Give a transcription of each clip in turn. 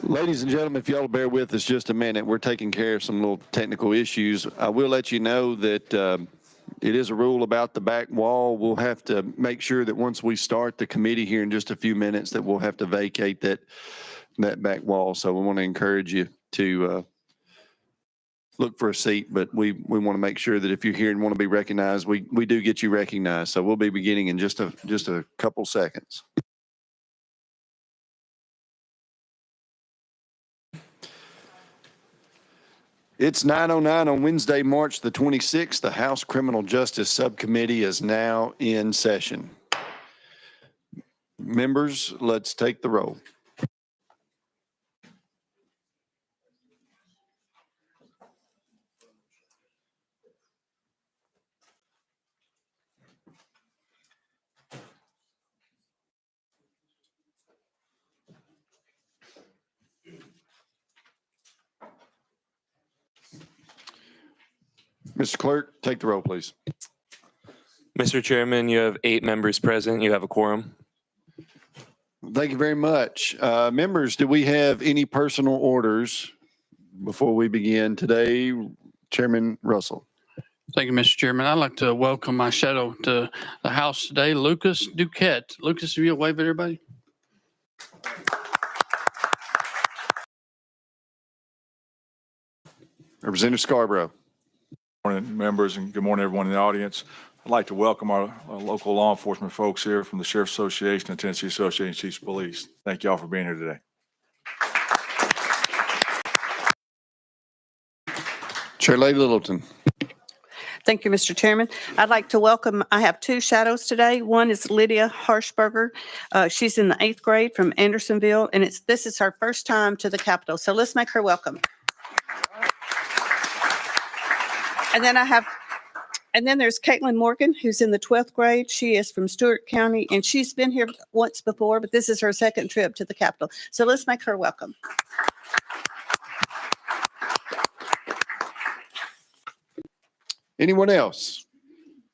Ladies and gentlemen, if y'all bear with us just a minute, we're taking care of some little technical issues. I will let you know that it is a rule about the back wall. We'll have to make sure that once we start the committee here in just a few minutes that we'll have to vacate that back wall. So we want to encourage you to look for a seat, but we want to make sure that if you're here and want to be recognized, we do get you recognized. So we'll be beginning in just a couple seconds. It's 9:09 on Wednesday, March the 26th. The House Criminal Justice Subcommittee is now in session. Members, let's take the roll. Mr. Clerk, take the roll, please. Mr. Chairman, you have 8 members present. You have a quorum. Thank you very much. Members, do we have any personal orders before we begin today? Chairman Russell. Thank you, Mr. Chairman. I'd like to welcome my shadow to the House today, Lucas Duquette. Lucas, if you'll wave at everybody. Representative Scarborough. Good morning, members, and good morning, everyone in the audience. I'd like to welcome our local law enforcement folks here from the Sheriff's Association and Tennessee Association of Chiefs of Police. Thank you all for being here today. Chair Lady Littleton. Thank you, Mr. Chairman. I'd like to welcome, I have 2 shadows today. One is Lydia Harshberger. She's in the 8th grade from Andersonville, and this is her first time to the Capitol. So let's make her welcome. And then there's Caitlin Morgan, who's in the 12th grade. She is from Stewart County, and she's been here once before, but this is her second trip to the Capitol. So let's make her welcome. Anyone else?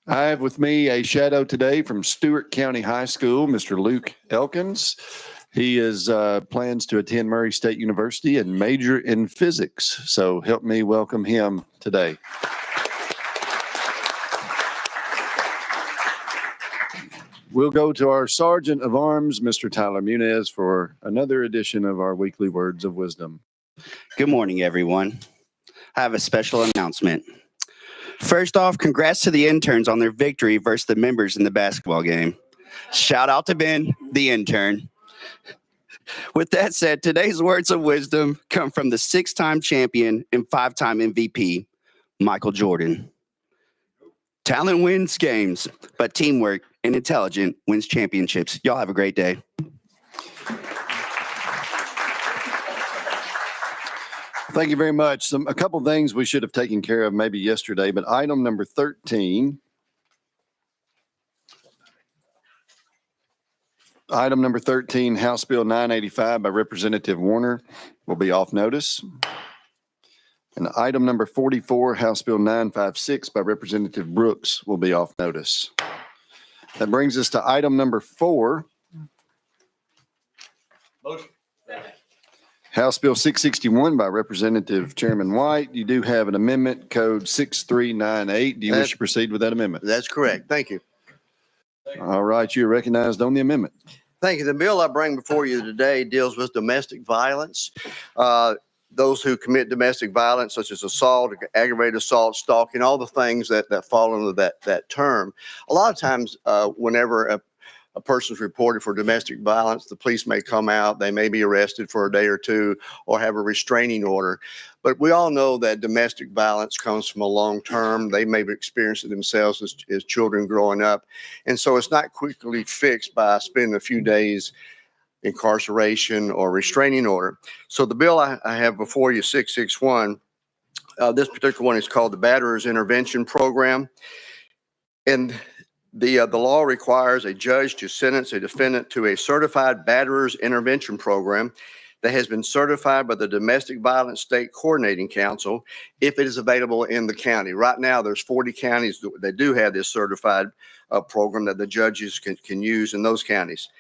I have with me a shadow today from Stewart County High School, Mr. Luke Elkins. He plans to attend Murray State University and major in physics. So help me welcome him today. We'll go to our Sergeant of Arms, Mr. Tyler Muniz, for another edition of our weekly Words of Wisdom. Good morning, everyone. I have a special announcement. First off, congrats to the interns on their victory versus the members in the basketball game. Shout out to Ben, the intern. With that said, today's words of wisdom come from the 6-time champion and 5-time MVP, Michael Jordan. Talent wins games, but teamwork and intelligence wins championships. Y'all have a great day. Thank you very much. A couple things we should have taken care of maybe yesterday, but item number 13. Item number 13, House Bill 985 by Representative Warner will be off notice. And item number 44, House Bill 956 by Representative Brooks will be off notice. That brings us to item number 4. Motion. House Bill 661 by Representative Chairman White. You do have an amendment, code 6398. Do you wish to proceed with that amendment? That's correct. Thank you. All right, you're recognized on the amendment. Thank you. The bill I bring before you today deals with domestic violence. Those who commit domestic violence, such as assault, aggravated assault, stalking, all the things that fall under that term. A lot of times, whenever a person's reported for domestic violence, the police may come out, they may be arrested for a day or two or have a restraining order. But we all know that domestic violence comes from a long term. They may have experienced it themselves as children growing up. And so it's not quickly fixed by spending a few days incarceration or restraining order. So the bill I have before you, 661, this particular one is called the Batterers Intervention Program. And the law requires a judge to sentence a defendant to a certified batterers intervention program that has been certified by the Domestic Violence State Coordinating Council if it is available in the county. Right now, there's 40 counties that do have this certified program that the judges can use in those counties.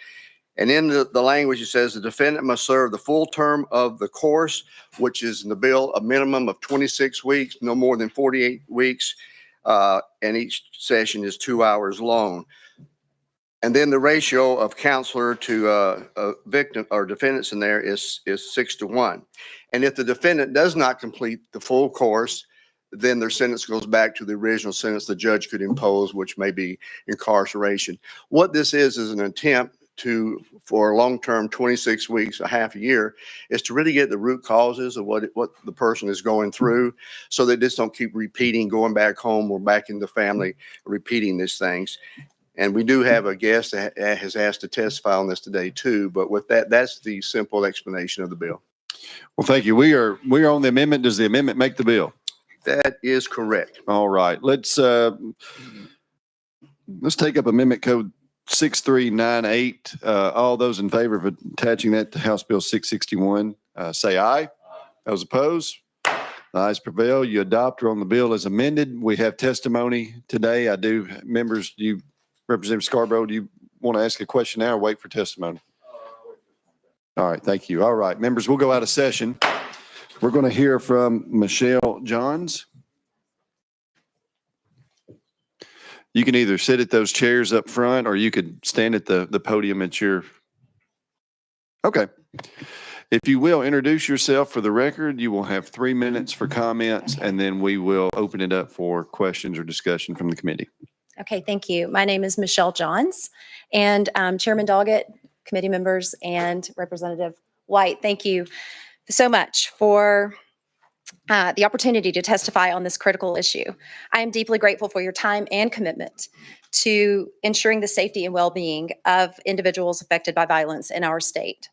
And in the language, it says the defendant must serve the full term of the course, which is in the bill, a minimum of 26 weeks, no more than 48 weeks. And each session is 2 hours long. And then the ratio of counselor to victim or defendants in there is 6-1. And if the defendant does not complete the full course, then their sentence goes back to the original sentence the judge could impose, which may be incarceration. What this is an attempt for a long-term 26 weeks, a half a year, is to really get the root causes of what the person is going through, so they just don't keep repeating, going back home or back in the family, repeating these things. And we do have a guest that has asked to testify on this today too. But with that, that's the simple explanation of the bill. Well, thank you. We are on the amendment. Does the amendment make the bill? That is correct. All right. Let's take up Amendment Code 6398. All those in favor of attaching that to House Bill 661, say aye. Those opposed? The ayes prevail. You adopt her on the bill as amended. We have testimony today. Members, Representative Scarborough, do you want to ask a question now or wait for testimony? All right. Thank you. All right. Members, we'll go out of session. We're going to hear from Michelle Johns. You can either sit at those chairs up front or you could stand at the podium at your. Okay. If you will, introduce yourself for the record. You will have 3 minutes for comments, and then we will open it up for questions or discussion from the committee. Okay, thank you. My name is Michelle Johns, and Chairman Doggett, committee members, and Representative White, thank you so much for the opportunity to testify on this critical issue. I am deeply grateful for your time and commitment to ensuring the safety and well-being of individuals affected by violence in our state.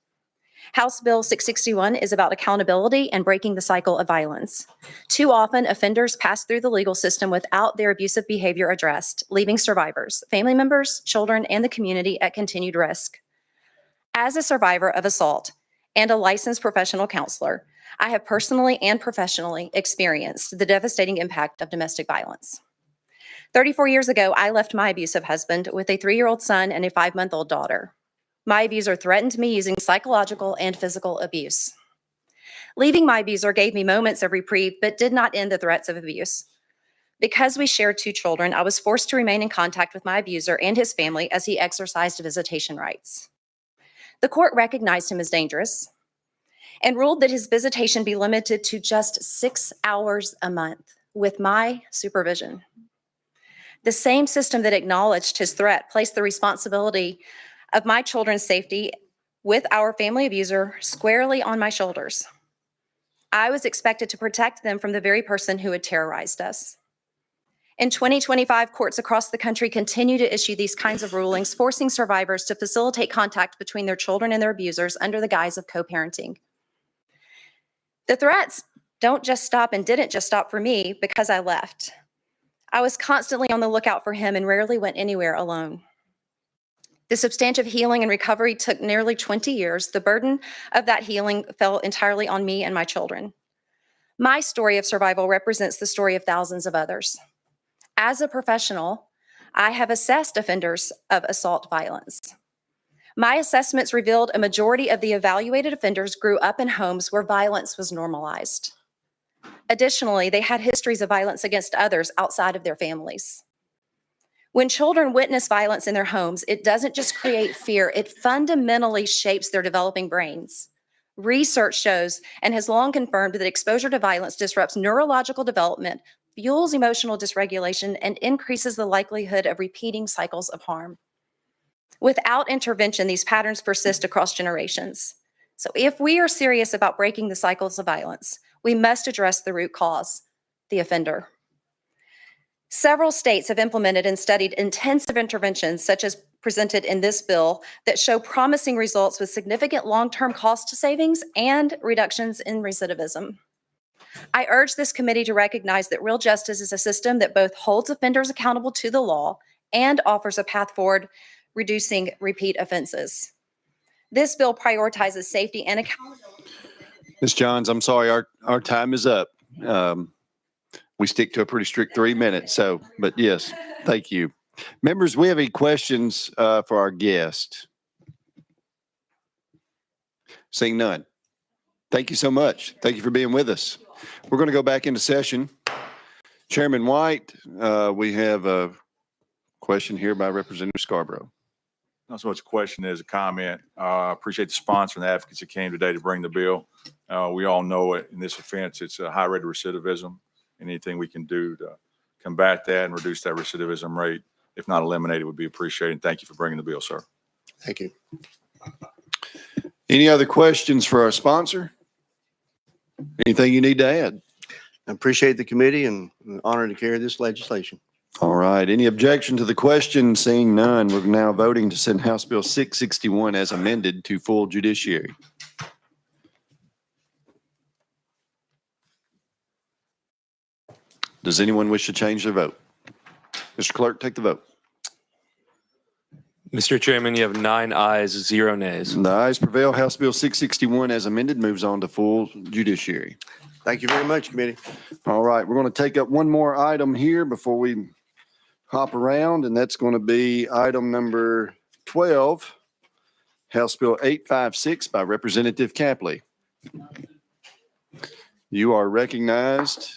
House Bill 661 is about accountability and breaking the cycle of violence. Too often, offenders pass through the legal system without their abusive behavior addressed, leaving survivors, family members, children, and the community at continued risk. As a survivor of assault and a licensed professional counselor, I have personally and professionally experienced the devastating impact of domestic violence. 34 years ago, I left my abusive husband with a 3-year-old son and a 5-month-old daughter. My abuser threatened me using psychological and physical abuse. Leaving my abuser gave me moments of reprieve, but did not end the threats of abuse. Because we shared 2 children, I was forced to remain in contact with my abuser and his family as he exercised visitation rights. The court recognized him as dangerous and ruled that his visitation be limited to just 6 hours a month with my supervision. The same system that acknowledged his threat placed the responsibility of my children's safety with our family abuser squarely on my shoulders. I was expected to protect them from the very person who had terrorized us. In 2025, courts across the country continue to issue these kinds of rulings, forcing survivors to facilitate contact between their children and their abusers under the guise of co-parenting. The threats didn't just stop for me because I left. I was constantly on the lookout for him and rarely went anywhere alone. The substantive healing and recovery took nearly 20 years. The burden of that healing fell entirely on me and my children. My story of survival represents the story of thousands of others. As a professional, I have assessed offenders of assault violence. My assessments revealed a majority of the evaluated offenders grew up in homes where violence was normalized. Additionally, they had histories of violence against others outside of their families. When children witness violence in their homes, it doesn't just create fear, it fundamentally shapes their developing brains. Research shows and has long confirmed that exposure to violence disrupts neurological development, fuels emotional dysregulation, and increases the likelihood of repeating cycles of harm. Without intervention, these patterns persist across generations. So if we are serious about breaking the cycles of violence, we must address the root cause, the offender. Several states have implemented and studied intensive interventions, such as presented in this bill, that show promising results with significant long-term cost savings and reductions in recidivism. I urge this committee to recognize that real justice is a system that both holds offenders accountable to the law and offers a path forward, reducing repeat offenses. This bill prioritizes safety and accountability. Ms. Johns, I'm sorry, our time is up. We stick to a pretty strict 3 minutes, but yes, thank you. Members, we have any questions for our guest? Seeing none. Thank you so much. Thank you for being with us. We're going to go back into session. Chairman White, we have a question here by Representative Scarborough. Not so much a question as a comment. I appreciate the sponsor and the advocates that came today to bring the bill. We all know it in this offense, it's a high rate of recidivism. Anything we can do to combat that and reduce that recidivism rate, if not eliminate it, would be appreciated. Thank you for bringing the bill, sir. Thank you. Any other questions for our sponsor? Anything you need to add? I appreciate the committee and honored to carry this legislation. All right. Any objection to the question? Seeing none, we're now voting to send House Bill 661 as amended to full judiciary. Does anyone wish to change their vote? Mr. Clerk, take the vote. Mr. Chairman, you have 9 ayes, 0 nays. The ayes prevail. House Bill 661 as amended moves on to full judiciary. Thank you very much, committee. All right, we're going to take up one more item here before we hop around, and that's going to be item number 12, House Bill 856 by Representative Capley. You are recognized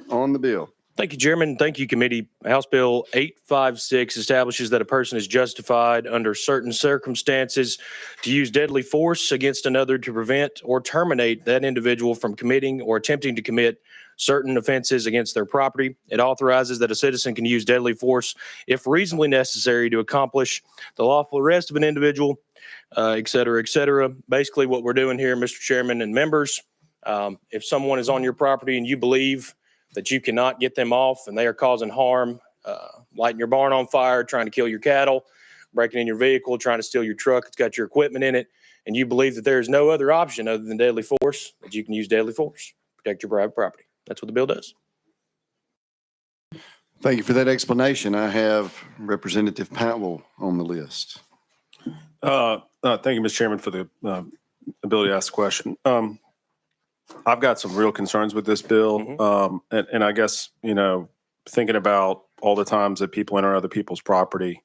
on the bill. Thank you, Chairman. Thank you, committee. House Bill 856 establishes that a person is justified under certain circumstances to use deadly force against another to prevent or terminate that individual from committing or attempting to commit certain offenses against their property. It authorizes that a citizen can use deadly force if reasonably necessary to accomplish the lawful arrest of an individual, et cetera, et cetera. Basically, what we're doing here, Mr. Chairman and members, if someone is on your property and you believe that you cannot get them off and they are causing harm, lighting your barn on fire, trying to kill your cattle, breaking in your vehicle, trying to steal your truck, it's got your equipment in it, and you believe that there is no other option other than deadly force, that you can use deadly force, protect your private property. That's what the bill does. Thank you for that explanation. I have Representative Powell on the list. Thank you, Mr. Chairman, for the ability to ask the question. I've got some real concerns with this bill. And I guess, you know, thinking about all the times that people enter other people's property.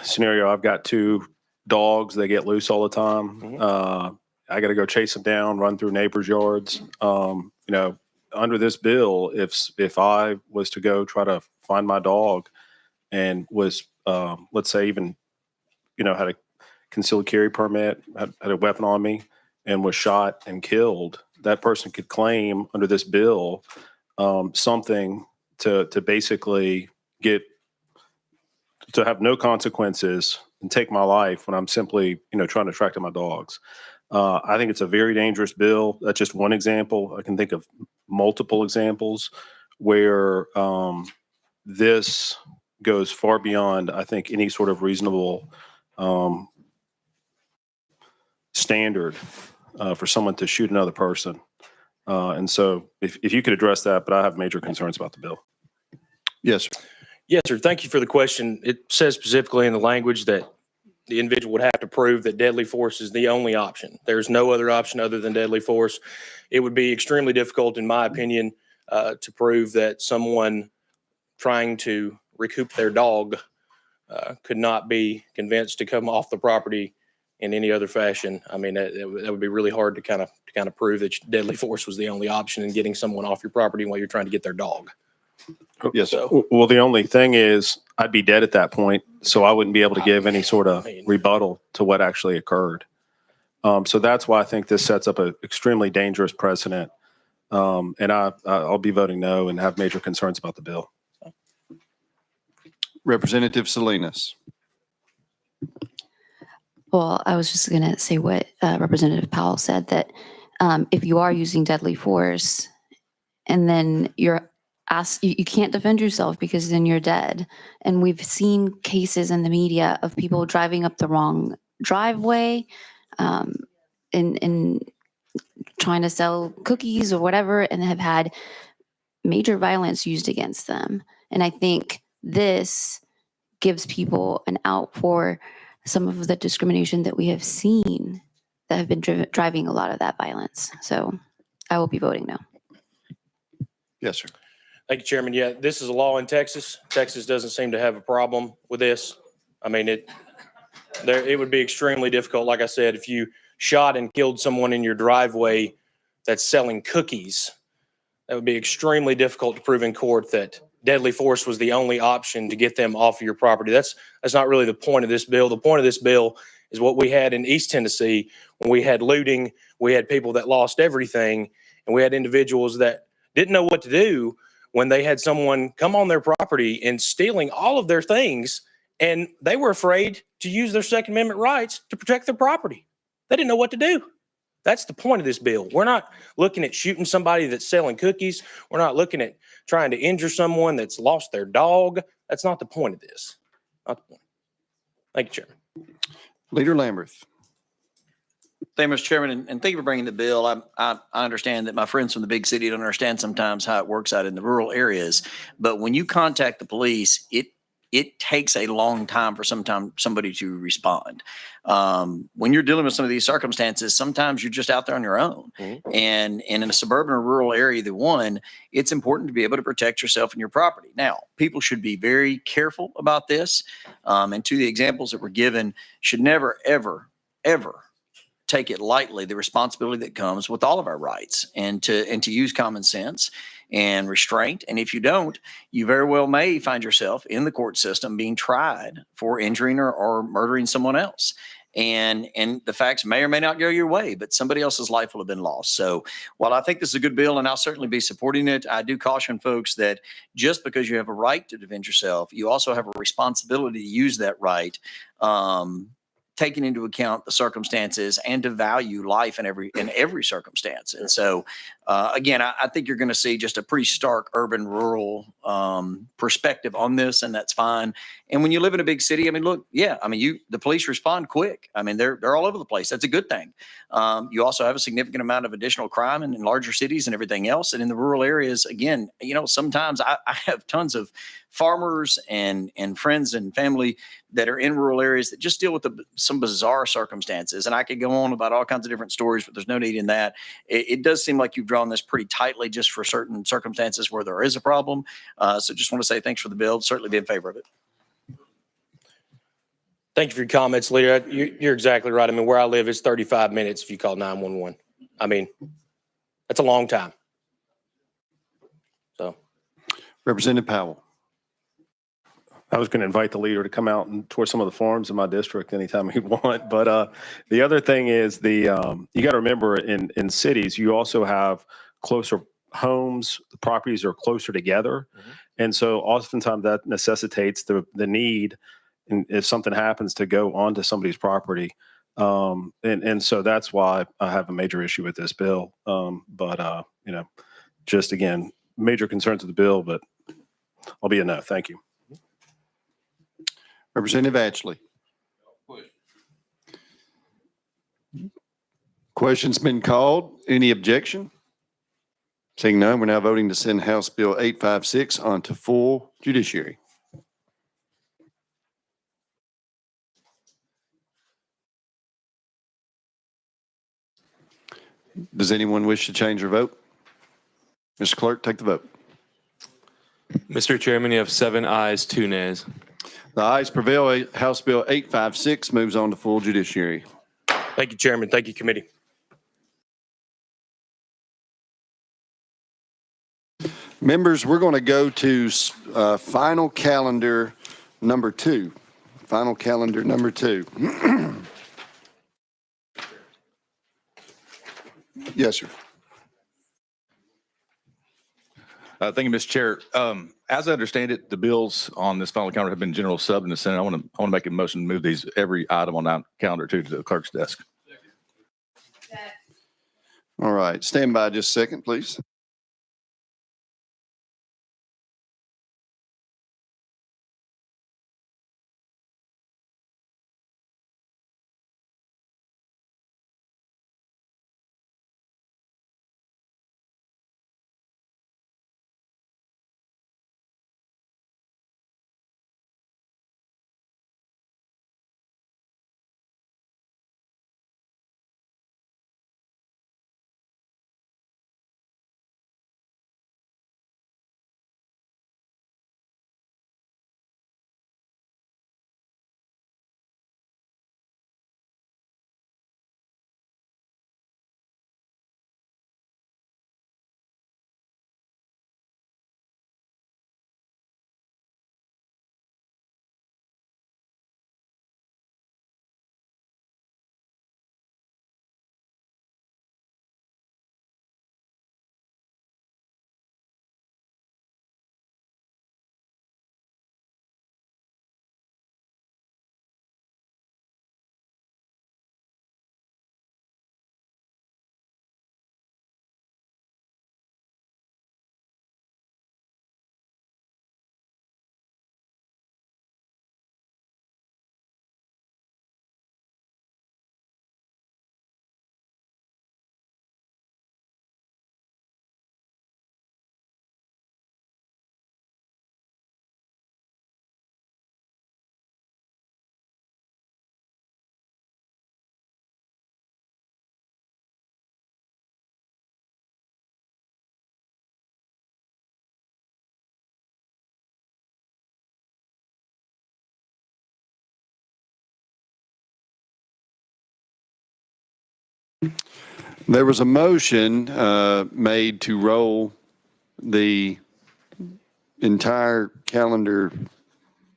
Scenario, I've got 2 dogs, they get loose all the time. I got to go chase them down, run through neighbors' yards. You know, under this bill, if I was to go try to find my dog and was, let's say even, you know, had a concealed carry permit, had a weapon on me and was shot and killed, that person could claim under this bill something to basically get to have no consequences and take my life when I'm simply, you know, trying to track down my dogs. I think it's a very dangerous bill. That's just one example. I can think of multiple examples where this goes far beyond, I think, any sort of reasonable standard for someone to shoot another person. And so if you could address that, but I have major concerns about the bill. Yes, sir. Yes, sir. Thank you for the question. It says specifically in the language that the individual would have to prove that deadly force is the only option. There's no other option other than deadly force. It would be extremely difficult, in my opinion, to prove that someone trying to recoup their dog could not be convinced to come off the property in any other fashion. I mean, that would be really hard to kind of prove that deadly force was the only option in getting someone off your property while you're trying to get their dog. Yes, sir. Well, the only thing is I'd be dead at that point, so I wouldn't be able to give any sort of rebuttal to what actually occurred. So that's why I think this sets up an extremely dangerous precedent. And I'll be voting no and have major concerns about the bill. Representative Salinas. Well, I was just going to say what Representative Powell said, that if you are using deadly force and then you're asked, you can't defend yourself because then you're dead. And we've seen cases in the media of people driving up the wrong driveway and trying to sell cookies or whatever and have had major violence used against them. And I think this gives people an out for some of the discrimination that we have seen that have been driving a lot of that violence. So I will be voting no. Yes, sir. Thank you, Chairman. Yeah, this is a law in Texas. Texas doesn't seem to have a problem with this. I mean, It would be extremely difficult. Like I said, if you shot and killed someone in your driveway that's selling cookies, that would be extremely difficult to prove in court that deadly force was the only option to get them off of your property. That's not really the point of this bill. The point of this bill is what we had in East Tennessee when we had looting, we had people that lost everything, and we had individuals that didn't know what to do when they had someone come on their property and stealing all of their things, and they were afraid to use their Second Amendment rights to protect their property. They didn't know what to do. That's the point of this bill. We're not looking at shooting somebody that's selling cookies. We're not looking at trying to injure someone that's lost their dog. That's not the point of this. Not the point. Thank you, Chairman. Leader Lamberth. Thank you, Mr. Chairman, and thank you for bringing the bill. I understand that my friends from the big city don't understand sometimes how it works out in the rural areas, but when you contact the police, it takes a long time for somebody to respond. When you're dealing with some of these circumstances, sometimes you're just out there on your own. And in a suburban or rural area, either one, it's important to be able to protect yourself and your property. Now, people should be very careful about this. And to the examples that were given, should never, ever, ever take it lightly, the responsibility that comes with all of our rights, and to use common sense and restraint. And if you don't, you very well may find yourself in the court system being tried for injuring or murdering someone else. And the facts may or may not go your way, but somebody else's life will have been lost. So while I think this is a good bill and I'll certainly be supporting it, I do caution folks that just because you have a right to defend yourself, you also have a responsibility to use that right, taking into account the circumstances and to value life in every circumstance. And so, again, I think you're going to see just a pretty stark urban rural perspective on this, and that's fine. And when you live in a big city, I mean, look, yeah, I mean, the police respond quick. I mean, they're all over the place. That's a good thing. You also have a significant amount of additional crime in larger cities and everything else. And in the rural areas, again, sometimes I have tons of farmers and friends and family that are in rural areas that just deal with some bizarre circumstances. And I could go on about all kinds of different stories, but there's no need in that. It does seem like you've drawn this pretty tightly just for certain circumstances where there is a problem. So just want to say thanks for the bill. Certainly be in favor of it. Thank you for your comments, Leader. You're exactly right. I mean, where I live, it's 35 minutes if you call 911. I mean, that's a long time. So, Representative Powell. I was going to invite the leader to come out and tour some of the farms in my district anytime he'd want. But the other thing is you got to remember in cities, you also have closer homes, the properties are closer together. And so oftentimes that necessitates the need, and if something happens, to go onto somebody's property. And so that's why I have a major issue with this bill. Just again, major concerns with the bill, but I'll be a no. Thank you. Representative Ashley. Question's been called. Any objection? Seeing none, we're now voting to send House Bill 856 on to full judiciary. Does anyone wish to change their vote? Mr. Clerk, take the vote. Mr. Chairman, you have 7 ayes, 2 nays. The ayes prevail. House Bill 856 moves on to full judiciary. thank you, Chairman. Thank you, committee. Members, we're going to go to final calendar number 2. Final calendar number 2. Yes, sir. Thank you, Mr. Chair. As I understand it, the bills on this final calendar have been general sub in the Senate. I want to make a motion to move every item on that calendar to the clerk's desk. All right. Stand by just a second, please. There was a motion made to roll the entire calendar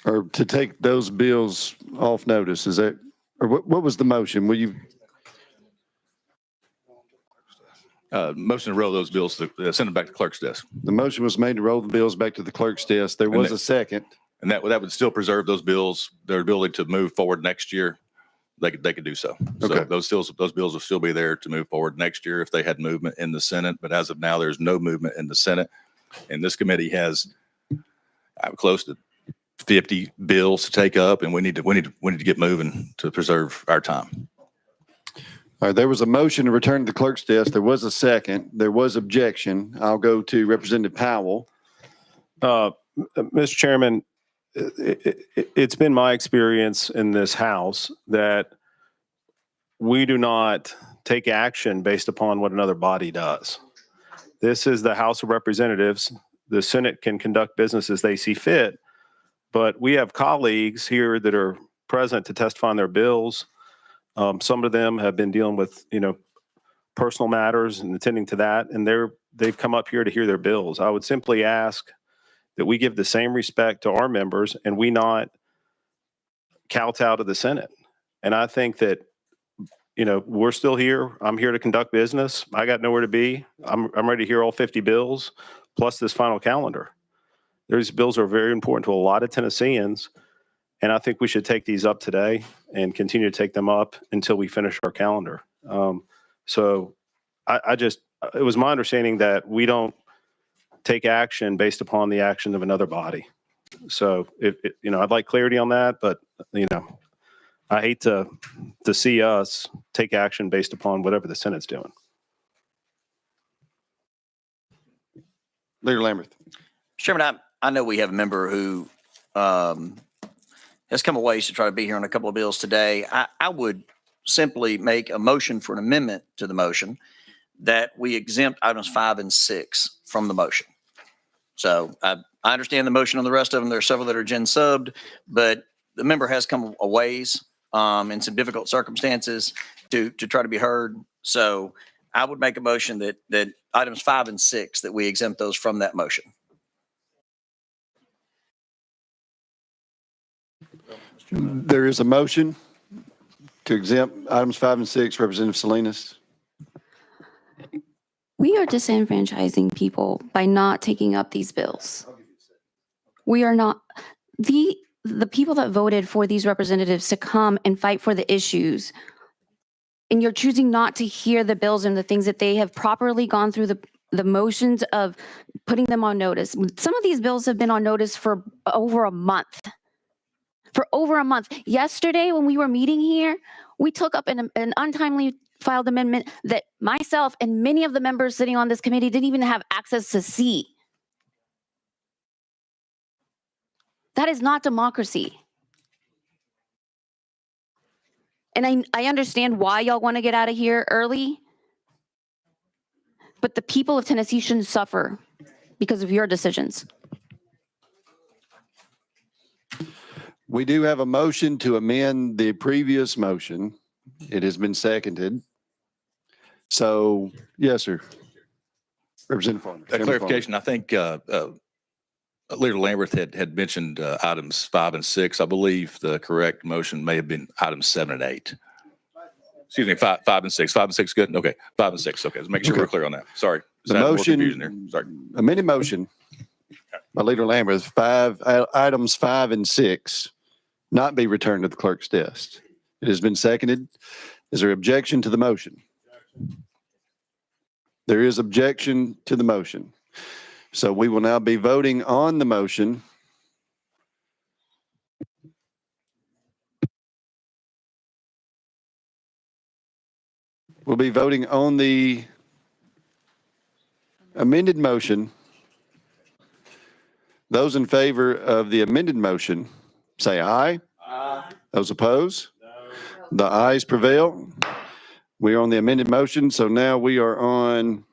or to take those bills off notice. Is that, or what was the motion? Will you, Motion to roll those bills, send them back to clerk's desk. the motion was made to roll the bills back to the clerk's desk. There was a second. And that would still preserve those bills, their ability to move forward next year. They could do so. Okay. So those bills will still be there to move forward next year if they had movement in the Senate. But as of now, there's no movement in the Senate. And this committee has close to 50 bills to take up, and we need to get moving to preserve our time. All right, there was a motion to return to the clerk's desk. There was a second. There was objection. I'll go to Representative Powell. Mr. Chairman, it's been my experience in this House that we do not take action based upon what another body does. This is the House of Representatives. The Senate can conduct business as they see fit, but we have colleagues here that are present to testify on their bills. Some of them have been dealing with, personal matters and attending to that, and they've come up here to hear their bills. I would simply ask that we give the same respect to our members and we not kowtow to the Senate. And I think that, we're still here. I'm here to conduct business. I got nowhere to be. I'm ready to hear all 50 bills plus this final calendar. These bills are very important to a lot of Tennesseans. And I think we should take these up today and continue to take them up until we finish our calendar. So it was my understanding that we don't take action based upon the action of another body. So I'd like clarity on that, but I hate to see us take action based upon whatever the Senate's doing. Leader Lamberth. Chairman, I know we have a member who has come a ways to try to be here on a couple of bills today. I would simply make a motion for an amendment to the motion that we exempt items 5 and 6 from the motion. So I understand the motion on the rest of them. There are several that are gen subbed, but the member has come a ways in some difficult circumstances to try to be heard. So I would make a motion that items 5 and 6, that we exempt those from that motion. There is a motion to exempt items 5 and 6. Representative Salinas. We are disenfranchising people by not taking up these bills. We are not, the people that voted for these representatives to come and fight for the issues, and you're choosing not to hear the bills and the things that they have properly gone through the motions of putting them on notice. Some of these bills have been on notice for over a month. Yesterday, when we were meeting here, we took up an untimely filed amendment that myself and many of the members sitting on this committee didn't even have access to see. That is not democracy. And I understand why y'all want to get out of here early, but the people of Tennessee shouldn't suffer because of your decisions. We do have a motion to amend the previous motion. It has been seconded. So, yes, sir. Representative Farmer. A clarification, I think Leader Lamberth had mentioned items 5 and 6. I believe the correct motion may have been items 7 and 8. Excuse me, 5 and 6. 5 and 6, good? Okay, 5 and 6. Okay, let's make sure we're clear on that. Sorry. The More motion, confusion there. Sorry. amended motion by Leader Lamberth, items 5 and 6 not be returned to the clerk's desk. It has been seconded. Is there objection to the motion? There is objection to the motion. So we will now be voting on the motion. We'll be voting on the amended motion. Those in favor of the amended motion, say aye. Aye. Those opposed? No. The ayes prevail. We are on the amended motion, so now we are on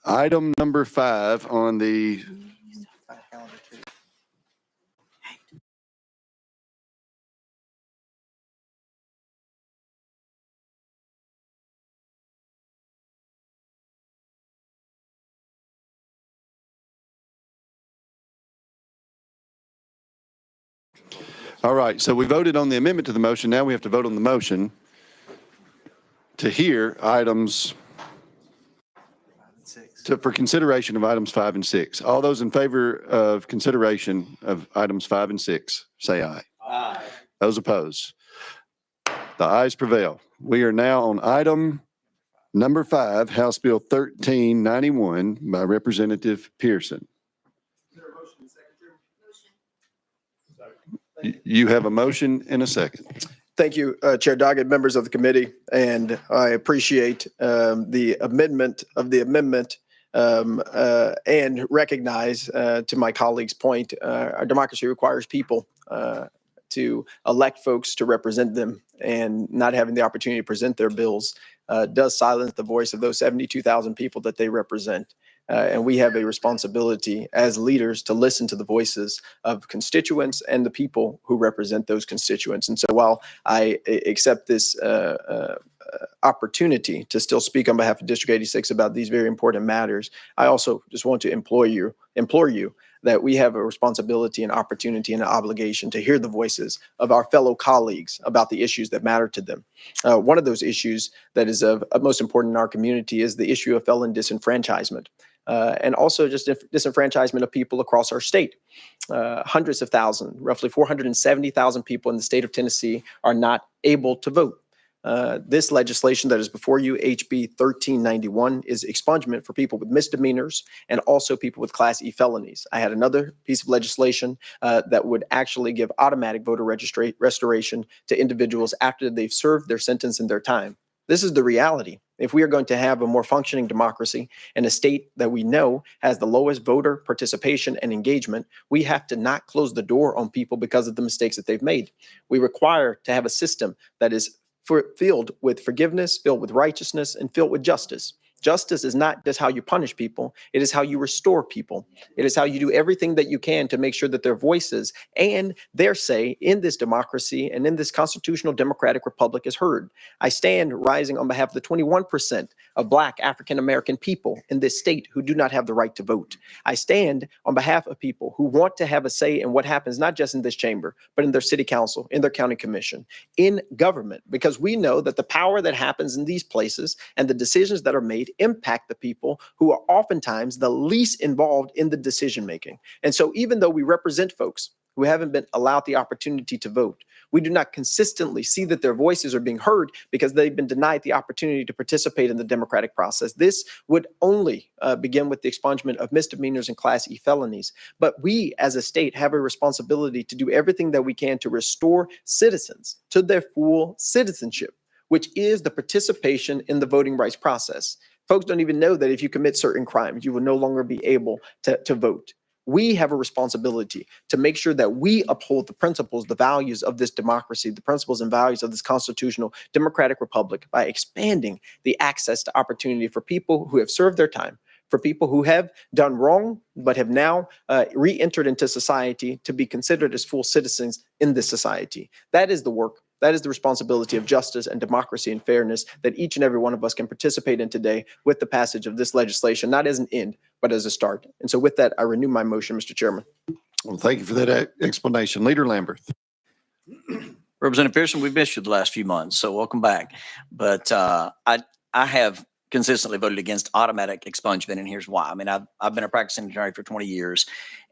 item number 5 on the All right, so we voted on the amendment to the motion. Now we have to vote on the motion to hear items for consideration of items 5 and 6. All those in favor of consideration of items 5 and 6, say aye. Aye. Those opposed? The ayes prevail. We are now on item number 5, House Bill 1391 by Representative Pearson. You have a motion and a second. Thank you, Chair Doggett, members of the committee, and I appreciate the amendment of the amendment and recognize, to my colleague's point, our democracy requires people to elect folks to represent them, and not having the opportunity to present their bills does silence the voice of those 72,000 people that they represent. And we have a responsibility as leaders to listen to the voices of constituents and the people who represent those constituents. And so while I accept this opportunity to still speak on behalf of District 86 about these very important matters, I also just want to implore you that we have a responsibility and opportunity and an obligation to hear the voices of our fellow colleagues about the issues that matter to them. One of those issues that is of most important in our community is the issue of felon disenfranchisement. And also just disenfranchisement of people across our state. Hundreds of thousands, roughly 470,000 people in the state of Tennessee are not able to vote. This legislation that is before you, HB 1391, is expungement for people with misdemeanors and also people with Class E felonies. I had another piece of legislation that would actually give automatic voter restoration to individuals after they've served their sentence and their time. This is the reality. If we are going to have a more functioning democracy and a state that we know has the lowest voter participation and engagement, we have to not close the door on people because of the mistakes that they've made. We require to have a system that is filled with forgiveness, filled with righteousness, and filled with justice. Justice is not just how you punish people, it is how you restore people. It is how you do everything that you can to make sure that their voices and their say in this democracy and in this constitutional democratic republic is heard. I stand rising on behalf of the 21% of Black African-American people in this state who do not have the right to vote. I stand on behalf of people who want to have a say in what happens, not just in this chamber, but in their city council, in their county commission, in government, because we know that the power that happens in these places and the decisions that are made impact the people who are oftentimes the least involved in the decision making. And so even though we represent folks who haven't been allowed the opportunity to vote, we do not consistently see that their voices are being heard because they've been denied the opportunity to participate in the democratic process. This would only begin with the expungement of misdemeanors and Class E felonies. But we as a state have a responsibility to do everything that we can to restore citizens to their full citizenship, which is the participation in the voting rights process. Folks don't even know that if you commit certain crimes, you will no longer be able to vote. We have a responsibility to make sure that we uphold the principles, the values of this democracy, the principles and values of this constitutional democratic republic by expanding the access to opportunity for people who have served their time, for people who have done wrong, but have now re-entered into society to be considered as full citizens in this society. That is the work. That is the responsibility of justice and democracy and fairness that each and every one of us can participate in today with the passage of this legislation, not as an end, but as a start. And so with that, I renew my motion, Mr. Chairman. Well, thank you for that explanation. Leader Lamberth. Representative Pearson, we've missed you the last few months, so welcome back. But I have consistently voted against automatic expungement, and here's why. I mean, I've been a practicing attorney for 20 years,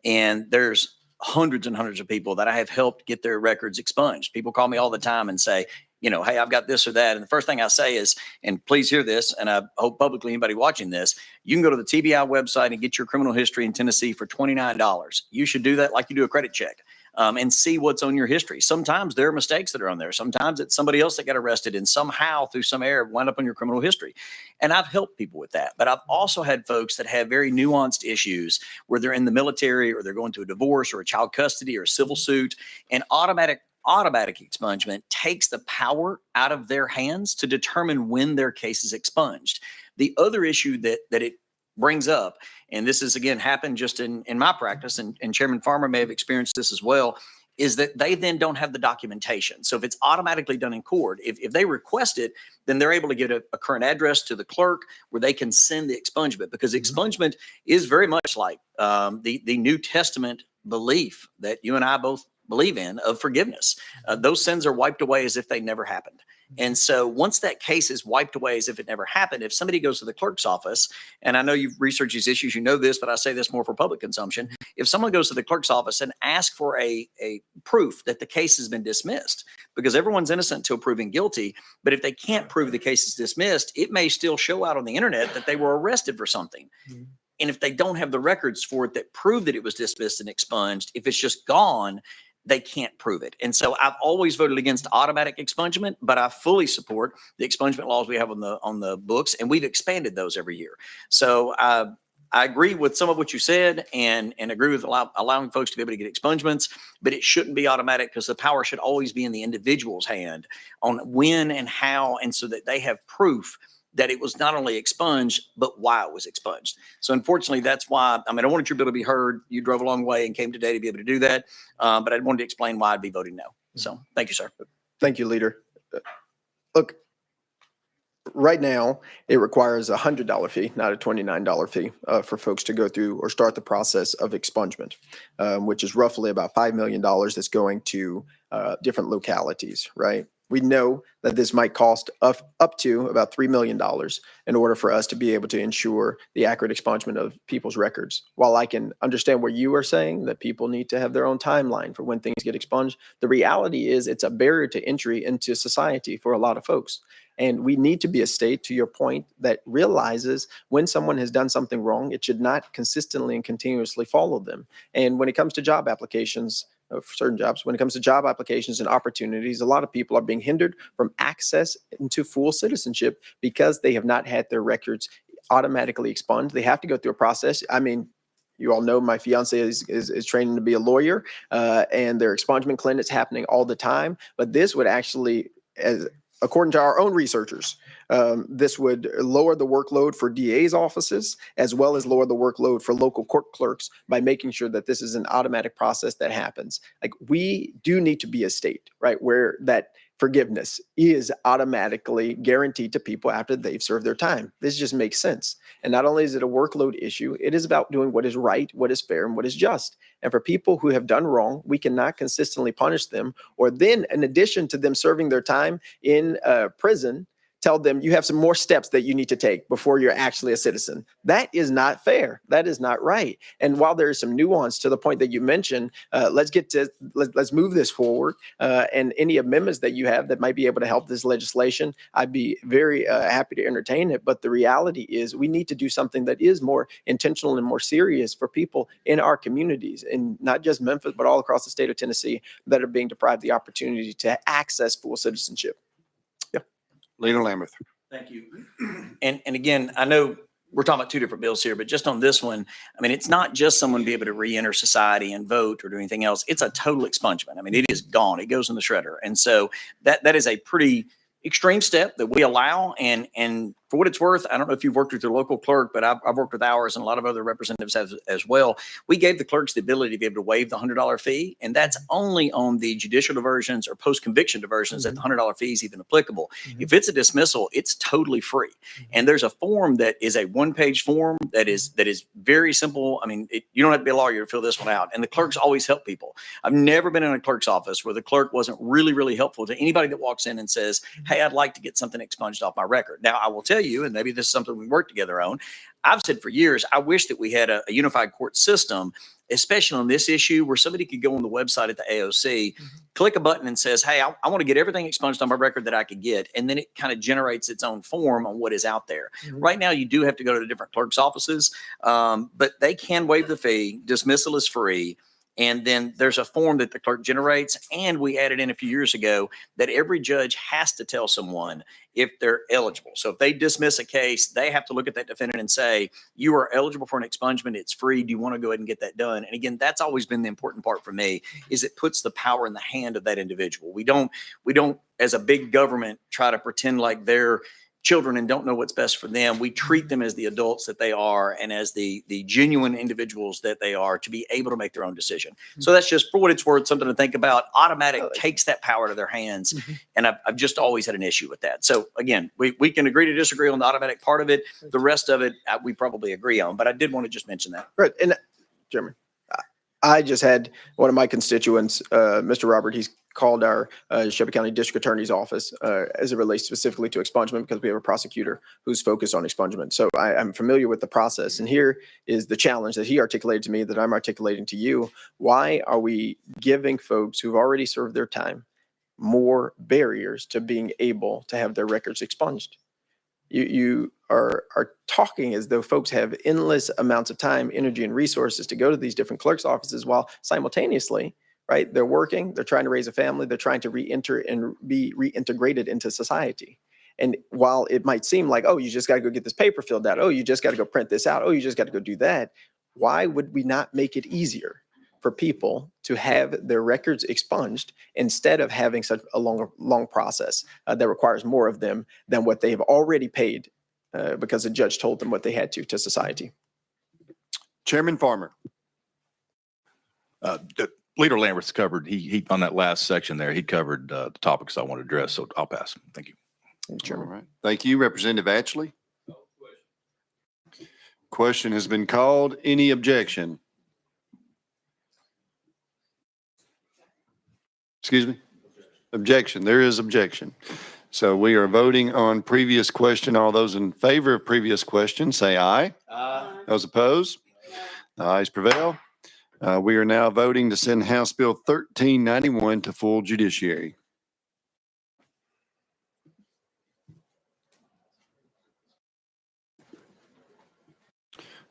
and there's hundreds and hundreds of people that I have helped get their records expunged. People call me all the time and say, you know, hey, I've got this or that. And the first thing I say is, and please hear this, and I hope publicly anybody watching this, you can go to the TBI website and get your criminal history in Tennessee for $29. You should do that like you do a credit check. And see what's on your history. Sometimes there are mistakes that are on there. Sometimes it's somebody else that got arrested and somehow through some error wound up on your criminal history. And I've helped people with that. But I've also had folks that have very nuanced issues where they're in the military or they're going to a divorce or a child custody or a civil suit. And automatic expungement takes the power out of their hands to determine when their case is expunged. The other issue that it brings up, and this has again happened just in my practice, and Chairman Farmer may have experienced this as well, is that they then don't have the documentation. So if it's automatically done in court, if they request it, then they're able to get a current address to the clerk where they can send the expungement, because expungement is very much like the New Testament belief that you and I both believe in of forgiveness. Those sins are wiped away as if they never happened. And so once that case is wiped away as if it never happened, if somebody goes to the clerk's office, and I know you've researched these issues, you know this, but I say this more for public consumption. If someone goes to the clerk's office and asks for a proof that the case has been dismissed, because everyone's innocent until proven guilty, but if they can't prove the case is dismissed, it may still show out on the internet that they were arrested for something. And if they don't have the records for it that prove that it was dismissed and expunged, if it's just gone, they can't prove it. And so I've always voted against automatic expungement, but I fully support the expungement laws we have on the books, and we've expanded those every year. So I agree with some of what you said and agree with allowing folks to be able to get expungements, but it shouldn't be automatic because the power should always be in the individual's hand on when and how, and so that they have proof that it was not only expunged, but why it was expunged. So unfortunately, that's why, I mean, I wanted your bill to be heard. You drove a long way and came today to be able to do that. But I wanted to explain why I'd be voting no. So thank you, sir. Thank you, Leader. Look, right now, it requires a $100 fee, not a $29 fee, for folks to go through or start the process of expungement, which is roughly about $5 million that's going to different localities, right? We know that this might cost up to about $3 million in order for us to be able to ensure the accurate expungement of people's records. While I can understand where you are saying that people need to have their own timeline for when things get expunged, the reality is it's a barrier to entry into society for a lot of folks. And we need to be a state, to your point, that realizes when someone has done something wrong, it should not consistently and continuously follow them. And when it comes to job applications, for certain jobs, when it comes to job applications and opportunities, a lot of people are being hindered from access into full citizenship because they have not had their records automatically expunged. They have to go through a process. I mean, you all know my fiance is training to be a lawyer, and there are expungement clinics happening all the time. But this would actually, according to our own researchers, this would lower the workload for DA's offices, as well as lower the workload for local court clerks by making sure that this is an automatic process that happens. Like, we do need to be a state, right, where that forgiveness is automatically guaranteed to people after they've served their time. This just makes sense. And not only is it a workload issue, it is about doing what is right, what is fair, and what is just. And for people who have done wrong, we cannot consistently punish them, or then, in addition to them serving their time in prison, tell them you have some more steps that you need to take before you're actually a citizen. That is not fair. That is not right. And while there is some nuance to the point that you mentioned, let's move this forward. And any amendments that you have that might be able to help this legislation, I'd be very happy to entertain it. But the reality is we need to do something that is more intentional and more serious for people in our communities, and not just Memphis, but all across the state of Tennessee, that are being deprived the opportunity to access full citizenship. Leader Lamberth. Thank you. And again, I know we're talking about two different bills here, but just on this one, I mean, it's not just someone be able to re-enter society and vote or do anything else. It's a total expungement. I mean, it is gone. It goes in the shredder. And so that is a pretty extreme step that we allow. And for what it's worth, I don't know if you've worked with your local clerk, but I've worked with ours and a lot of other representatives have as well. We gave the clerks the ability to be able to waive the $100 fee, and that's only on the judicial diversions or post-conviction diversions that the $100 fee is even applicable. If it's a dismissal, it's totally free. And there's a form that is a one-page form that is very simple. I mean, you don't have to be a lawyer to fill this one out, and the clerks always help people. I've never been in a clerk's office where the clerk wasn't really, really helpful to anybody that walks in and says, hey, I'd like to get something expunged off my record. Now, I will tell you, and maybe this is something we work together on, I've said for years, I wish that we had a unified court system, especially on this issue, where somebody could go on the website at the AOC, click a button and says, hey, I want to get everything expunged on my record that I could get. And then it kind of generates its own form on what is out there. Right now, you do have to go to the different clerk's offices, but they can waive the fee. Dismissal is free. And then there's a form that the clerk generates. And we added in a few years ago that every judge has to tell someone if they're eligible. So if they dismiss a case, they have to look at that defendant and say, you are eligible for an expungement. It's free. Do you want to go ahead and get that done? And again, that's always been the important part for me, is it puts the power in the hand of that individual. We don't, as a big government, try to pretend like they're children and don't know what's best for them. We treat them as the adults that they are and as the genuine individuals that they are, to be able to make their own decision. So that's just, for what it's worth, something to think about. Automatic takes that power to their hands. And I've just always had an issue with that. So again, we can agree to disagree on the automatic part of it. The rest of it, we probably agree on, but I did want to just mention that. Right. And Chairman, I just had one of my constituents, Mr. Robert, he's called our Shelby County District Attorney's Office as it relates specifically to expungement because we have a prosecutor who's focused on expungement. So I'm familiar with the process. And here is the challenge that he articulated to me that I'm articulating to you. Why are we giving folks who've already served their time more barriers to being able to have their records expunged? You are talking as though folks have endless amounts of time, energy, and resources to go to these different clerks' offices while simultaneously, right, they're working, they're trying to raise a family, they're trying to re-enter and be reintegrated into society. And while it might seem like, oh, you just got to go get this paper filled out, oh, you just got to go print this out, oh, you just got to go do that, why would we not make it easier for people to have their records expunged instead of having such a long process that requires more of them than what they have already paid because the judge told them what they had to society? Chairman Farmer. Leader Lambert's covered, he on that last section there, he covered the topics I want to address, so I'll pass. Thank you. All right. Thank you. Representative Atchley. Question has been called. Any objection? Excuse me? Objection. There is objection. So we are voting on previous question. All those in favor of previous question, say aye. Aye. Those opposed? The ayes prevail. We are now voting to send House Bill 1391 to full judiciary.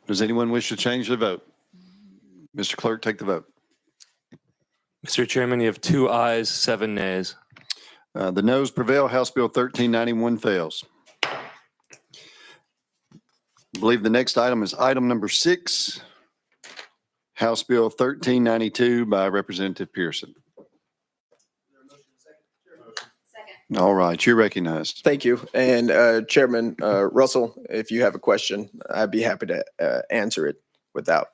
Does anyone wish to change their vote? Mr. Clerk, take the vote. Mr. Chairman, you have 2 ayes, 7 nays. The noes prevail. House Bill 1391 fails. I believe the next item is item number 6, House Bill 1392 by Representative Pearson. All right, you're recognized. Thank you. And Chairman Russell, if you have a question, I'd be happy to answer it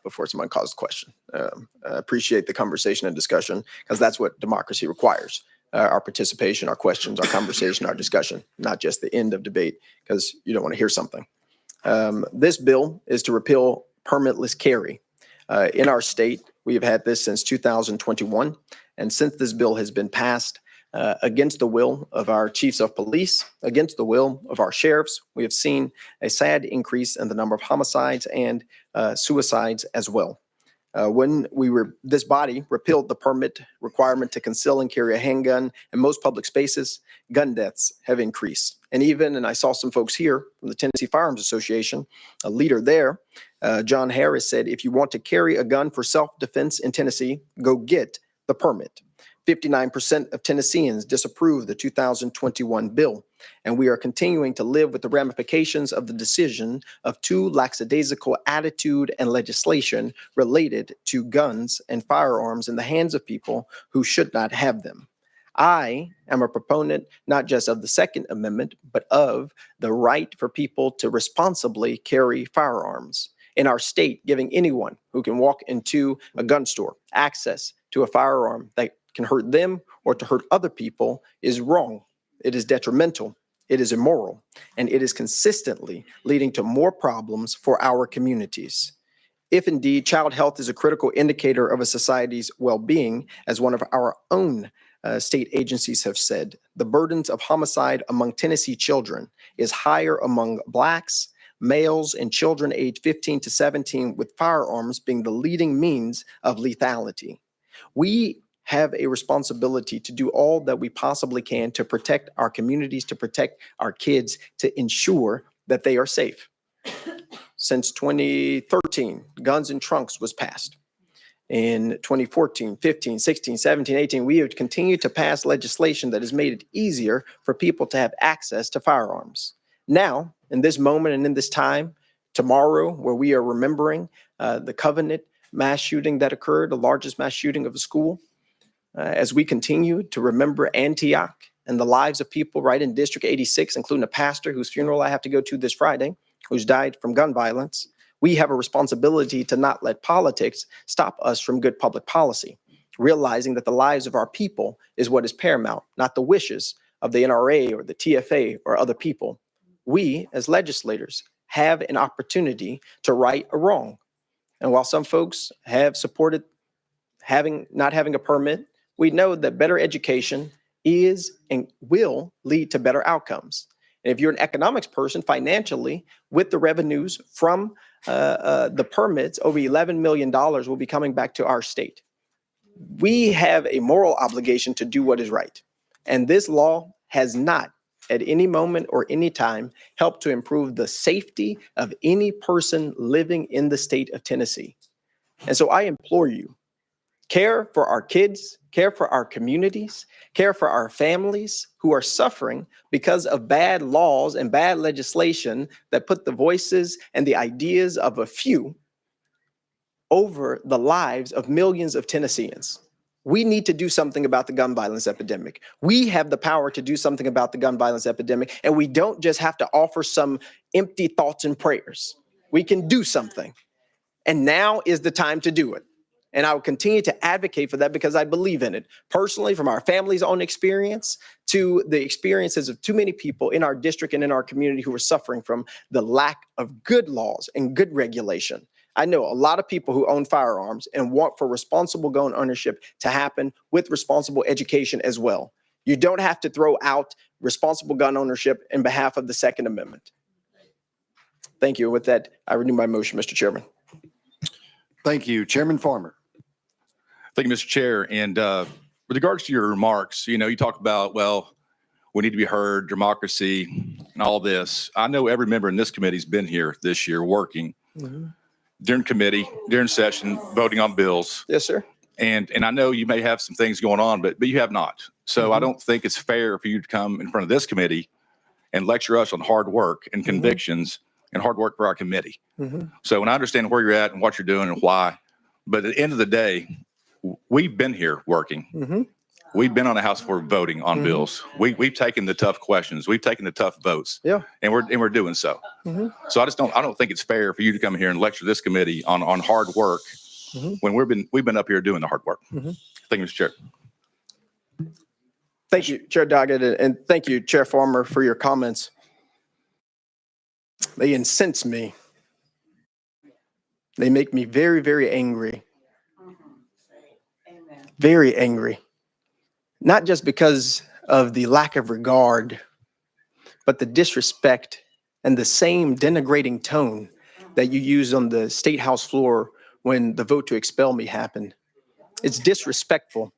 before someone calls the question. I appreciate the conversation and discussion because that's what democracy requires. Our participation, our questions, our conversation, our discussion, not just the end of debate because you don't want to hear something. This bill is to repeal permitless carry. In our state, we have had this since 2021. And since this bill has been passed, against the will of our chiefs of police, against the will of our sheriffs, we have seen a sad increase in the number of homicides and suicides as well. When this body repealed the permit requirement to conceal and carry a handgun in most public spaces, gun deaths have increased. And I saw some folks here from the Tennessee Firearms Association, a leader there, John Harris said, if you want to carry a gun for self-defense in Tennessee, go get the permit. 59% of Tennesseans disapprove the 2021 bill, and we are continuing to live with the ramifications of the decision of 2 lackadaisical attitude and legislation related to guns and firearms in the hands of people who should not have them. I am a proponent not just of the Second Amendment, but of the right for people to responsibly carry firearms. In our state, giving anyone who can walk into a gun store access to a firearm that can hurt them or to hurt other people is wrong. It is detrimental. It is immoral. And it is consistently leading to more problems for our communities. If indeed child health is a critical indicator of a society's well-being, as one of our own state agencies have said, the burdens of homicide among Tennessee children is higher among Blacks, males, and children aged 15 to 17, with firearms being the leading means of lethality. We have a responsibility to do all that we possibly can to protect our communities, to protect our kids, to ensure that they are safe. Since 2013, Guns in Trunks was passed. In 2014, 15, 16, 17, 18, we have continued to pass legislation that has made it easier for people to have access to firearms. Now, in this moment and in this time, tomorrow, where we are remembering the Covenant mass shooting that occurred, the largest mass shooting of a school, as we continue to remember Antioch and the lives of people right in District 86, including a pastor whose funeral I have to go to this Friday, who's died from gun violence, we have a responsibility to not let politics stop us from good public policy, realizing that the lives of our people is what is paramount, not the wishes of the NRA or the TFA or other people. We, as legislators, have an opportunity to right a wrong. And while some folks have supported not having a permit, we know that better education is and will lead to better outcomes. And if you're an economics person, financially, with the revenues from the permits, over $11 million will be coming back to our state. We have a moral obligation to do what is right. And this law has not, at any moment or any time, helped to improve the safety of any person living in the state of Tennessee. And so I implore you, care for our kids, care for our communities, care for our families who are suffering because of bad laws and bad legislation that put the voices and the ideas of a few over the lives of millions of Tennesseans. We need to do something about the gun violence epidemic. We have the power to do something about the gun violence epidemic, and we don't just have to offer some empty thoughts and prayers. We can do something, and now is the time to do it. And I will continue to advocate for that because I believe in it. Personally, from our family's own experience to the experiences of too many people in our district and in our community who are suffering from the lack of good laws and good regulation. I know a lot of people who own firearms and want for responsible gun ownership to happen with responsible education as well. You don't have to throw out responsible gun ownership in behalf of the Second Amendment. Thank you. With that, I renew my motion, Mr. Chairman. Thank you. Chairman Farmer. Thank you, Mr. Chair. And with regards to your remarks, you talk about, well, we need to be heard, democracy, and all this. I know every member in this committee has been here this year working during committee, during session, voting on bills. Yes, sir. And I know you may have some things going on, but you have not. So I don't think it's fair for you to come in front of this committee and lecture us on hard work and convictions and hard work for our committee. So when I understand where you're at and what you're doing and why, but at the end of the day, we've been here working. We've been on the House floor voting on bills. We've taken the tough questions. We've taken the tough votes. Yeah. And we're doing so. So I don't think it's fair for you to come here and lecture this committee on hard work when we've been up here doing the hard work. Thank you, Mr. Chair. Thank you, Chair Doggett, and thank you, Chair Farmer, for your comments. They incense me. They make me very, very angry. Very angry. Not just because of the lack of regard, but the disrespect and the same denigrating tone that you used on the State House floor when the vote to expel me happened. It's disrespectful.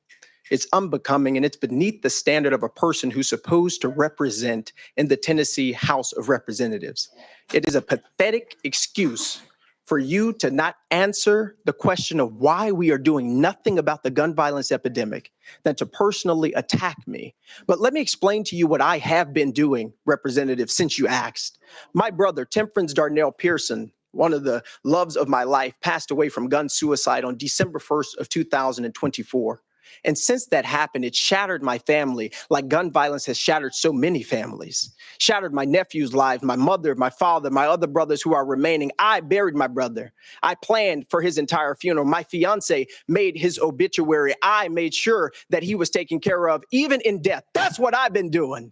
It's unbecoming, and it's beneath the standard of a person who's supposed to represent in the Tennessee House of Representatives. It is a pathetic excuse for you to not answer the question of why we are doing nothing about the gun violence epidemic than to personally attack me. But let me explain to you what I have been doing, Representative, since you asked. My brother, Temperance Darnell Pearson, one of the loves of my life, passed away from gun suicide on December 1st of 2024. And since that happened, it shattered my family like gun violence has shattered so many families. Shattered my nephew's lives, my mother, my father, my other brothers who are remaining. I buried my brother. I planned for his entire funeral. My fiance made his obituary. I made sure that he was taken care of, even in death. That's what I've been doing.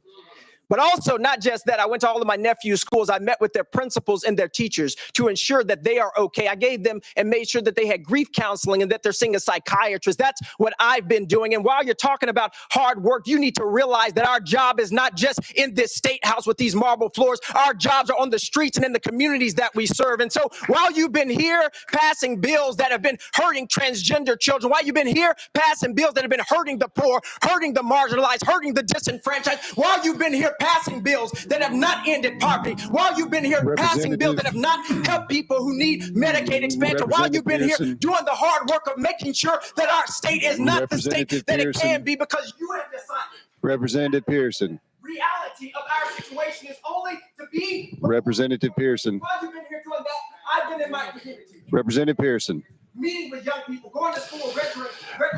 But also, not just that, I went to all of my nephew's schools. I met with their principals and their teachers to ensure that they are okay. I gave them and made sure that they had grief counseling and that they're seeing a psychiatrist. That's what I've been doing. And while you're talking about hard work, you need to realize that our job is not just in this state house with these marble floors. Our jobs are on the streets and in the communities that we serve. And so while you've been here passing bills that have been hurting transgender children, while you've been here passing bills that have been hurting the poor, hurting the marginalized, hurting the disenfranchised, while you've been here passing bills that have not ended poverty, while you've been here passing bills that have not helped people who need Medicaid expansion, while you've been here doing the hard work of making sure that our state is not the state that it can be, because you have decided Representative Pearson. reality of our situation is only to be. Representative Pearson. While you've been here doing that, I've been in my community, Representative Pearson. meeting with young people, going to school, registering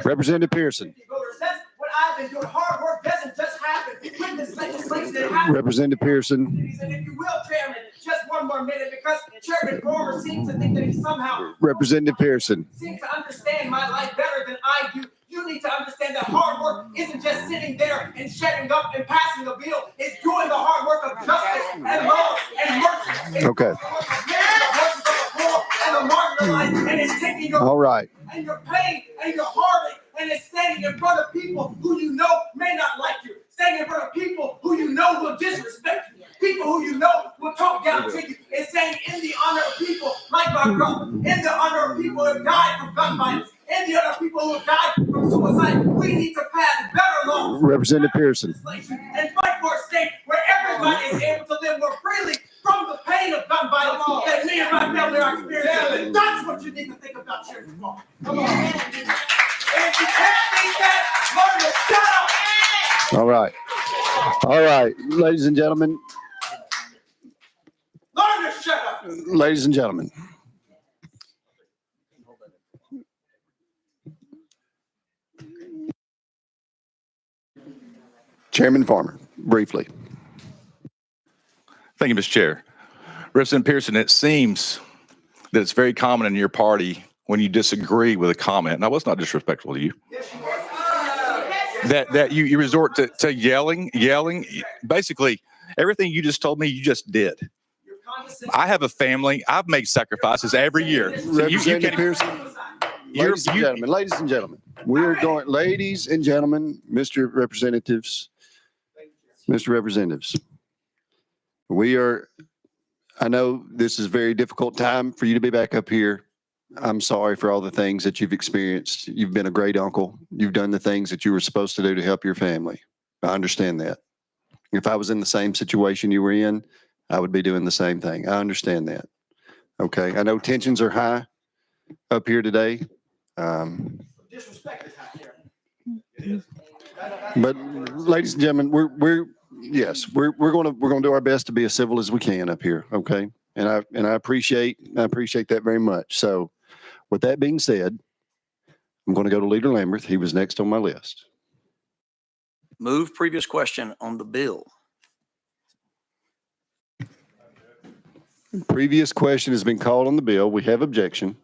Representative Pearson. voters. That's what I've been doing. Hard work doesn't just happen with this legislation. It happens. Representative Pearson. And if you will, Chairman, just one more minute, because Chairman Farmer seems to think that he somehow Representative Pearson. seems to understand my life better than I do. You need to understand that hard work isn't just sitting there and shutting up and passing a bill. It's doing the hard work of justice and love and mercy. It's Okay. doing the work of making the voices of the poor and the marginalized, and it's taking your All right. and your pain and your hard and it's standing in front of people who you know may not like you. Standing in front of people who you know will disrespect you. People who you know will talk down to you. It's saying in the honor of people like my brother, in the honor of people who have died from gun violence, in the honor of people who have died from suicide, we need to pass better laws. Representative Pearson. And fight for a state where everybody is able to live more freely from the pain of gun violence that me and my family are experiencing. That's what you need to think about, Chairman Paul. Come on. And if you can't think that, learn to shut up. All right. All right, ladies and gentlemen, Learn to shut up. ladies and gentlemen. Chairman Farmer, briefly. Thank you, Mr. Chair. Representative Pearson, it seems that it's very common in your party when you disagree with a comment, and I was not disrespectful to you, that you resort to yelling. Basically, everything you just told me, you just did. I have a family. I've made sacrifices every year. So you Representative can't, Pearson, ladies and gentlemen, we are going, ladies and gentlemen, Mr. Representatives, we are, I know this is a very difficult time for you to be back up here. I'm sorry for all the things that you've experienced. You've been a great uncle. You've done the things that you were supposed to do to help your family. I understand that. If I was in the same situation you were in, I would be doing the same thing. I understand that. Okay. I know tensions are high up here today. Disrespect is high here. But ladies and gentlemen, we're going to do our best to be as civil as we can up here. Okay. And I appreciate that very much. So with that being said, I'm going to go to Leader Lamberth. He was next on my list. Move previous question on the bill. Previous question has been called on the bill. We have objection.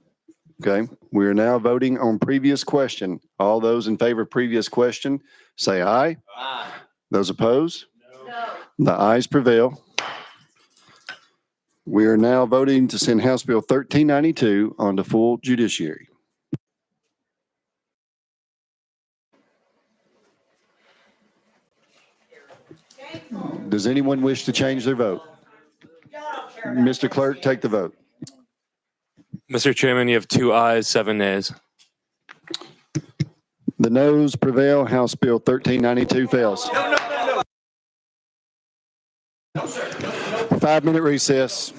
Okay. We are now voting on previous question. All those in favor of previous question, say aye. Aye. Those opposed? No. The ayes prevail. We are now voting to send House Bill 1392 on to full judiciary. Does anyone wish to change their vote? Mr. Clerk, take the vote. Mr. Chairman, you have 2 ayes, 7 nays. The noes prevail. House Bill 1392 fails. No. 5-minute recess.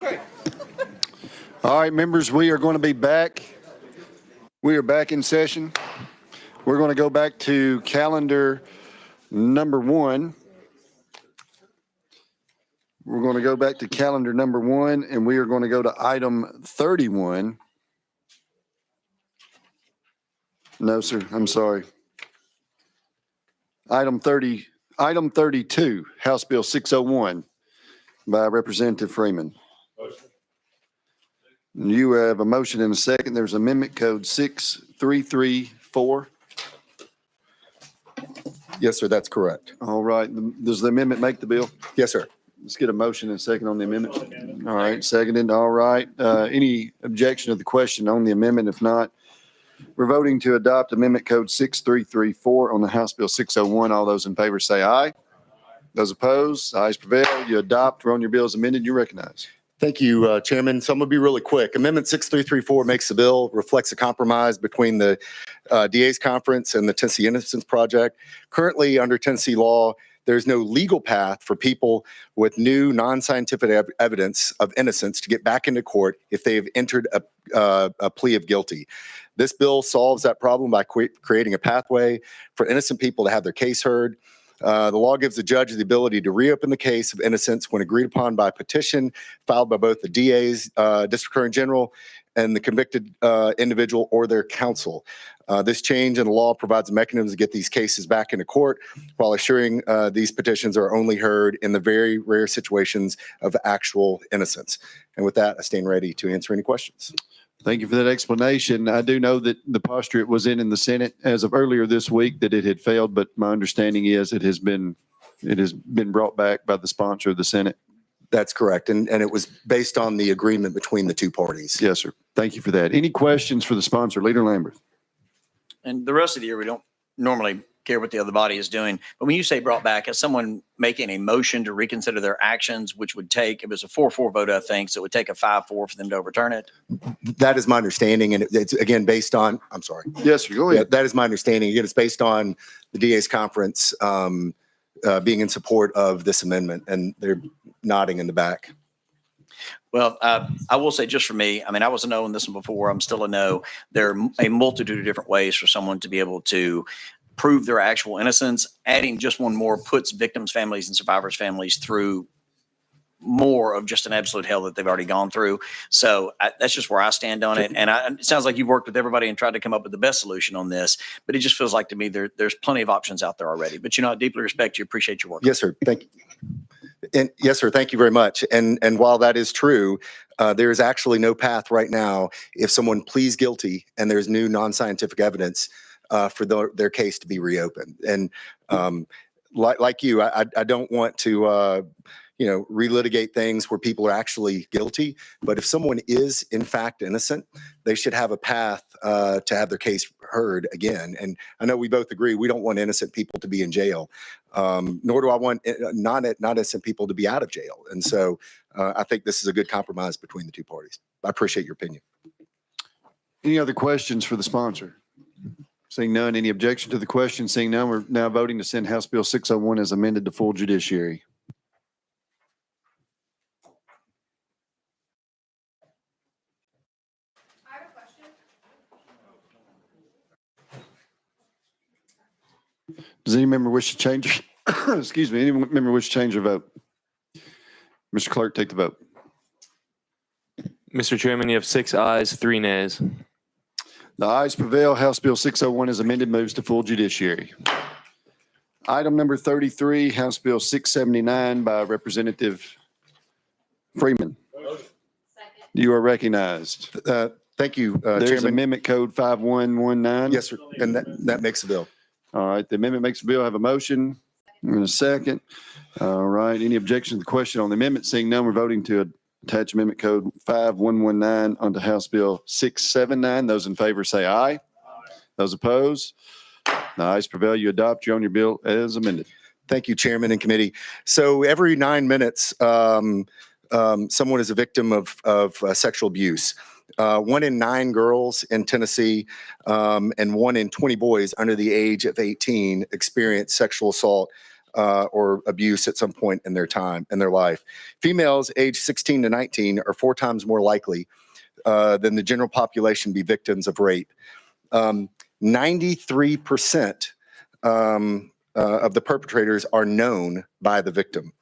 All right, members, we are going to be back. We are back in session. We're going to go back to calendar number 1. We're going to go back to calendar number 1, and we are going to go to item 31. No, sir, I'm sorry. Item 32, House Bill 601 by Representative Freeman. You have a motion and a second. There's Amendment Code 6334. Yes, sir, that's correct. All right. Does the amendment make the bill? Yes, sir. Let's get a motion and a second on the amendment. All right, seconded. All right. Any objection to the question on the amendment? If not, we're voting to adopt Amendment Code 6334 on the House Bill 601. All those in favor say aye. Those opposed, ayes prevail. You adopt. We're on your bill as amended. You recognize. Thank you, Chairman. So I'm going to be really quick. Amendment 6334 makes the bill, reflects a compromise between the DA's conference and the Tennessee Innocence Project. Currently, under Tennessee law, there's no legal path for people with new non-scientific evidence of innocence to get back into court if they have entered a plea of guilty. This bill solves that problem by creating a pathway for innocent people to have their case heard. The law gives the judge the ability to reopen the case of innocence when agreed upon by petition filed by both the DA's District Attorney General and the convicted individual or their counsel. This change in the law provides a mechanism to get these cases back into court while assuring these petitions are only heard in the very rare situations of actual innocence. And with that, I stand ready to answer any questions. Thank you for that explanation. I do know that the posture it was in the Senate as of earlier this week that it had failed, but my understanding is it has been brought back by the sponsor of the Senate. That's correct. And it was based on the agreement between the two parties. Yes, sir. Thank you for that. Any questions for the sponsor, Leader Lambert? And the rest of the year, we don't normally care what the other body is doing. But when you say brought back, as someone making a motion to reconsider their actions, which would take, it was a 4-4 vote, I think, so it would take a 5-4 for them to overturn it. That is my understanding. And it's, again, based on, I'm sorry. Yes, sir. Go ahead. That is my understanding. Again, it's based on the DA's conference being in support of this amendment, and they're nodding in the back. Well, I will say just for me, I mean, I was a no on this one before. I'm still a no. There are a multitude of different ways for someone to be able to prove their actual innocence. Adding just one more puts victims' families and survivors' families through more of just an absolute hell that they've already gone through. So that's just where I stand on it. And it sounds like you've worked with everybody and tried to come up with the best solution on this, but it just feels like to me there's plenty of options out there already. But I deeply respect you, appreciate your work. Yes, sir. Thank you. And yes, sir. Thank you very much. And while that is true, there is actually no path right now if someone pleads guilty and there's new non-scientific evidence for their case to be reopened. And like you, I don't want to relitigate things where people are actually guilty. But if someone is in fact innocent, they should have a path to have their case heard again. And I know we both agree we don't want innocent people to be in jail, nor do I want not innocent people to be out of jail. And so I think this is a good compromise between the two parties. I appreciate your opinion. Any other questions for the sponsor? Seeing none, any objection to the question? Seeing none, we're now voting to send House Bill 601 as amended to full judiciary. Does any member wish to change? Excuse me. Any member wish to change their vote? Mr. Clerk, take the vote. Mr. Chairman, you have 6 ayes, 3 nays. The ayes prevail. House Bill 601 is amended, moves to full judiciary. Item number 33, House Bill 679 by Representative Freeman. You are recognized. Thank you, There's Chairman. Amendment Code 5119. Yes, sir. And that makes the bill. All right, the amendment makes the bill. Have a motion and a second. All right, any objection to the question on the amendment? Seeing none, we're voting to attach Amendment Code 5119 onto House Bill 679. Those in favor say aye. Those opposed? The ayes prevail. You adopt. You're on your bill as amended. Thank you, Chairman and committee. So every 9 minutes, someone is a victim of sexual abuse. 1 in 9 girls in Tennessee and 1 in 20 boys under the age of 18 experience sexual assault or abuse at some point in their life. Females aged 16 to 19 are 4 times more likely than the general population be victims of rape. 93% of the perpetrators are known by the victim.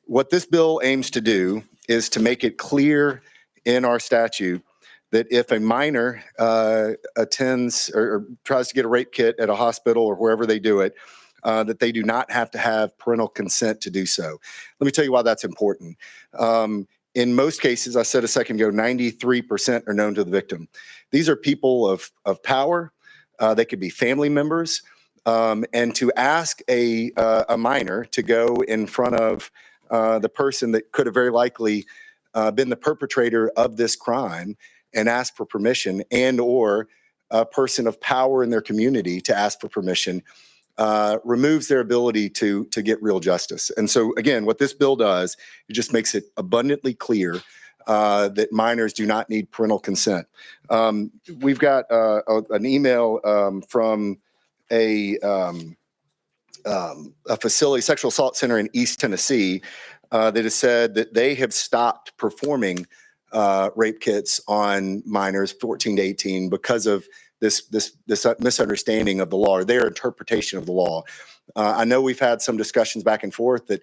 What this bill aims to do is to make it clear in our statute that if a minor attends or tries to get a rape kit at a hospital or wherever they do it, that they do not have to have parental consent to do so. Let me tell you why that's important. In most cases, I said a second ago, 93% are known to the victim. These are people of power. They could be family members. And to ask a minor to go in front of the person that could have very likely been the perpetrator of this crime and ask for permission, and or a person of power in their community to ask for permission, removes their ability to get real justice. And so again, what this bill does, it just makes it abundantly clear that minors do not need parental consent. We've got an email from a facility, sexual assault center in East Tennessee, that has said that they have stopped performing rape kits on minors 14 to 18 because of this misunderstanding of the law, or their interpretation of the law. I know we've had some discussions back and forth that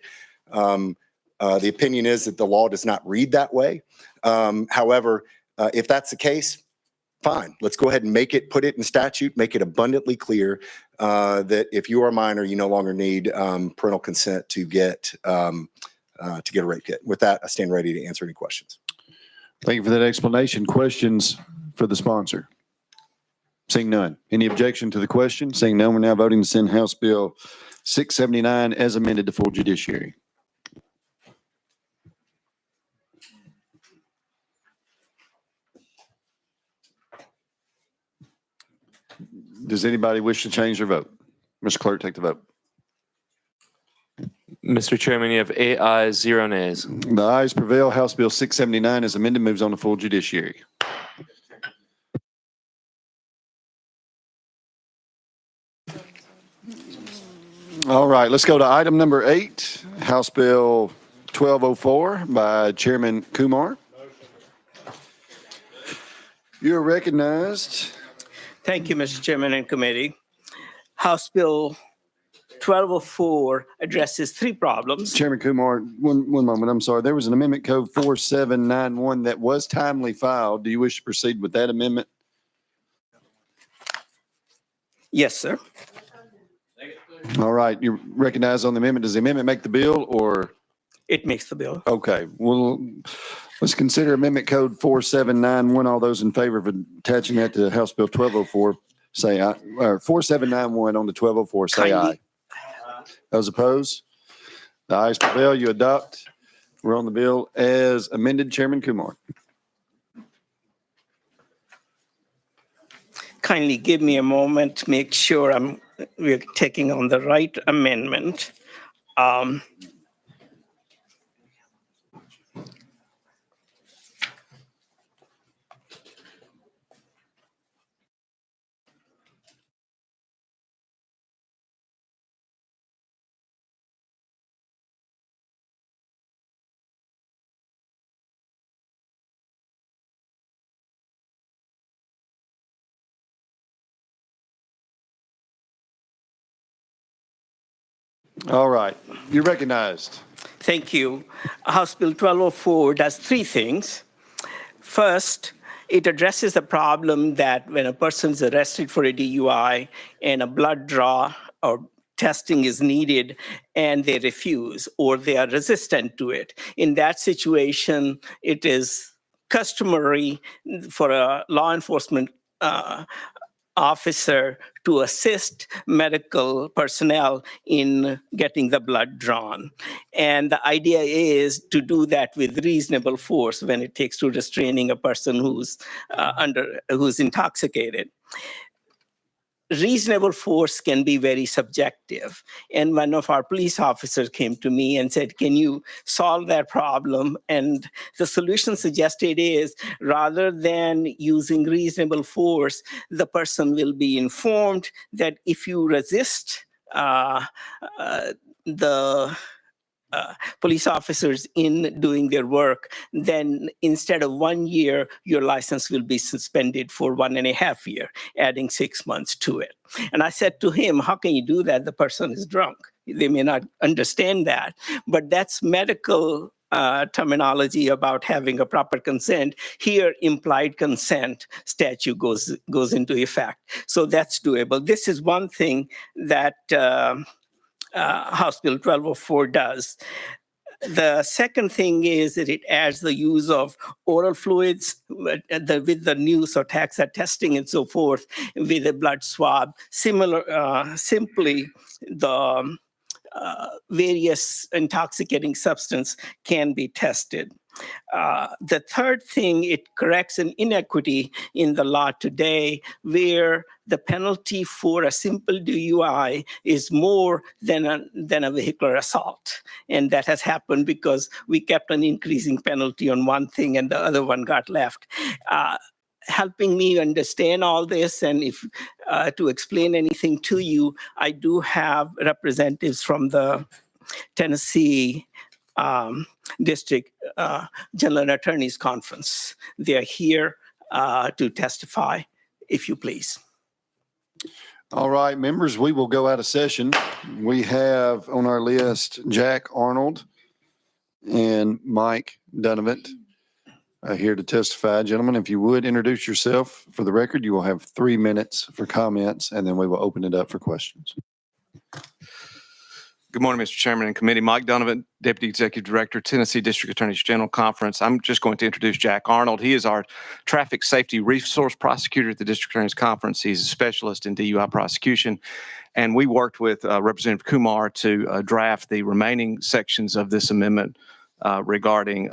the opinion is that the law does not read that way. However, if that's the case, fine. Let's go ahead and put it in statute, make it abundantly clear that if you are a minor, you no longer need parental consent to get a rape kit. With that, I stand ready to answer any questions. Thank you for that explanation. Questions for the sponsor? Seeing none. Any objection to the question? Seeing none, we're now voting to send House Bill 679 as amended to full judiciary. Does anybody wish to change their vote? Mr. Clerk, take the vote. Mr. Chairman, you have 8 ayes, 0 nays. The ayes prevail. House Bill 679 as amended moves on to full judiciary. All right, let's go to item number 8, House Bill 1204 by Chairman Kumar. You're recognized. Thank you, Mr. Chairman and committee. House Bill 1204 addresses 3 problems. Chairman Kumar, one moment, I'm sorry. There was an amendment code 4791 that was timely filed. Do you wish to proceed with that amendment? Yes, sir. All right, you recognize on the amendment. Does the amendment make the bill or? It makes the bill. Okay, well, let's consider amendment code 4791. All those in favor of attaching that to House Bill 1204, say aye. Or 4791 on the 1204, say aye. Those opposed? The ayes prevail. You adopt. We're on the bill as amended. Chairman Kumar. Kindly give me a moment to make sure we're taking on the right amendment. All right, you're recognized. Thank you. House Bill 1204 does 3 things. First, it addresses the problem that when a person is arrested for a DUI and a blood draw or testing is needed and they refuse or they are resistant to it. In that situation, it is customary for a law enforcement officer to assist medical personnel in getting the blood drawn. And the idea is to do that with reasonable force when it takes to restraining a person who's intoxicated. Reasonable force can be very subjective. And one of our police officers came to me and said, can you solve that problem? And the solution suggested is rather than using reasonable force, the person will be informed that if you resist the police officers in doing their work, then instead of 1 year, your license will be suspended for 1.5 years, adding 6 months to it. And I said to him, how can you do that? The person is drunk. They may not understand that, but that's medical terminology about having a proper consent. Here, implied consent statute goes into effect. So that's doable. This is one thing that House Bill 1204 does. The second thing is that it adds the use of oral fluids with the new taxa testing and so forth with a blood swab. Simply the various intoxicating substance can be tested. The third thing, it corrects an inequity in the law today where the penalty for a simple DUI is more than a vehicular assault. And that has happened because we kept an increasing penalty on one thing and the other one got left. Helping me understand all this and if to explain anything to you, I do have representatives from the Tennessee District General Attorneys Conference. They are here to testify, if you please. All right, members, we will go out of session. We have on our list Jack Arnold and Mike Donovan here to testify. Gentlemen, if you would introduce yourself for the record, you will have 3 minutes for comments, and then we will open it up for questions. Good morning, Mr. Chairman and committee. Mike Donovan, Deputy Executive Director, Tennessee District Attorneys General Conference. I'm just going to introduce Jack Arnold. He is our traffic safety resource prosecutor at the District Attorneys Conference. He's a specialist in DUI prosecution. And we worked with Representative Kumar to draft the remaining sections of this amendment regarding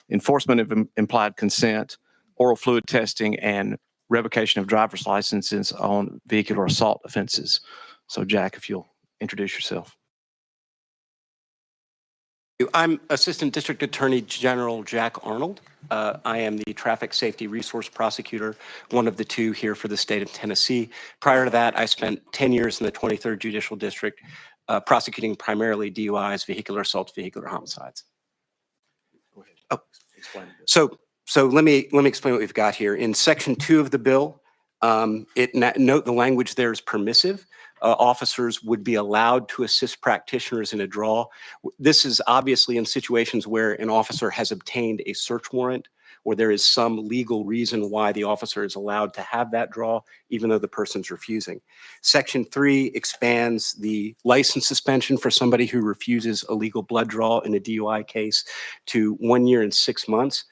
enforcement of implied consent, oral fluid testing, and revocation of driver's licenses on vehicular assault offenses. So Jack, if you'll introduce yourself. I'm Assistant District Attorney General Jack Arnold. I am the Traffic Safety Resource Prosecutor, one of the two here for the state of Tennessee. Prior to that, I spent 10 years in the 23rd Judicial District prosecuting primarily DUIs, vehicular assaults, vehicular homicides. Go ahead. Oh. Explain this. So let me explain what we've got here. In Section 2 of the bill, note the language there is permissive. Officers would be allowed to assist practitioners in a draw. This is obviously in situations where an officer has obtained a search warrant or there is some legal reason why the officer is allowed to have that draw, even though the person's refusing. Section 3 expands the license suspension for somebody who refuses a legal blood draw in a DUI case to 1 year and 6 months.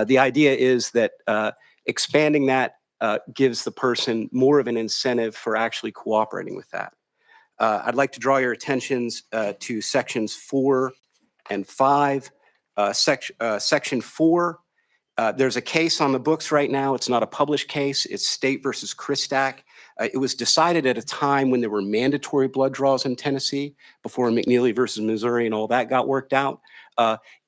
The idea is that expanding that gives the person more of an incentive for actually cooperating with that. I'd like to draw your attentions to sections 4 and 5. Section 4, there's a case on the books right now. It's not a published case. It's State versus Christak. It was decided at a time when there were mandatory blood draws in Tennessee before McNeely versus Missouri and all that got worked out.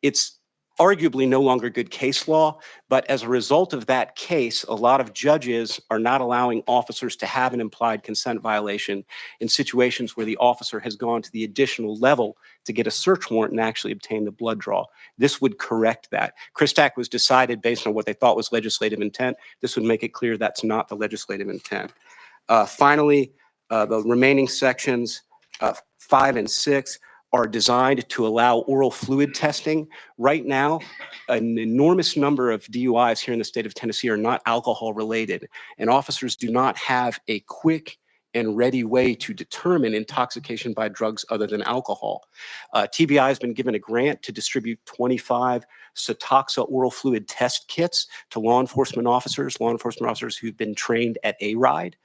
It's arguably no longer good case law, but as a result of that case, a lot of judges are not allowing officers to have an implied consent violation in situations where the officer has gone to the additional level to get a search warrant and actually obtain the blood draw. This would correct that. Christak was decided based on what they thought was legislative intent. This would make it clear that's not the legislative intent. Finally, the remaining sections 5 and 6 are designed to allow oral fluid testing. Right now, an enormous number of DUIs here in the state of Tennessee are not alcohol related, and officers do not have a quick and ready way to determine intoxication by drugs other than alcohol. TBI has been given a grant to distribute 25 Subcommittee oral fluid test kits to law enforcement officers who've been trained at ARIDE.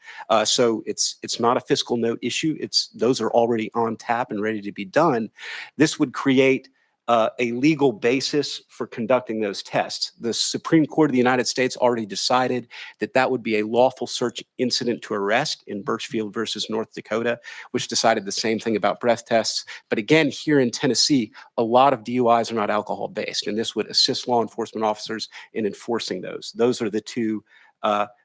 So it's not a fiscal note issue. Those are already on tap and ready to be done. This would create a legal basis for conducting those tests. The Supreme Court of the United States already decided that that would be a lawful search incident to arrest in Birchfield versus North Dakota, which decided the same thing about breath tests. But again, here in Tennessee, a lot of DUIs are not alcohol based, and this would assist law enforcement officers in enforcing those. Those are the two,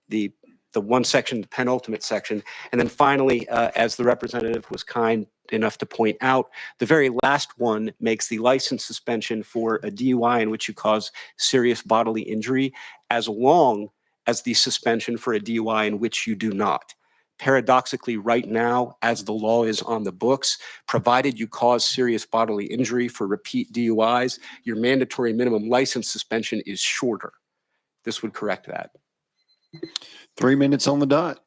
the the one section, the penultimate section. And then finally, as the representative was kind enough to point out, the very last one makes the license suspension for a DUI in which you cause serious bodily injury as long as the suspension for a DUI in which you do not. Paradoxically, right now, as the law is on the books, provided you cause serious bodily injury for repeat DUIs, your mandatory minimum license suspension is shorter. This would correct that. 3 minutes on the dot.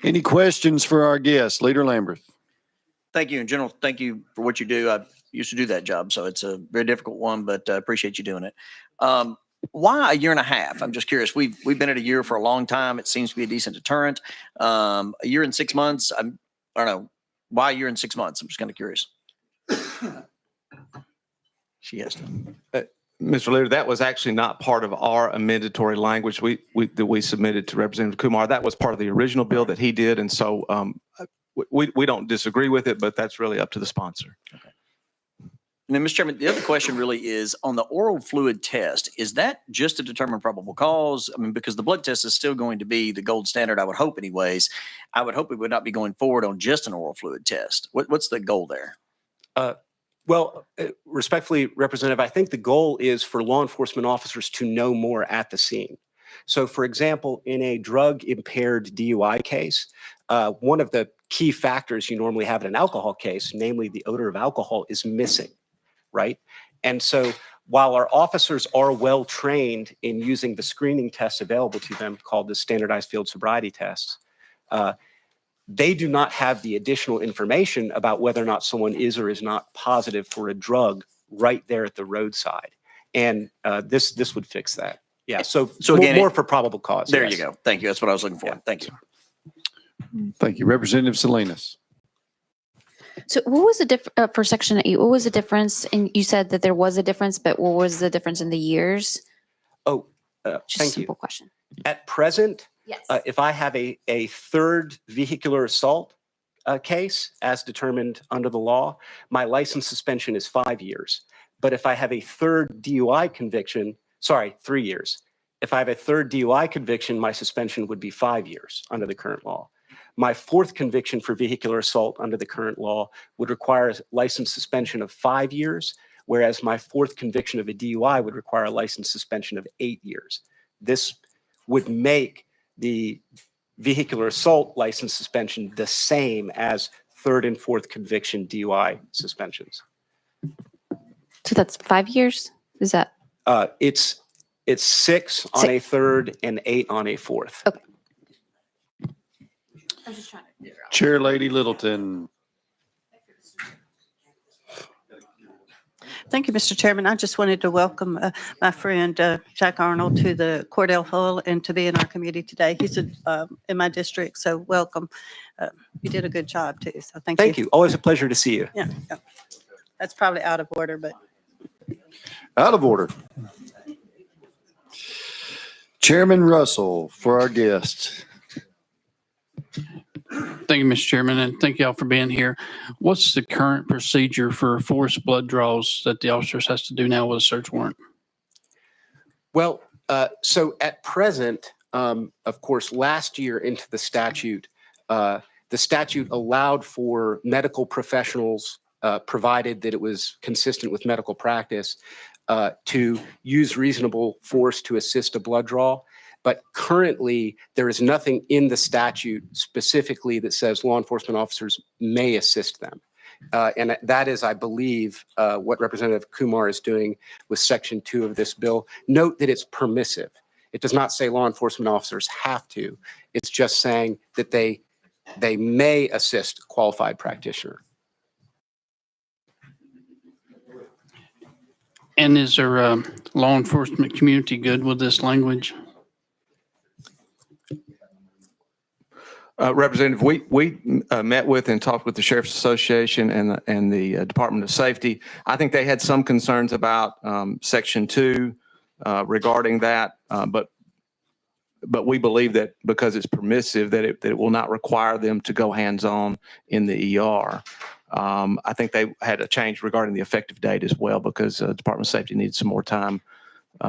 Any questions for our guest, Leader Lambert? Thank you. In general, thank you for what you do. I used to do that job, so it's a very difficult one, but I appreciate you doing it. Why a year and a half? I'm just curious. We've been at a year for a long time. It seems to be a decent deterrent. A year and 6 months. I don't know. Why a year and 6 months? I'm just kind of curious. She has to. Mr. Leader, that was actually not part of our amendatory language that we submitted to Representative Kumar. That was part of the original bill that he did, and so we don't disagree with it, but that's really up to the sponsor. Okay. And then, Mr. Chairman, the other question really is on the oral fluid test. Is that just to determine probable cause? I mean, because the blood test is still going to be the gold standard, I would hope anyways. I would hope we would not be going forward on just an oral fluid test. What's the goal there? Well, respectfully, Representative, I think the goal is for law enforcement officers to know more at the scene. So, for example, in a drug-impaired DUI case, one of the key factors you normally have in an alcohol case, namely the odor of alcohol, is missing, right? And so while our officers are well trained in using the screening tests available to them called the standardized field sobriety tests, they do not have the additional information about whether or not someone is or is not positive for a drug right there at the roadside. And this would fix that. Yeah, so again, more for probable cause. There yes. you go. Thank you. That's what I was looking for. Yeah. Thank you. Thank you. Representative Salinas. So what was the for Section 8? What was the difference? And you said that there was a difference, but what was the difference in the years? Oh, Just thank a simple you. question. At present, Yes. if I have a third vehicular assault case as determined under the law, my license suspension is 5 years. But if I have a third DUI conviction, 3 years. If I have a third DUI conviction, my suspension would be 5 years under the current law. My fourth conviction for vehicular assault under the current law would require a license suspension of 5 years, whereas my fourth conviction of a DUI would require a license suspension of 8 years. This would make the vehicular assault license suspension the same as third and fourth conviction DUI suspensions. So that's 5 years? Is that? It's 6 on a third and 8 on a fourth. Okay. I'm just trying to figure out. Chair Lady Littleton. Thank you, Mr. Chairman. I just wanted to welcome my friend Jack Arnold to the Cordell Hull and to be in our committee today. He's in my district, so welcome. You did a good job too, so thank you. Thank you. Always a pleasure to see you. Yeah, yeah. That's probably out of order, but. Out of order. Chairman Russell for our guest. Thank you, Mr. Chairman, and thank you all for being here. What's the current procedure for forced blood draws that the officers has to do now with a search warrant? Well, so at present, of course, last year into the statute allowed for medical professionals, provided that it was consistent with medical practice, to use reasonable force to assist a blood draw. But currently, there is nothing in the statute specifically that says law enforcement officers may assist them. And that is, I believe, what Representative Kumar is doing with Section 2 of this bill. Note that it's permissive. It does not say law enforcement officers have to. It's just saying that they may assist a qualified practitioner. And is there a law enforcement community good with this language? Representative, we met with and talked with the Sheriff's Association and the Department of Safety. I think they had some concerns about Section 2 regarding that, but we believe that because it's permissive, that it will not require them to go hands-on in the ER. I think they had a change regarding the effective date as well, because Department of Safety needs some more time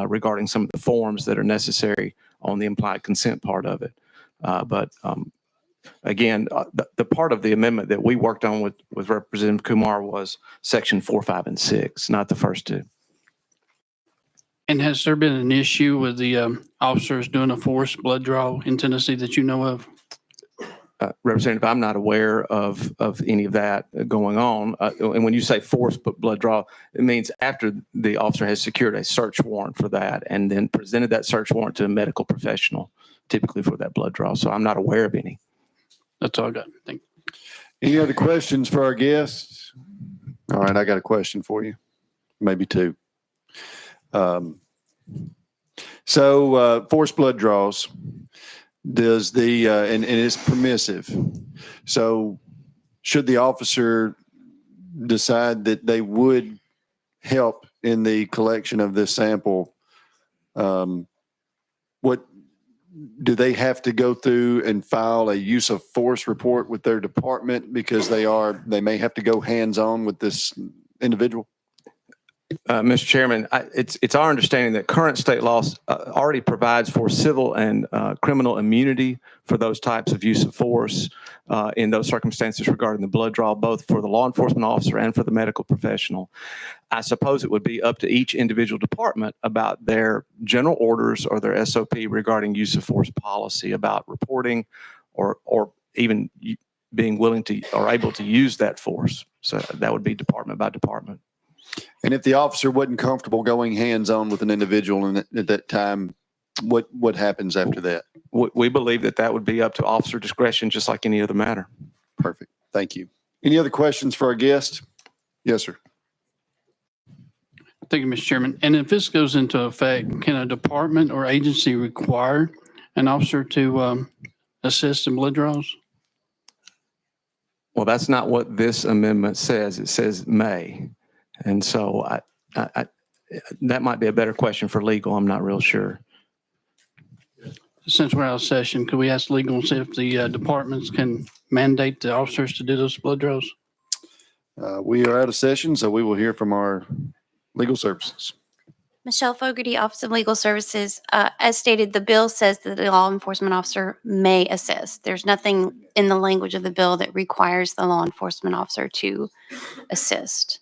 regarding some of the forms that are necessary on the implied consent part of it. But again, the part of the amendment that we worked on with Representative Kumar was section 4, 5, and 6, not the first two. And has there been an issue with the officers doing a forced blood draw in Tennessee that you know of? Representative, I'm not aware of any of that going on. And when you say forced blood draw, it means after the officer has secured a search warrant for that and then presented that search warrant to a medical professional, typically for that blood draw. So I'm not aware of any. That's all I got. Thank you. Any other questions for our guests? All right, I got a question for you, maybe two. Forced blood draws, does the, and it's permissive. So should the officer decide that they would help in the collection of this sample, what do they have to go through and file a use of force report with their department because they may have to go hands-on with this individual? Mr. Chairman, it's our understanding that current state law already provides for civil and criminal immunity for those types of use of force in those circumstances regarding the blood draw, both for the law enforcement officer and for the medical professional. I suppose it would be up to each individual department about their general orders or their SOP regarding use of force policy about reporting or even being willing to or able to use that force. So that would be department by department. And if the officer wasn't comfortable going hands-on with an individual at that time, what happens after that? We believe that would be up to officer discretion, just like any other matter. Perfect. Thank you. Any other questions for our guest? Yes, sir. Thank you, Mr. Chairman. And if this goes into effect, can a department or agency require an officer to assist in blood draws? Well, that's not what this amendment says. It says may. And so that might be a better question for legal. I'm not real sure. Since we're out of session, could we ask legal and see if the departments can mandate the officers to do those blood draws? We are out of session, so we will hear from our legal services. Michelle Fogarty, Office of Legal Services. As stated, the bill says that the law enforcement officer may assist. There's nothing in the language of the bill that requires the law enforcement officer to assist.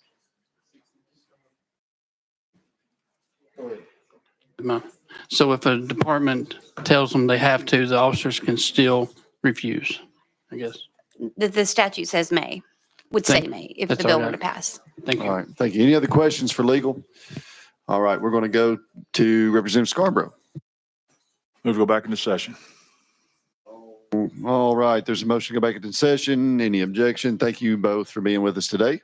So if a department tells them they have to, the officers can still refuse, I guess. The statute says may, would say may, if the bill were to pass. Thank you. All right. Thank you. Any other questions for legal? All right. We're going to go to Representative Scarborough. Move to go back into session. All right. There's a motion to go back into session. Any objection? Thank you both for being with us today.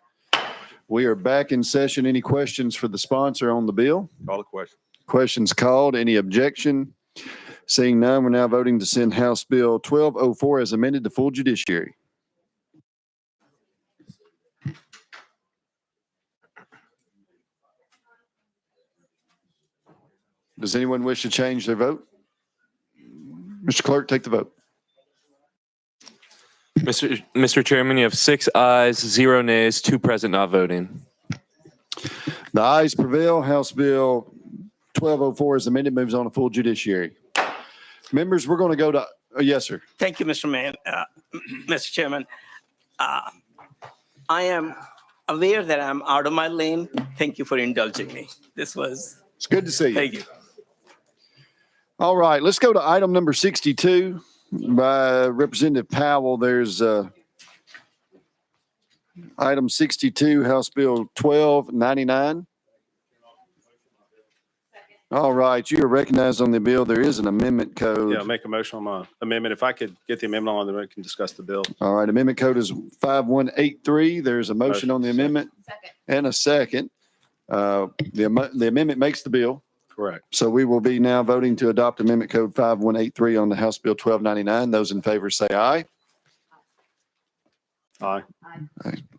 We are back in session. Any questions for the sponsor on the bill? Call the question. Questions called. Any objection? Seeing none, we're now voting to send House Bill 1204 as amended to full judiciary. Does anyone wish to change their vote? Mr. Clerk, take the vote. Mr. Chairman, you have 6 ayes, 0 nays, 2 present not voting. The ayes prevail. House Bill 1204 as amended moves on to full judiciary. Members, we're going to go to, yes, sir. Thank you, Mr. Mayor. Mr. Chairman, I am aware that I'm out of my lane. Thank you for indulging me. It's good to see you. Thank you. All right, let's go to item number 62 by Representative Powell. There's item 62, House Bill 1299. All right, you are recognized on the bill. There is an amendment code. Yeah, make a motion on my amendment. If I could get the amendment on, then we can discuss the bill. All right, amendment code is 5183. There's a motion on the amendment and a second. The amendment makes the bill. Correct. So we will be now voting to adopt amendment code 5183 on the House Bill 1299. Those in favor say aye. Aye.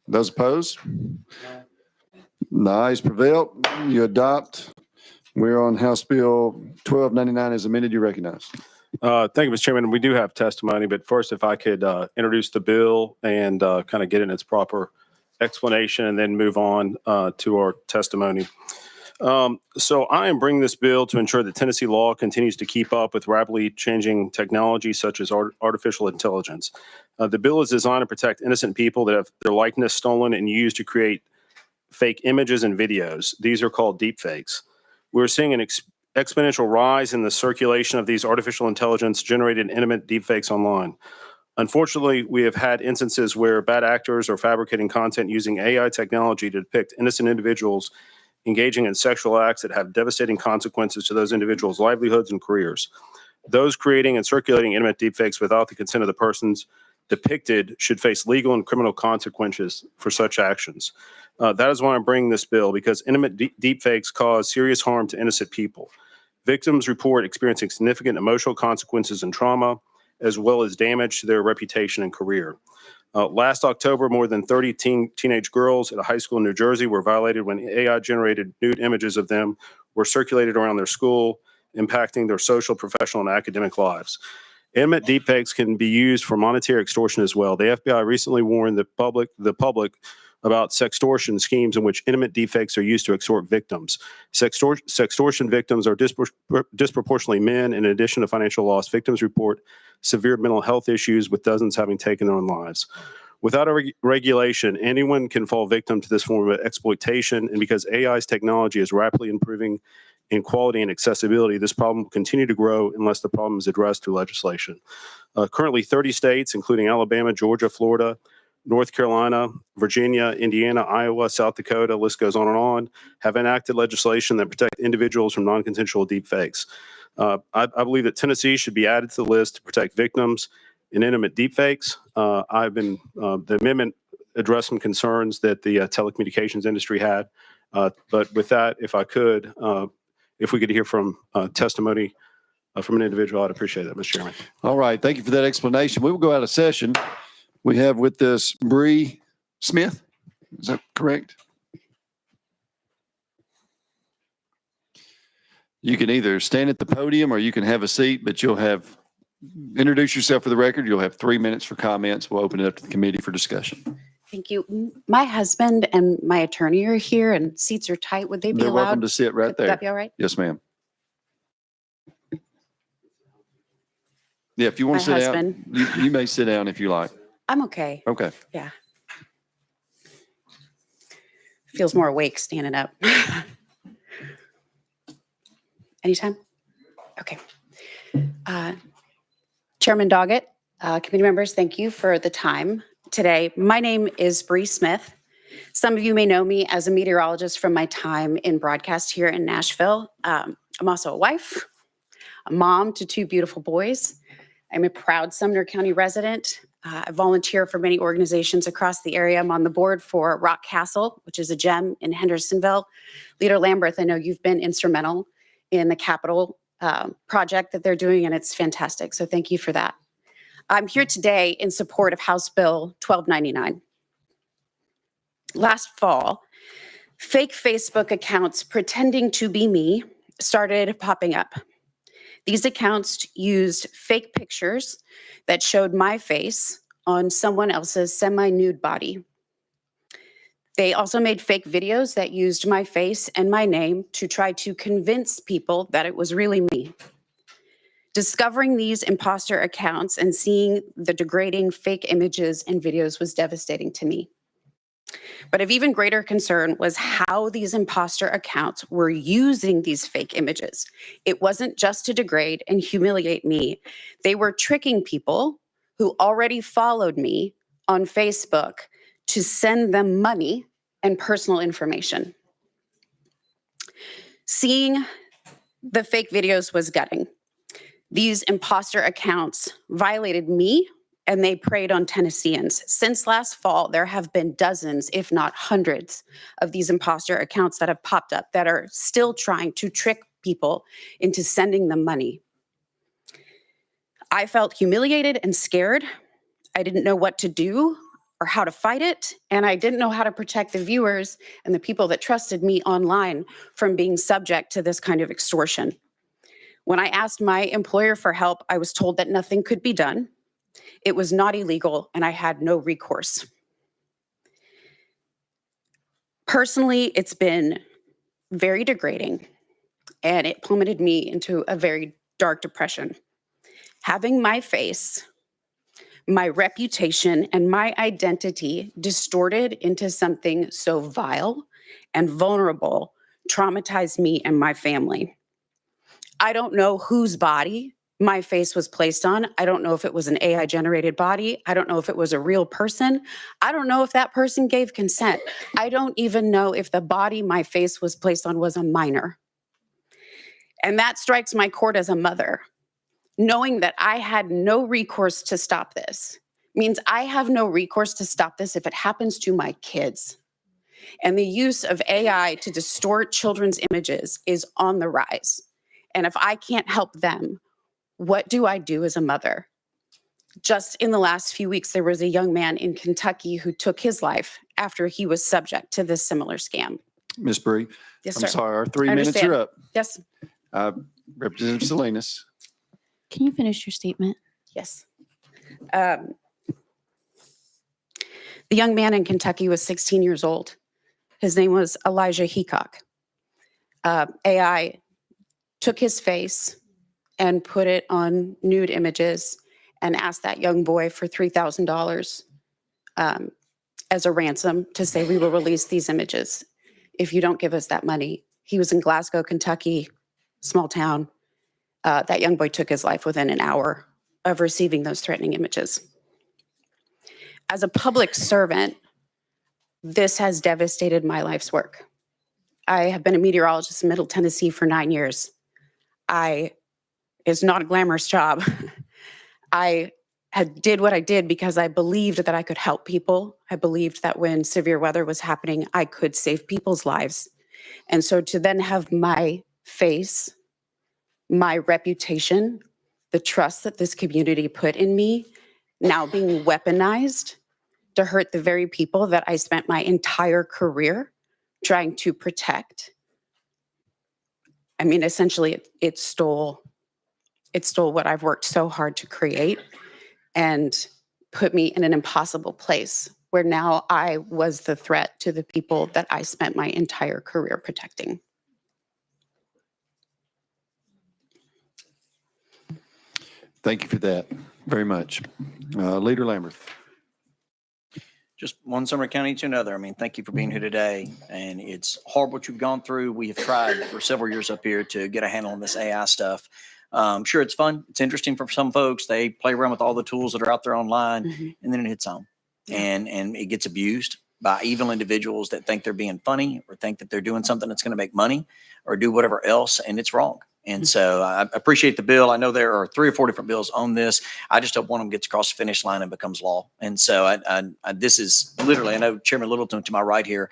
Those opposed? The ayes prevail. You adopt. We're on House Bill 1299 as amended. You recognize. Thank you, Mr. Chairman. We do have testimony, but first, if I could introduce the bill and kind of get in its proper explanation and then move on to our testimony. So I am bringing this bill to ensure that Tennessee law continues to keep up with rapidly changing technology such as artificial intelligence. The bill is designed to protect innocent people that have their likeness stolen and used to create fake images and videos. These are called deepfakes. We're seeing an exponential rise in the circulation of these artificial intelligence generated intimate deepfakes online. Unfortunately, we have had instances where bad actors are fabricating content using AI technology to depict innocent individuals engaging in sexual acts that have devastating consequences to those individuals' livelihoods and careers. Those creating and circulating intimate deepfakes without the consent of the persons depicted should face legal and criminal consequences for such actions. That is why I'm bringing this bill, because intimate deepfakes cause serious harm to innocent people. Victims report experiencing significant emotional consequences and trauma, as well as damage to their reputation and career. Last October, more than 30 teenage girls at a high school in New Jersey were violated when AI-generated nude images of them were circulated around their school, impacting their social, professional, and academic lives. Intimate deepfakes can be used for monetary extortion as well. The FBI recently warned the public about sextortion schemes in which intimate deepfakes are used to extort victims. Sextortion victims are disproportionately men. In addition to financial loss, victims report severe mental health issues, with dozens having taken their own lives. Without a regulation, anyone can fall victim to this form of exploitation, and because AI's technology is rapidly improving in quality and accessibility, this problem will continue to grow unless the problem is addressed through legislation. Currently, 30 states, including Alabama, Georgia, Florida, North Carolina, Virginia, Indiana, Iowa, South Dakota, list goes on, have enacted legislation that protect individuals from non-consensual deepfakes. I believe that Tennessee should be added to the list to protect victims in intimate deepfakes. The amendment addressed some concerns that the telecommunications industry had. But with that, if we could hear from testimony from an individual, I'd appreciate that, Mr. Chairman. All right. Thank you for that explanation. We will go out of session. We have with us Bree Smith. Is that correct? You can either stand at the podium or you can have a seat, but introduce yourself for the record. You'll have 3 minutes for comments. We'll open it up to the committee for discussion. Thank you. My husband and my attorney are here and seats are tight. Would they be They're allowed? welcome to sit right there. Would that be all right? Yes, ma'am. Yeah, if you want to My sit husband. down, you may sit down if you like. I'm okay. Okay. Yeah. Feels more awake standing up. Anytime? Okay. Chairman Doggett, committee members, thank you for the time today. My name is Bree Smith. Some of you may know me as a meteorologist from my time in broadcast here in Nashville. I'm also a wife, a mom to 2 beautiful boys. I'm a proud Sumner County resident. I volunteer for many organizations across the area. I'm on the board for Rock Castle, which is a gem in Hendersonville. Leader Lamberth, I know you've been instrumental in the Capitol project that they're doing, and it's fantastic. So thank you for that. I'm here today in support of House Bill 1299. Last fall, fake Facebook accounts pretending to be me started popping up. These accounts used fake pictures that showed my face on someone else's semi-nude body. They also made fake videos that used my face and my name to try to convince people that it was really me. Discovering these imposter accounts and seeing the degrading fake images and videos was devastating to me. But of even greater concern was how these imposter accounts were using these fake images. It wasn't just to degrade and humiliate me. They were tricking people who already followed me on Facebook to send them money and personal information. Seeing the fake videos was gutting. These imposter accounts violated me and they preyed on Tennesseans. Since last fall, there have been dozens, if not hundreds, of these imposter accounts that have popped up that are still trying to trick people into sending them money. I felt humiliated and scared. I didn't know what to do or how to fight it, and I didn't know how to protect the viewers and the people that trusted me online from being subject to this kind of extortion. When I asked my employer for help, I was told that nothing could be done. It was not illegal, and I had no recourse. Personally, it's been very degrading, and it plummeted me into a very dark depression. Having my face, my reputation, and my identity distorted into something so vile and vulnerable traumatized me and my family. I don't know whose body my face was placed on. I don't know if it was an AI generated body. I don't know if it was a real person. I don't know if that person gave consent. I don't even know if the body my face was placed on was a minor. And that strikes my chord as a mother. Knowing that I had no recourse to stop this means I have no recourse to stop this if it happens to my kids. And the use of AI to distort children's images is on the rise. And if I can't help them, what do I do as a mother? Just in the last few weeks, there was a young man in Kentucky who took his life after he was subject to this similar scam. Ms. Bree, Yes, I'm sir. sorry, our 3 I minutes understand. are up. Yes, Representative Salinas. Can you finish your statement? yes. The young man in Kentucky was 16 years old. His name was Elijah Heacock. AI took his face and put it on nude images and asked that young boy for $3,000 as a ransom to say, we will release these images if you don't give us that money. He was in Glasgow, Kentucky, small town. That young boy took his life within an hour of receiving those threatening images. As a public servant, this has devastated my life's work. I have been a meteorologist in Middle Tennessee for 9 years. It's not a glamorous job. I did what I did because I believed that I could help people. I believed that when severe weather was happening, I could save people's lives. And so to then have my face, my reputation, the trust that this community put in me, now being weaponized to hurt the very people that I spent my entire career trying to protect. I mean, essentially, it stole what I've worked so hard to create and put me in an impossible place where now I was the threat to the people that I spent my entire career protecting. Thank you for that very much. Leader Lambert. Just one Sumner County to another. I mean, thank you for being here today. And it's hard what you've gone through. We have tried for several years up here to get a handle on this AI stuff. Sure, it's fun. It's interesting for some folks. They play around with all the tools that are out there online, and then it hits home. And it gets abused by evil individuals that think they're being funny or think that they're doing something that's going to make money or do whatever else, and it's wrong. And so I appreciate the bill. I know there are 3 or 4 different bills on this. I just hope one of them gets across the finish line and becomes law. And so this is literally, I know Chairman Littleton to my right here,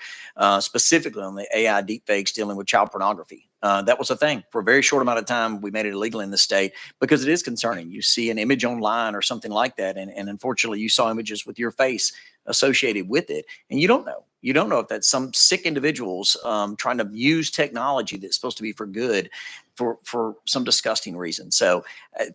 specifically on the AI deepfakes dealing with child pornography. That was a thing for a very short amount of time. We made it illegal in the state because it is concerning. You see an image online or something like that, and unfortunately you saw images with your face associated with it, and you don't know. You don't know if that's some sick individuals trying to use technology that's supposed to be for good for some disgusting reason. So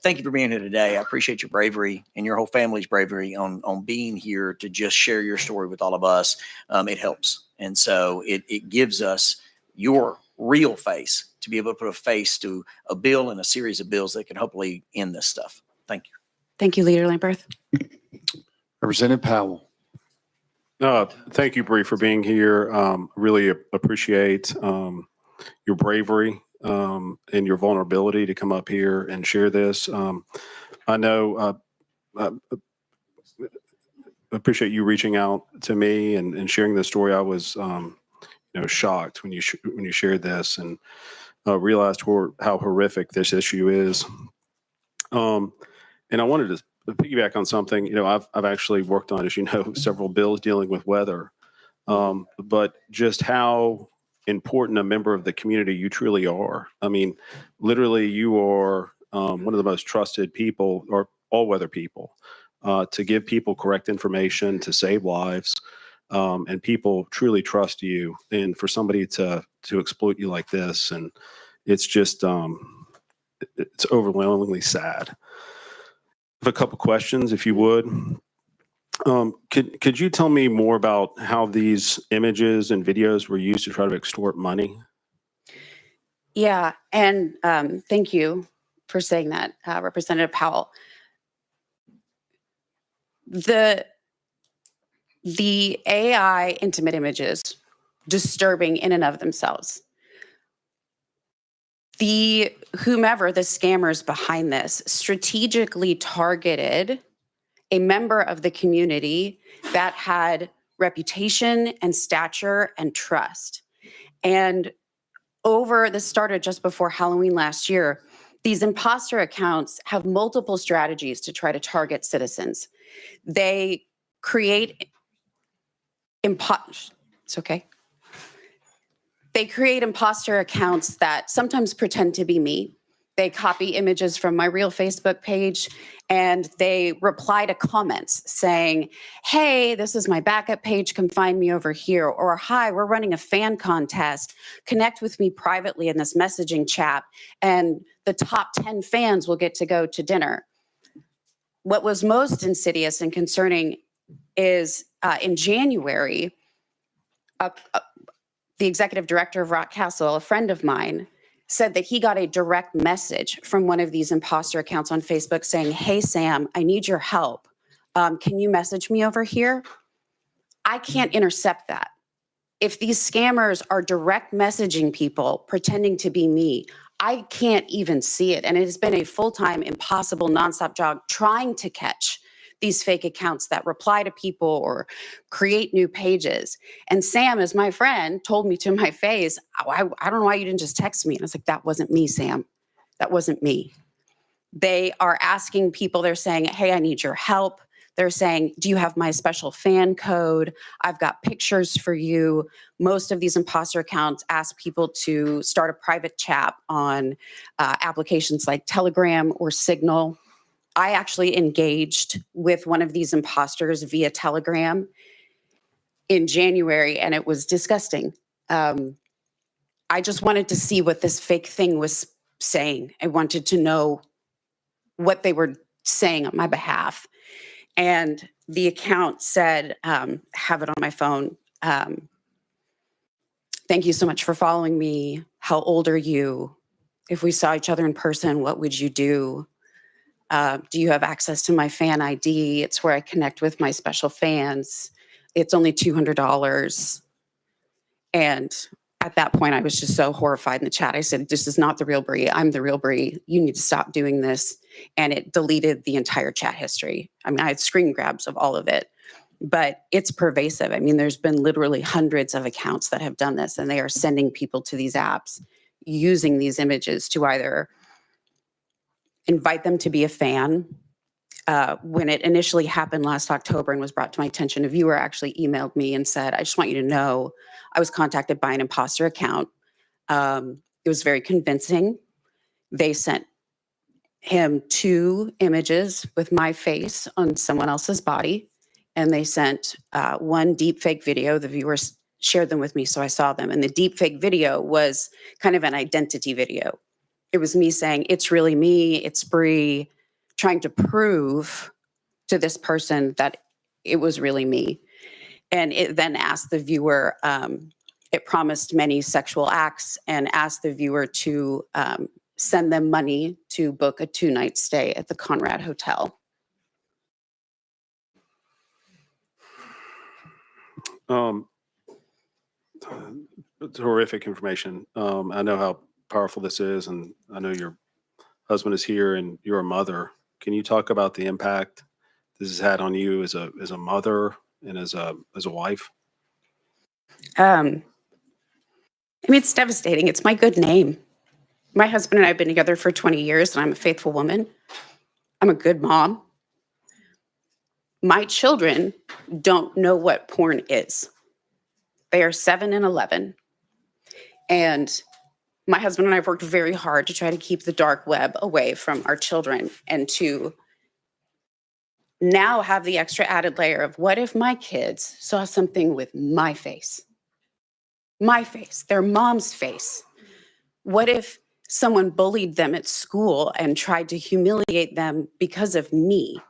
thank you for being here today. I appreciate your bravery and your whole family's bravery on being here to just share your story with all of us. It helps. And so it gives us your real face to be able to put a face to a bill and a series of bills that can hopefully end this stuff. Thank you. Thank you, Leader Lamberth. Representative Powell. Thank you, Bree, for being here. Really appreciate your bravery and your vulnerability to come up here and share this. I know, appreciate you reaching out to me and sharing this story. I was, shocked when you shared this and realized how horrific this issue is. And I wanted to piggyback on something. I've actually worked on, as you know, several bills dealing with weather, but just how important a member of the community you truly are. I mean, literally, you are one of the most trusted people, or all-weather people, to give people correct information, to save lives, and people truly trust you. And for somebody to exploit you like this, and it's just it's overwhelmingly sad. I have a couple questions, if you would. Could you tell me more about how these images and videos were used to try to extort money? Yeah, and thank you for saying that, Representative Powell. The AI intimate images, disturbing in and of themselves. Whomever the scammers behind this strategically targeted a member of the community that had reputation and stature and trust. And this started just before Halloween last year. These imposter accounts have multiple strategies to try to target citizens. They create it's okay. They create imposter accounts that sometimes pretend to be me. They copy images from my real Facebook page and they reply to comments saying, hey, this is my backup page, come find me over here. Or hi, we're running a fan contest. Connect with me privately in this messaging chat and the top 10 fans will get to go to dinner. What was most insidious and concerning is in January, the executive director of Rock Castle, a friend of mine, said that he got a direct message from one of these imposter accounts on Facebook saying, hey, Sam, I need your help. Can you message me over here? I can't intercept that. If these scammers are direct messaging people pretending to be me, I can't even see it. And it has been a full-time, impossible, nonstop job trying to catch these fake accounts that reply to people or create new pages. And Sam, as my friend, told me to my face, I don't know why you didn't just text me. And I was like, that wasn't me, Sam. That wasn't me. They are asking people, they're saying, hey, I need your help. They're saying, do you have my special fan code? I've got pictures for you. Most of these imposter accounts ask people to start a private chat on applications like Telegram or Signal. I actually engaged with one of these imposters via Telegram in January, and it was disgusting. I just wanted to see what this fake thing was saying. I wanted to know what they were saying on my behalf. And the account said, have it on my phone. Thank you so much for following me. How old are you? If we saw each other in person, what would you do? Do you have access to my fan ID? It's where I connect with my special fans. It's only $200. And at that point, I was just so horrified in the chat. I said, this is not the real Bree. I'm the real Bree. You need to stop doing this. And it deleted the entire chat history. I mean, I had screen grabs of all of it, but it's pervasive. I mean, there's been literally hundreds of accounts that have done this, and they are sending people to these apps using these images to either invite them to be a fan. When it initially happened last October and was brought to my attention, a viewer actually emailed me and said, I just want you to know I was contacted by an imposter account. It was very convincing. They sent him 2 images with my face on someone else's body, and they sent one deepfake video. The viewers shared them with me, so I saw them. And the deepfake video was kind of an identity video. It was me saying, it's really me, it's Bree, trying to prove to this person that it was really me. And it then asked the viewer, it promised many sexual acts and asked the viewer to send them money to book a 2-night stay at the Conrad Hotel. It's horrific information. I know how powerful this is, and I know your husband is here and you're a mother. Can you talk about the impact this has had on you as a mother and as a wife? I mean, it's devastating. It's my good name. My husband and I have been together for 20 years, and I'm a faithful woman. I'm a good mom. My children don't know what porn is. They are 7 and 11. And my husband and I have worked very hard to try to keep the dark web away from our children, and to now have the extra added layer of, what if my kids saw something with my face? My face, their mom's face. What if someone bullied them at school and tried to humiliate them because of me?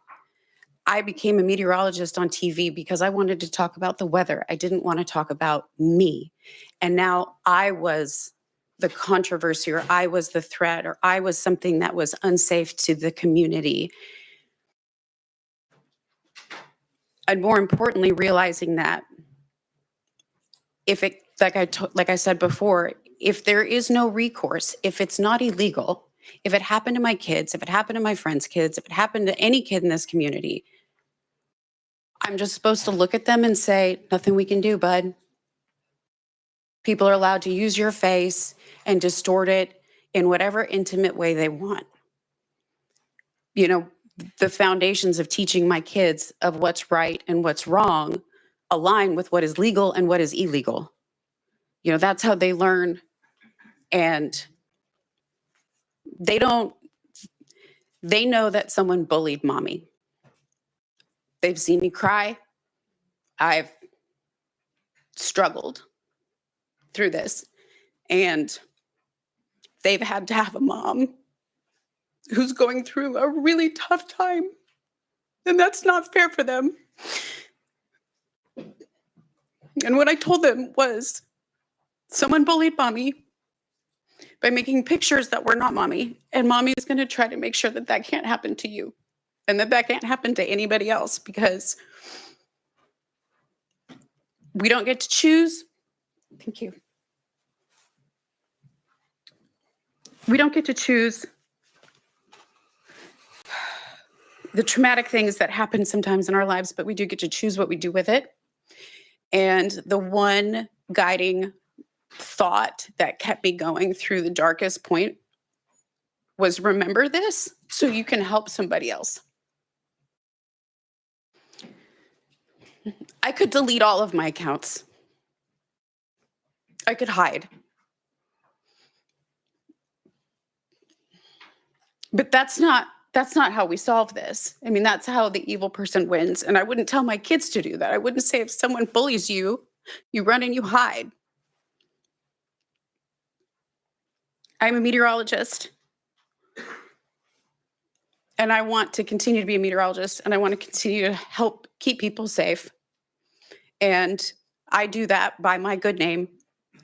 I became a meteorologist on TV because I wanted to talk about the weather. I didn't want to talk about me. And now I was the controversy, or I was the threat, or I was something that was unsafe to the community. And more importantly, realizing that if it, like I said before, if there is no recourse, if it's not illegal, if it happened to my kids, if it happened to my friends' kids, if it happened to any kid in this community, I'm just supposed to look at them and say, nothing we can do, bud. People are allowed to use your face and distort it in whatever intimate way they want. You know, the foundations of teaching my kids of what's right and what's wrong align with what is legal and what is illegal. You know, that's how they learn. And they know that someone bullied mommy. They've seen me cry. I've struggled through this. And they've had to have a mom who's going through a really tough time. And that's not fair for them. And what I told them was, someone bullied mommy by making pictures that were not mommy. And mommy is going to try to make sure that that can't happen to you. And that can't happen to anybody else, because we don't get to choose. Thank you. We don't get to choose the traumatic things that happen sometimes in our lives, but we do get to choose what we do with it. And the one guiding thought that kept me going through the darkest point was, remember this so you can help somebody else. I could delete all of my accounts. I could hide. But that's not how we solve this. I mean, that's how the evil person wins. And I wouldn't tell my kids to do that. I wouldn't say, if someone bullies you, you run and you hide. I'm a meteorologist. And I want to continue to be a meteorologist, and I want to continue to help keep people safe. And I do that by my good name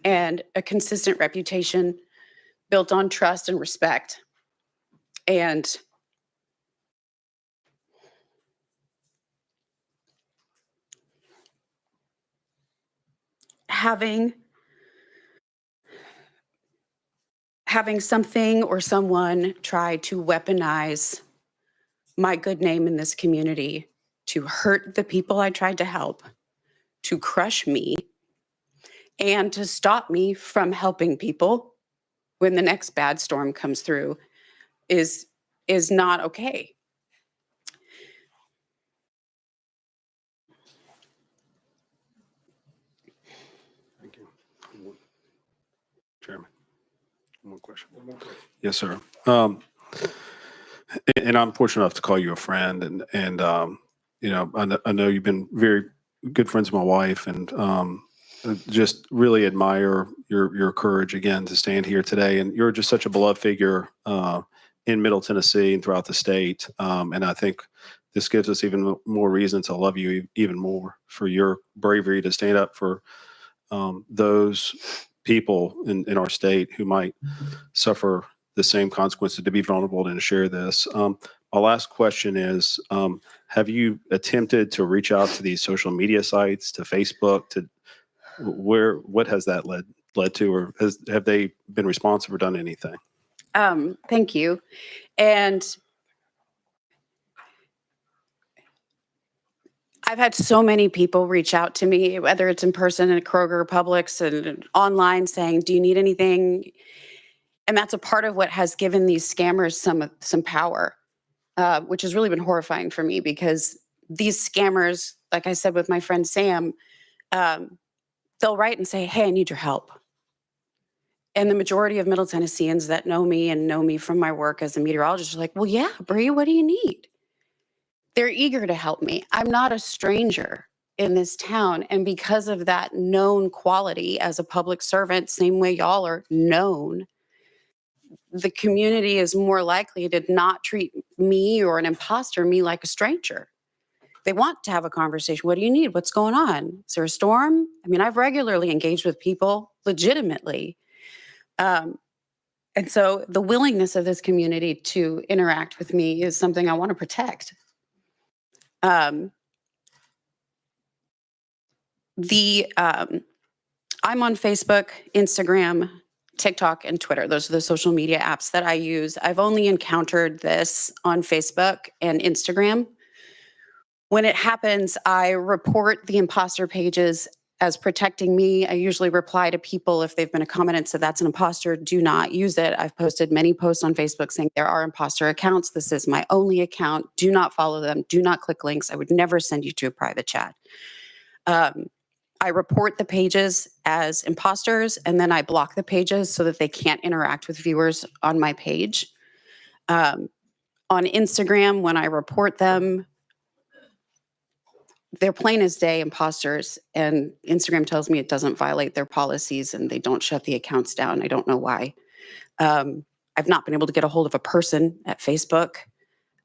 and a consistent reputation built on trust and respect. And having something or someone try to weaponize my good name in this community to hurt the people I tried to help, to crush me, and to stop me from helping people when the next bad storm comes through is not okay. Thank you. Chairman, one more question. Yes, sir. And I'm fortunate enough to call you a friend, and you know, I know you've been very good friends with my wife, and just really admire your courage again to stand here today. And you're just such a beloved figure in Middle Tennessee and throughout the state. And I think this gives us even more reason to love you even more for your bravery to stand up for those people in our state who might suffer the same consequences, to be vulnerable and to share this. My last question is, have you attempted to reach out to these social media sites, to Facebook, to what has that led to, or have they been responsive or done anything? Thank you. And I've had so many people reach out to me, whether it's in person at Kroger, Publix, and online, saying, do you need anything? And that's a part of what has given these scammers some power, which has really been horrifying for me, because these scammers, like I said with my friend Sam, they'll write and say, hey, I need your help. And the majority of Middle Tennesseans that know me from my work as a meteorologist are like, well, yeah, Bree, what do you need? They're eager to help me. I'm not a stranger in this town. And because of that known quality as a public servant, same way y'all are known, the community is more likely to not treat me or an imposter me like a stranger. They want to have a conversation. What do you need? What's going on? Is there a storm? I mean, I've regularly engaged with people legitimately. And so the willingness of this community to interact with me is something I want to protect. I'm on Facebook, Instagram, TikTok, and Twitter. Those are the social media apps that I use. I've only encountered this on Facebook and Instagram. When it happens, I report the imposter pages as protecting me. I usually reply to people if they've been a comment and said that's an imposter, do not use it. I've posted many posts on Facebook saying there are imposter accounts. This is my only account. Do not follow them. Do not click links. I would never send you to a private chat. I report the pages as imposters, and then I block the pages so that they can't interact with viewers on my page. On Instagram, when I report them, they're plain as day imposters, and Instagram tells me it doesn't violate their policies and they don't shut the accounts down. I don't know why. I've not been able to get a hold of a person at Facebook,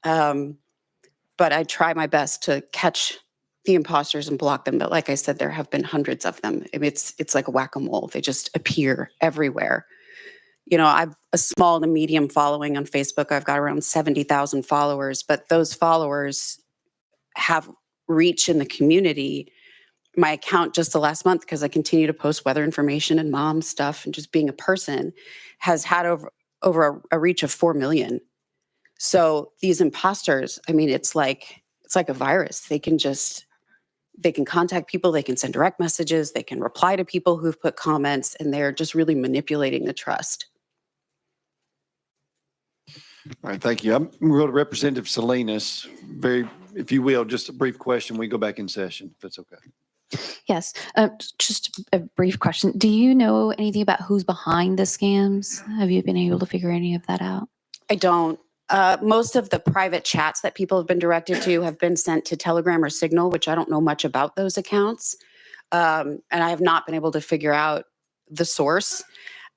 but I try my best to catch the imposters and block them. But like I said, there have been hundreds of them. I mean, it's like a whack-a-mole. They just appear everywhere. You know, I've a small to medium following on Facebook. I've got around 70,000 followers, but those followers have reach in the community. My account just the last month, because I continue to post weather information and mom stuff and just being a person, has had over a reach of 4 million. So these imposters, I mean, it's like a virus. They can contact people, they can send direct messages, they can reply to people who've put comments, and they're just really manipulating the trust. All right, thank you. I'm going to go to Representative Salinas. If you will, just a brief question. We go back in session, if it's okay. Yes, just a brief question. Do you know anything about who's behind the scams? Have you been able to figure any of that out? I don't. Most of the private chats that people have been directed to have been sent to Telegram or Signal, which I don't know much about those accounts. And I have not been able to figure out the source.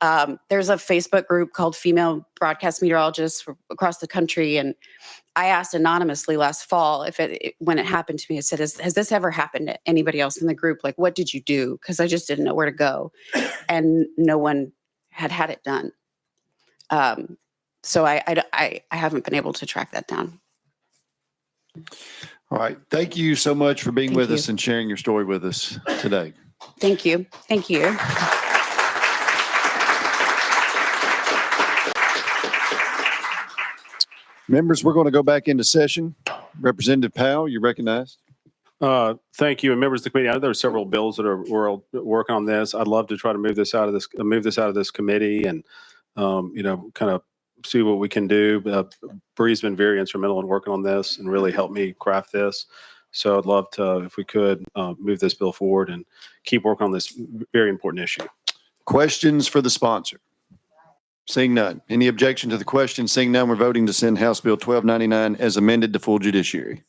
There's a Facebook group called Female Broadcast Meteorologists across the country. And I asked anonymously last fall when it happened to me, I said, has this ever happened to anybody else in the group? Like, what did you do? Because I just didn't know where to go. And no one had it done. So I haven't been able to track that down. All right. Thank you so much for being with us and sharing your story with us today. Thank you. Thank you. Members, we're going to go back into session. Representative Powell, you're recognized. Thank you, and members of the committee. I know there are several bills that we're working on this. I'd love to try to move this out of this committee and kind of see what we can do. Bree's been very instrumental in working on this and really helped me craft this. So I'd love to, if we could, move this bill forward and keep working on this very important issue. Questions for the sponsor? Seeing none. Any objection to the question? Seeing none, we're voting to send House Bill 1299 as amended to full judiciary.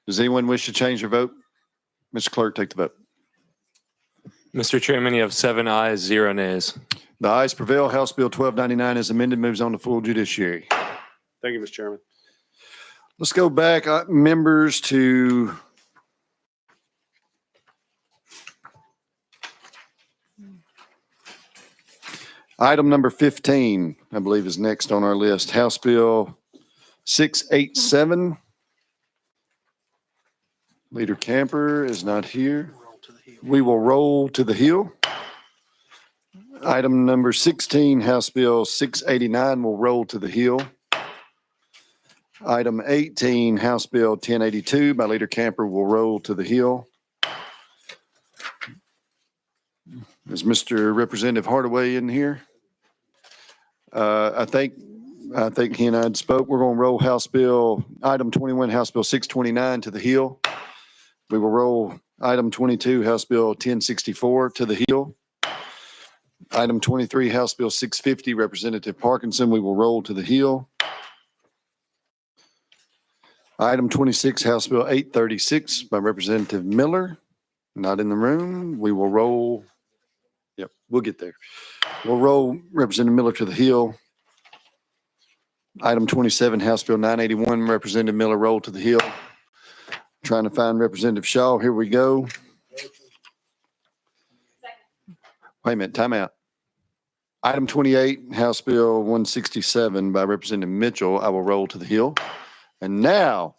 Does anyone wish to change their vote? Mr. Clerk, take the vote. Mr. Chairman, you have 7 ayes, 0 nays. The ayes prevail. House Bill 1299 as amended moves on to full judiciary. Thank you, Mr. Chairman. Let's go back, members, to item number 15, I believe is next on our list. House Bill 687. Leader Camper is not here. We will roll to the Hill. Item number 16, House Bill 689 will roll to the Hill. Item 18, House Bill 1082 by Leader Camper will roll to the Hill. Is Mr. Representative Hardaway in here? I think he and I had spoke. We're going to roll House Bill, item 21, House Bill 629 to the Hill. We will roll item 22, House Bill 1064 to the Hill. Item 23, House Bill 650, Representative Parkinson, we will roll to the Hill. Item 26, House Bill 836 by Representative Miller, not in the room. We will roll. Yep, we'll get there. We'll roll Representative Miller to the Hill. Item 27, House Bill 981, Representative Miller roll to the Hill. Trying to find Representative Shaw. Here we go. Wait a minute, time out. Item 28, House Bill 167 by Representative Mitchell. I will roll to the hill. And now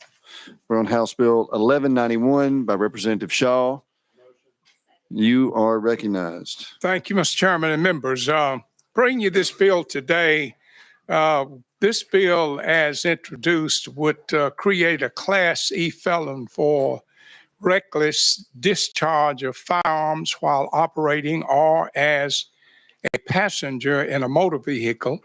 we're on House Bill 1191 by Representative Shaw. You are recognized. Thank you, Mr. Chairman and members. Bringing you this bill today. This bill, as introduced, would create a Class E felon for reckless discharge of firearms while operating or as a passenger in a motor vehicle.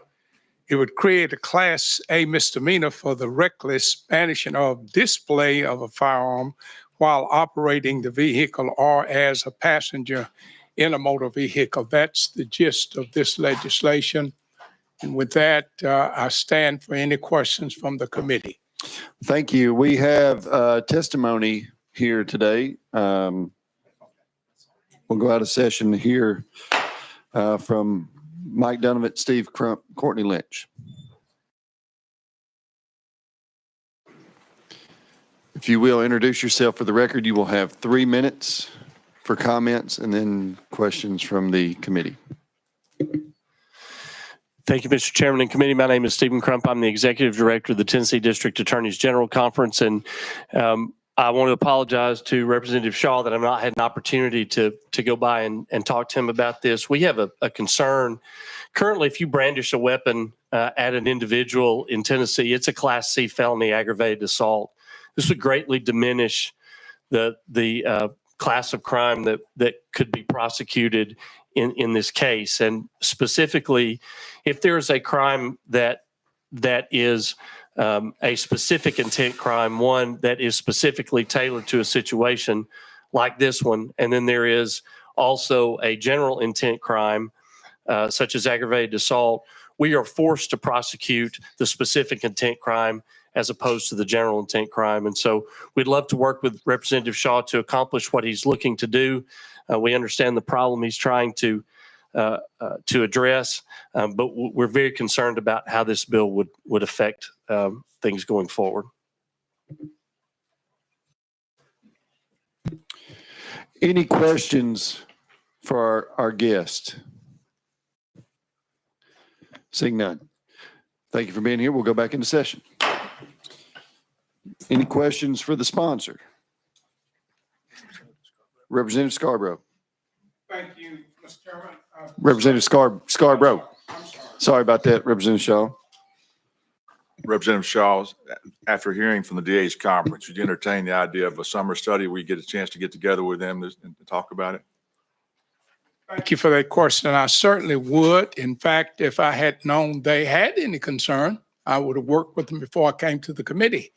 It would create a Class A misdemeanor for the reckless banishing of display of a firearm while operating the vehicle or as a passenger in a motor vehicle. That's the gist of this legislation. And with that, I stand for any questions from the committee. Thank you. We have testimony here today. We'll go out of session here from Mike Donovan, Steve Crump, Courtney Lynch. If you will introduce yourself for the record, you will have 3 minutes for comments and then questions from the committee. Thank you, Mr. Chairman and committee. My name is Stephen Crump. I'm the Executive Director of the Tennessee District Attorneys General Conference. And I want to apologize to Representative Shaw that I've not had an opportunity to go by and talk to him about this. We have a concern. Currently, if you brandish a weapon at an individual in Tennessee, it's a Class C felony aggravated assault. This would greatly diminish the class of crime that could be prosecuted in this case. And specifically, if there is a crime that is a specific intent crime, one that is specifically tailored to a situation like this one, and then there is also a general intent crime, such as aggravated assault, we are forced to prosecute the specific intent crime as opposed to the general intent crime. And so we'd love to work with Representative Shaw to accomplish what he's looking to do. We understand the problem he's trying to address, but we're very concerned about how this bill would affect things going forward. Any questions for our guest? Seeing none. Thank you for being here. We'll go back into session. Any questions for the sponsor? Representative Scarborough. Thank you, Mr. Chairman. Representative Scarborough. Sorry about that, Representative Shaw. Representative Shaw, after hearing from the DA's conference, would you entertain the idea of a summer study where you get a chance to get together with them and to talk about it? Thank you for that question. I certainly would. In fact, if I had known they had any concern, I would have worked with them before I came to the committee.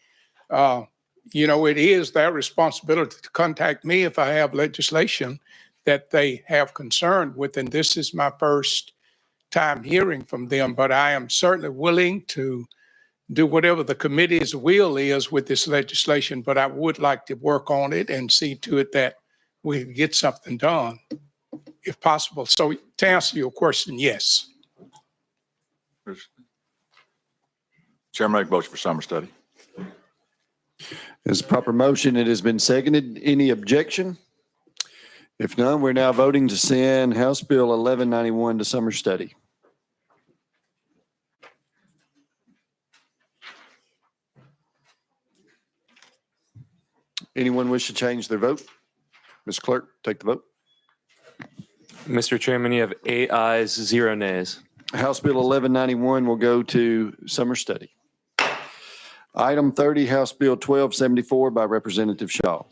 It is their responsibility to contact me if I have legislation that they have concern with. And this is my first time hearing from them, but I am certainly willing to do whatever the committee's will is with this legislation, but I would like to work on it and see to it that we get something done if possible. So to answer your question, yes. Chairman, make a motion for summer study. As a proper motion, it has been seconded. Any objection? If none, we're now voting to send House Bill 1191 to summer study. Anyone wish to change their vote? Ms. Clerk, take the vote. Mr. Chairman, you have 8 ayes, 0 nays. House Bill 1191 will go to summer study. Item 30, House Bill 1274 by Representative Shaw.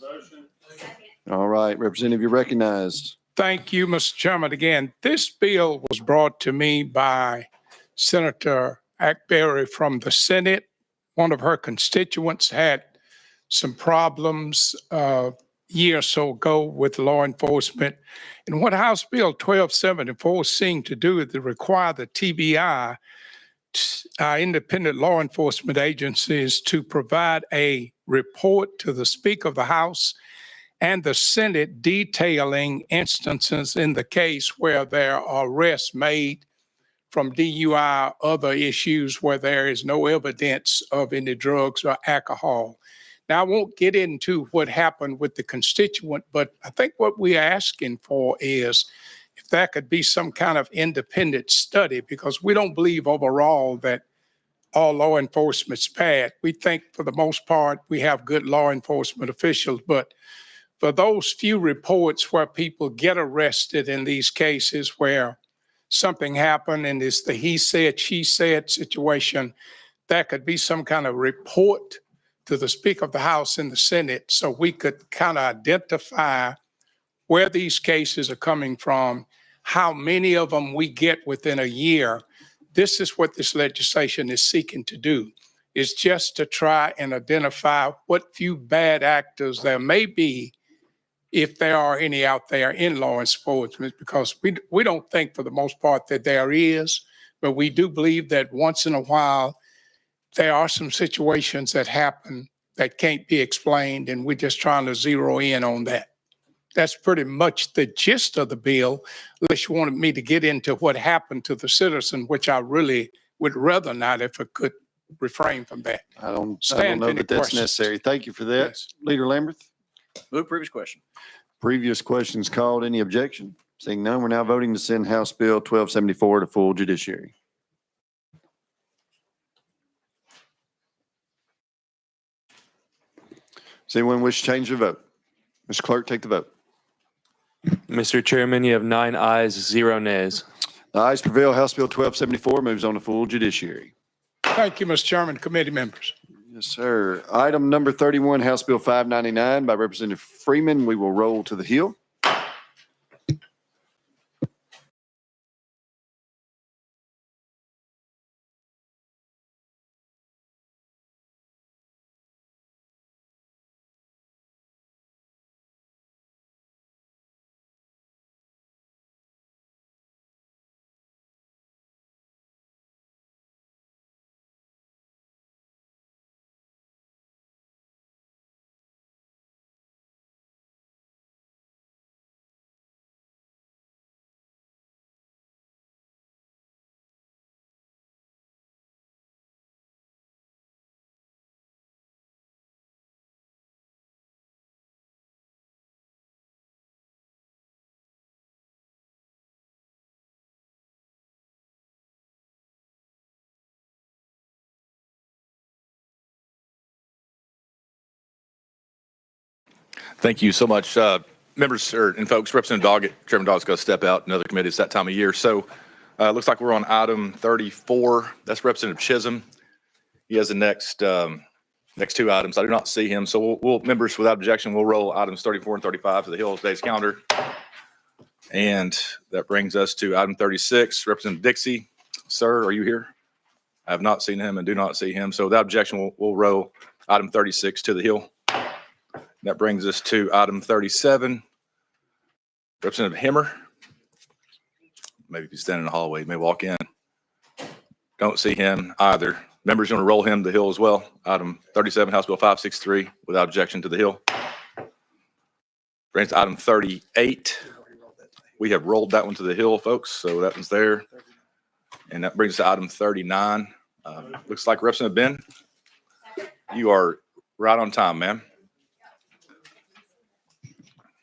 All right, Representative, you're recognized. Thank you, Mr. Chairman. Again, this bill was brought to me by Senator Ackberry from the Senate. One of her constituents had some problems a year or so ago with law enforcement. And what House Bill 1274 seemed to do is to require the TBI, independent law enforcement agencies, to provide a report to the Speaker of the House and the Senate detailing instances in the case where there are arrests made from DUI, other issues where there is no evidence of any drugs or alcohol. Now, I won't get into what happened with the constituent, but I think what we're asking for is if there could be some kind of independent study, because we don't believe overall that all law enforcement's bad. We think for the most part, we have good law enforcement officials, but for those few reports where people get arrested in these cases where something happened and it's the he said, she said situation, there could be some kind of report to the Speaker of the House and the Senate so we could kind of identify where these cases are coming from, how many of them we get within a year. This is what this legislation is seeking to do, is just to try and identify what few bad actors there may be, if there are any out there in law enforcement, because we don't think for the most part that there is, but we do believe that once in a while, there are some situations that happen that can't be explained, and we're just trying to zero in on that. That's pretty much the gist of the bill, unless you wanted me to get into what happened to the citizen, which I really would rather not if I could refrain from that. I don't Stand know for any that that's questions. necessary. Thank you for that. Yes. Leader Lamberth, Move previous question. previous questions called. Any objection? Seeing none, we're now voting to send House Bill 1274 to full judiciary. Does anyone wish to change their vote? Mr. Clerk, take the vote. Mr. Chairman, you have 9 ayes, 0 nays. The ayes prevail. House Bill 1274 moves on to full judiciary. Thank you, Mr. Chairman, committee members. Yes, sir. Item number 31, House Bill 599 by Representative Freeman. We will roll to the Hill. Thank you so much. Members and folks, Representative Doggett, Chairman Doggett's got to step out. Another committee, it's that time of year. So it looks like we're on item 34. That's Representative Chisholm. He has the next 2 items. I do not see him. So we'll members, without objection, we'll roll items 34 and 35 to the Hill of today's calendar. And that brings us to item 36. Representative Dixie, sir, are you here? I have not seen him and do not see him. So without objection, we'll roll item 36 to the Hill. That brings us to item 37. Representative Hemmer. Maybe if he's standing in the hallway, he may walk in. Don't see him either. Members, you want to roll him to the Hill as well. Item 37, House Bill 563, without objection to the Hill. Brings to item 38. We have rolled that one to the Hill, folks, so that one's there. And that brings us to item 39. Looks like Representative Ben, you are right on time, ma'am.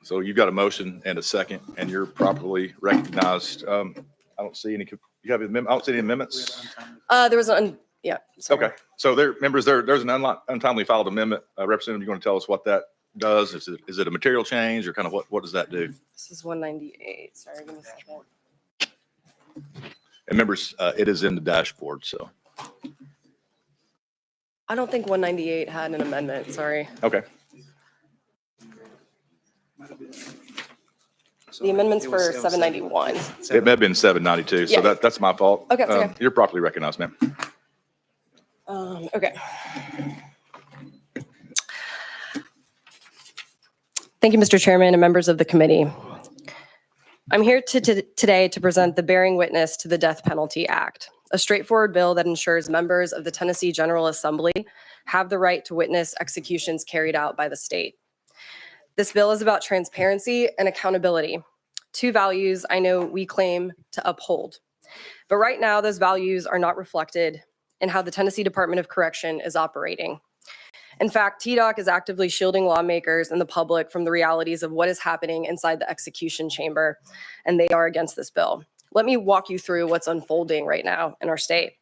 So you've got a motion and a second, and you're properly recognized. I don't see any. You have I don't see any amendments. There was yeah. Sorry. Okay. So there's an untimely filed amendment. Representative, you want to tell us what that does? Is it a material change, or kind of what does that do? This is 198. Sorry, give me a second. And members, it is in the dashboard. So. I don't think 198 had an amendment. Sorry. Okay. The amendments for 791. It may have been 792. So Yeah. that's my fault. Okay, it's okay. You're properly recognized, ma'am. Okay. Thank you, Mr. Chairman and members of the committee. I'm here today to present the bearing witness to the Death Penalty Act, a straightforward bill that ensures members of the Tennessee General Assembly have the right to witness executions carried out by the state. This bill is about transparency and accountability, 2 values I know we claim to uphold. But right now, those values are not reflected in how the Tennessee Department of Correction is operating. In fact, TDOC is actively shielding lawmakers and the public from the realities of what is happening inside the execution chamber, and they are against this bill. Let me walk you through what's unfolding right now in our state.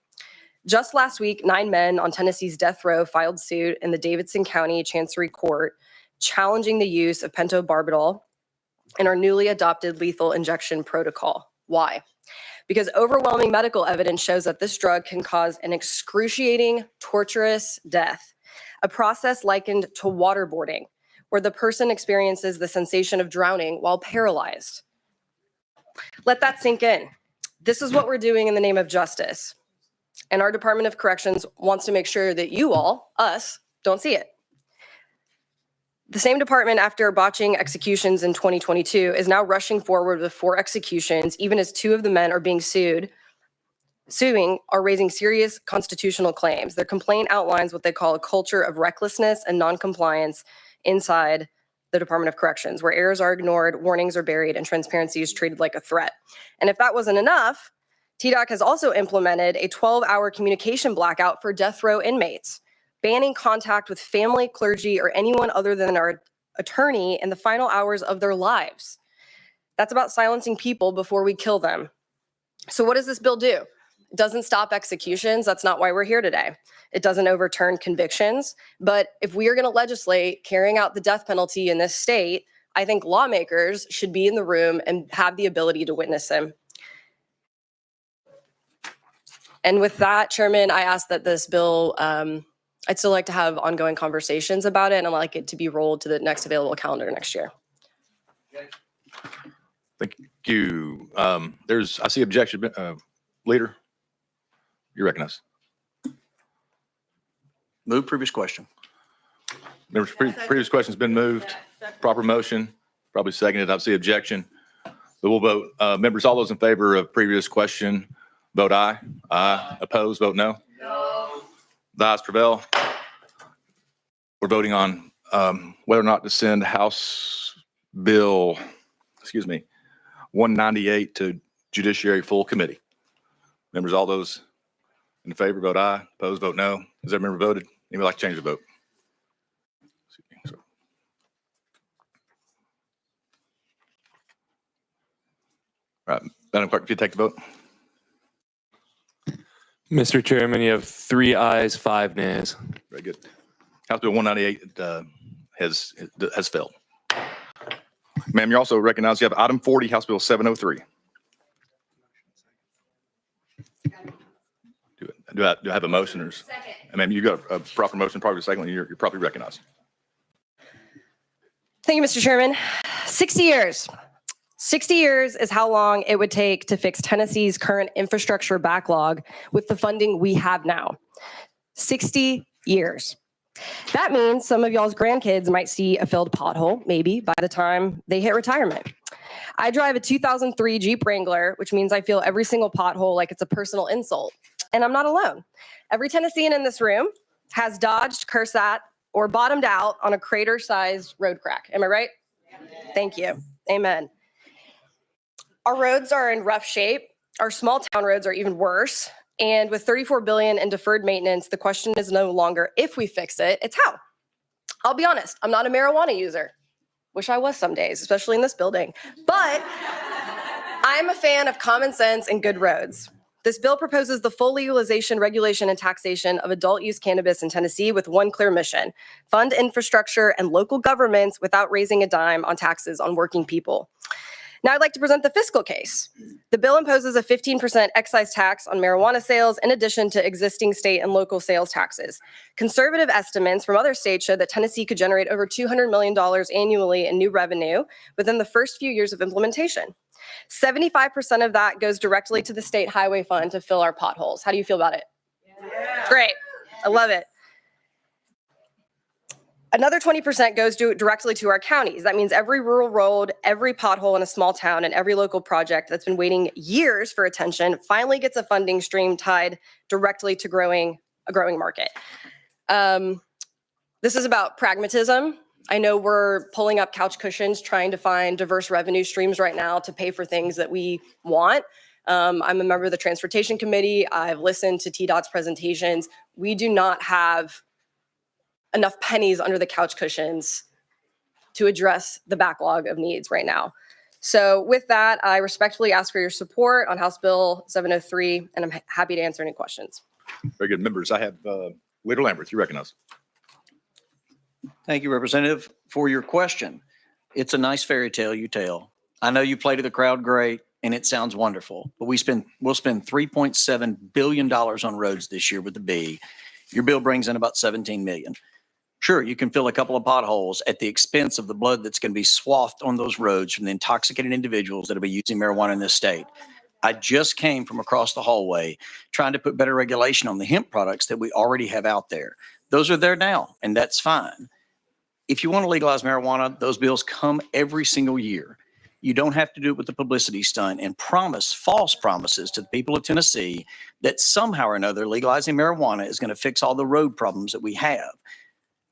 Just last week, 9 men on Tennessee's death row filed suit in the Davidson County Chancery Court, challenging the use of pentobarbital in our newly adopted lethal injection protocol. Why? Because overwhelming medical evidence shows that this drug can cause an excruciating, torturous death, a process likened to waterboarding, where the person experiences the sensation of drowning while paralyzed. Let that sink in. This is what we're doing in the name of justice. And our Department of Corrections wants to make sure that you all, us, don't see it. The same department, after botching executions in 2022, is now rushing forward with 4 executions, even as 2 of the men are being suing are raising serious constitutional claims. Their complaint outlines what they call a culture of recklessness and noncompliance inside the Department of Corrections, where errors are ignored, warnings are buried, and transparency is treated like a threat. And if that wasn't enough, TDOC has also implemented a 12-hour communication blackout for death row inmates, banning contact with family, clergy, or anyone other than our attorney in the final hours of their lives. That's about silencing people before we kill them. So what does this bill do? It doesn't stop executions. That's not why we're here today. It doesn't overturn convictions. But if we are going to legislate carrying out the death penalty in this state, I think lawmakers should be in the room and have the ability to witness them. And with that, Chairman, I ask that this bill, I'd still like to have ongoing conversations about it, and I'd like it to be rolled to the next available calendar next year. Thank you. I see objection. Leader, you recognize. Move previous question. Members, previous question's been moved. Proper motion, probably seconded. I see objection. But we'll vote. Members, all those in favor of previous question, vote aye. Aye. Opposed, vote no. No. The ayes prevail. We're voting on whether or not to send House Bill, 198 to Judiciary Full Committee. Members, all those in favor, vote aye. Opposed, vote no. Has every member voted? Anybody like to change the vote? All right, Madam Clerk, if you take the vote. Mr. Chairman, you have 3 ayes, 5 nays. Very good. House Bill 198 has failed. Ma'am, you're also recognized. You have item 40, House Bill 703. Do I have a motion or? Second. Ma'am, you got a proper motion, probably second. You're properly recognized. Thank you, Mr. Chairman. 60 years. 60 years is how long it would take to fix Tennessee's current infrastructure backlog with the funding we have now. 60 years. That means some of y'all's grandkids might see a filled pothole, maybe, by the time they hit retirement. I drive a 2003 Jeep Wrangler, which means I feel every single pothole like it's a personal insult. And I'm not alone. Every Tennessean in this room has dodged, cursed at, or bottomed out on a crater-sized road crack. Am I right? Thank you. Amen. Our roads are in rough shape. Our small town roads are even worse. And with $34 billion in deferred maintenance, the question is no longer if we fix it, it's how. I'll be honest, I'm not a marijuana user. Wish I was some days, especially in this building. But I'm a fan of common sense and good roads. This bill proposes the full legalization, regulation, and taxation of adult use cannabis in Tennessee with one clear mission: fund infrastructure and local governments without raising a dime on taxes on working people. Now I'd like to present the fiscal case. The bill imposes a 15% excise tax on marijuana sales in addition to existing state and local sales taxes. Conservative estimates from other states show that Tennessee could generate over $200 million annually in new revenue within the first few years of implementation. 75% of that goes directly to the state highway fund to fill our potholes. How do you feel about it? Yeah. Great. I love it. Another 20% goes directly to our counties. That means every rural road, every pothole in a small town, and every local project that's been waiting years for attention finally gets a funding stream tied directly to a growing market. This is about pragmatism. I know we're pulling up couch cushions trying to find diverse revenue streams right now to pay for things that we want. I'm a member of the Transportation Committee. I've listened to TDOT's presentations. We do not have enough pennies under the couch cushions to address the backlog of needs right now. So with that, I respectfully ask for your support on House Bill 703, and I'm happy to answer any questions. Very good. Members, I have Leader Lambert, you recognize. Thank you, Representative, for your question. It's a nice fairy tale you tell. I know you play to the crowd great, and it sounds wonderful, but we'll spend $3.7 billion on roads this year with the B. Your bill brings in about 17 million. Sure, you can fill a couple of potholes at the expense of the blood that's going to be swathed on those roads from the intoxicated individuals that will be using marijuana in this state. I just came from across the hallway trying to put better regulation on the hemp products that we already have out there. Those are there now, and that's fine. If you want to legalize marijuana, those bills come every single year. You don't have to do it with the publicity stunt and promise false promises to the people of Tennessee that somehow or another legalizing marijuana is going to fix all the road problems that we have.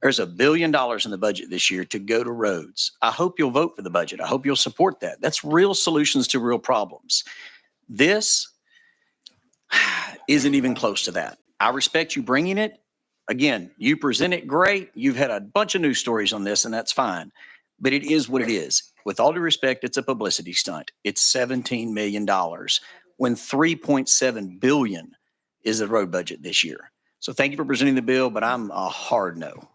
There's $1 billion in the budget this year to go to roads. I hope you'll vote for the budget. I hope you'll support that. That's real solutions to real problems. This isn't even close to that. I respect you bringing it. Again, you present it great. You've had a bunch of news stories on this, and that's fine. But it is what it is. With all due respect, it's a publicity stunt. It's $17 million when $3.7 billion is the road budget this year. So thank you for presenting the bill, but I'm a hard no.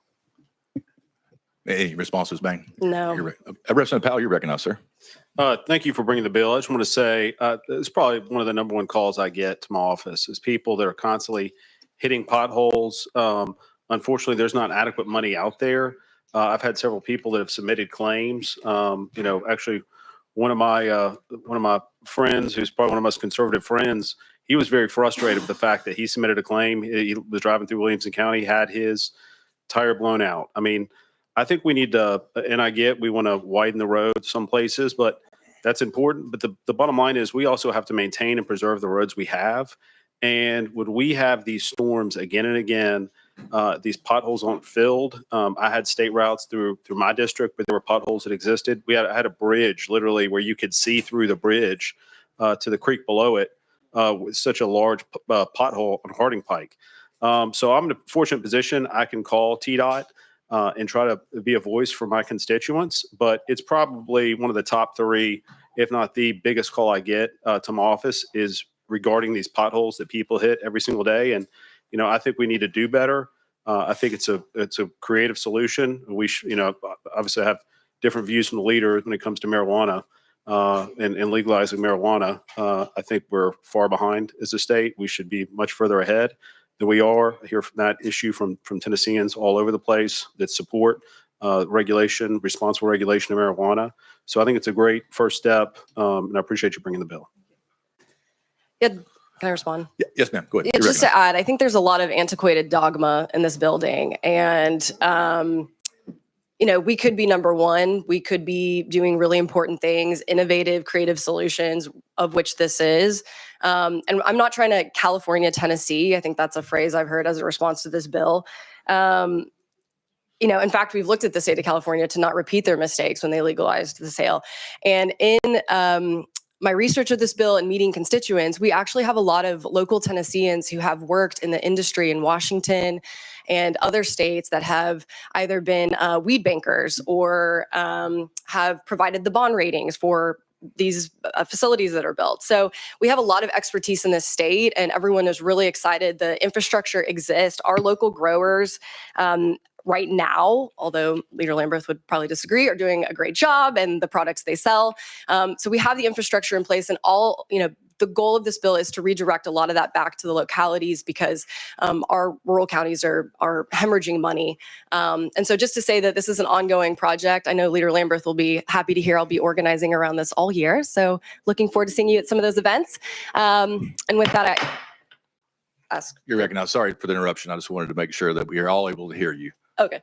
Any responses, Bang? No. Representative Powell, you recognize, sir. Thank you for bringing the bill. I just want to say it's probably one of the number one calls I get to my office is people that are constantly hitting potholes. Unfortunately, there's not adequate money out there. I've had several people that have submitted claims. Actually, one of my friends, who's probably one of my most conservative friends, he was very frustrated with the fact that he submitted a claim. He was driving through Williamson County, had his tire blown out. I mean, I think we need to, and we want to widen the road some places, but that's important. But the bottom line is we also have to maintain and preserve the roads we have. And would we have these storms again and again, these potholes aren't filled. I had state routes through my district, but there were potholes that existed. I had a bridge literally where you could see through the bridge to the creek below it with such a large pothole on Harding Pike. So I'm in a fortunate position. I can call TDOT and try to be a voice for my constituents, but it's probably one of the top three, if not the biggest call I get to my office is regarding these potholes that people hit every single day. And, I think we need to do better. I think it's a creative solution. We obviously have different views from the leader when it comes to marijuana and legalizing marijuana. I think we're far behind as a state. We should be much further ahead than we are. I hear from that issue from Tennesseans all over the place that support responsible regulation of marijuana. So I think it's a great first step, and I appreciate you bringing the bill. Yeah, can I respond? Yes, ma'am. Go ahead. Yeah, just to add, I think there's a lot of antiquated dogma in this building, and we could be number one. We could be doing really important things, innovative, creative solutions, of which this is. And I'm not trying to California, Tennessee. I think that's a phrase I've heard as a response to this bill. In fact, we've looked at the state of California to not repeat their mistakes when they legalized the sale. And in my research of this bill and meeting constituents, we actually have a lot of local Tennesseans who have worked in the industry in Washington and other states that have either been weed bankers or have provided the bond ratings for these facilities that are built. So we have a lot of expertise in this state, and everyone is really excited. The infrastructure exists. Our local growers right now, although Leader Lambert would probably disagree, are doing a great job and the products they sell. So we have the infrastructure in place, and the goal of this bill is to redirect a lot of that back to the localities because our rural counties are hemorrhaging money. And so just to say that this is an ongoing project, I know Leader Lambert will be happy to hear I'll be organizing around this all year. So looking forward to seeing you at some of those events. And with that, I ask. You're recognized. Sorry for the interruption. I just wanted to make sure that we are all able to hear you. Okay.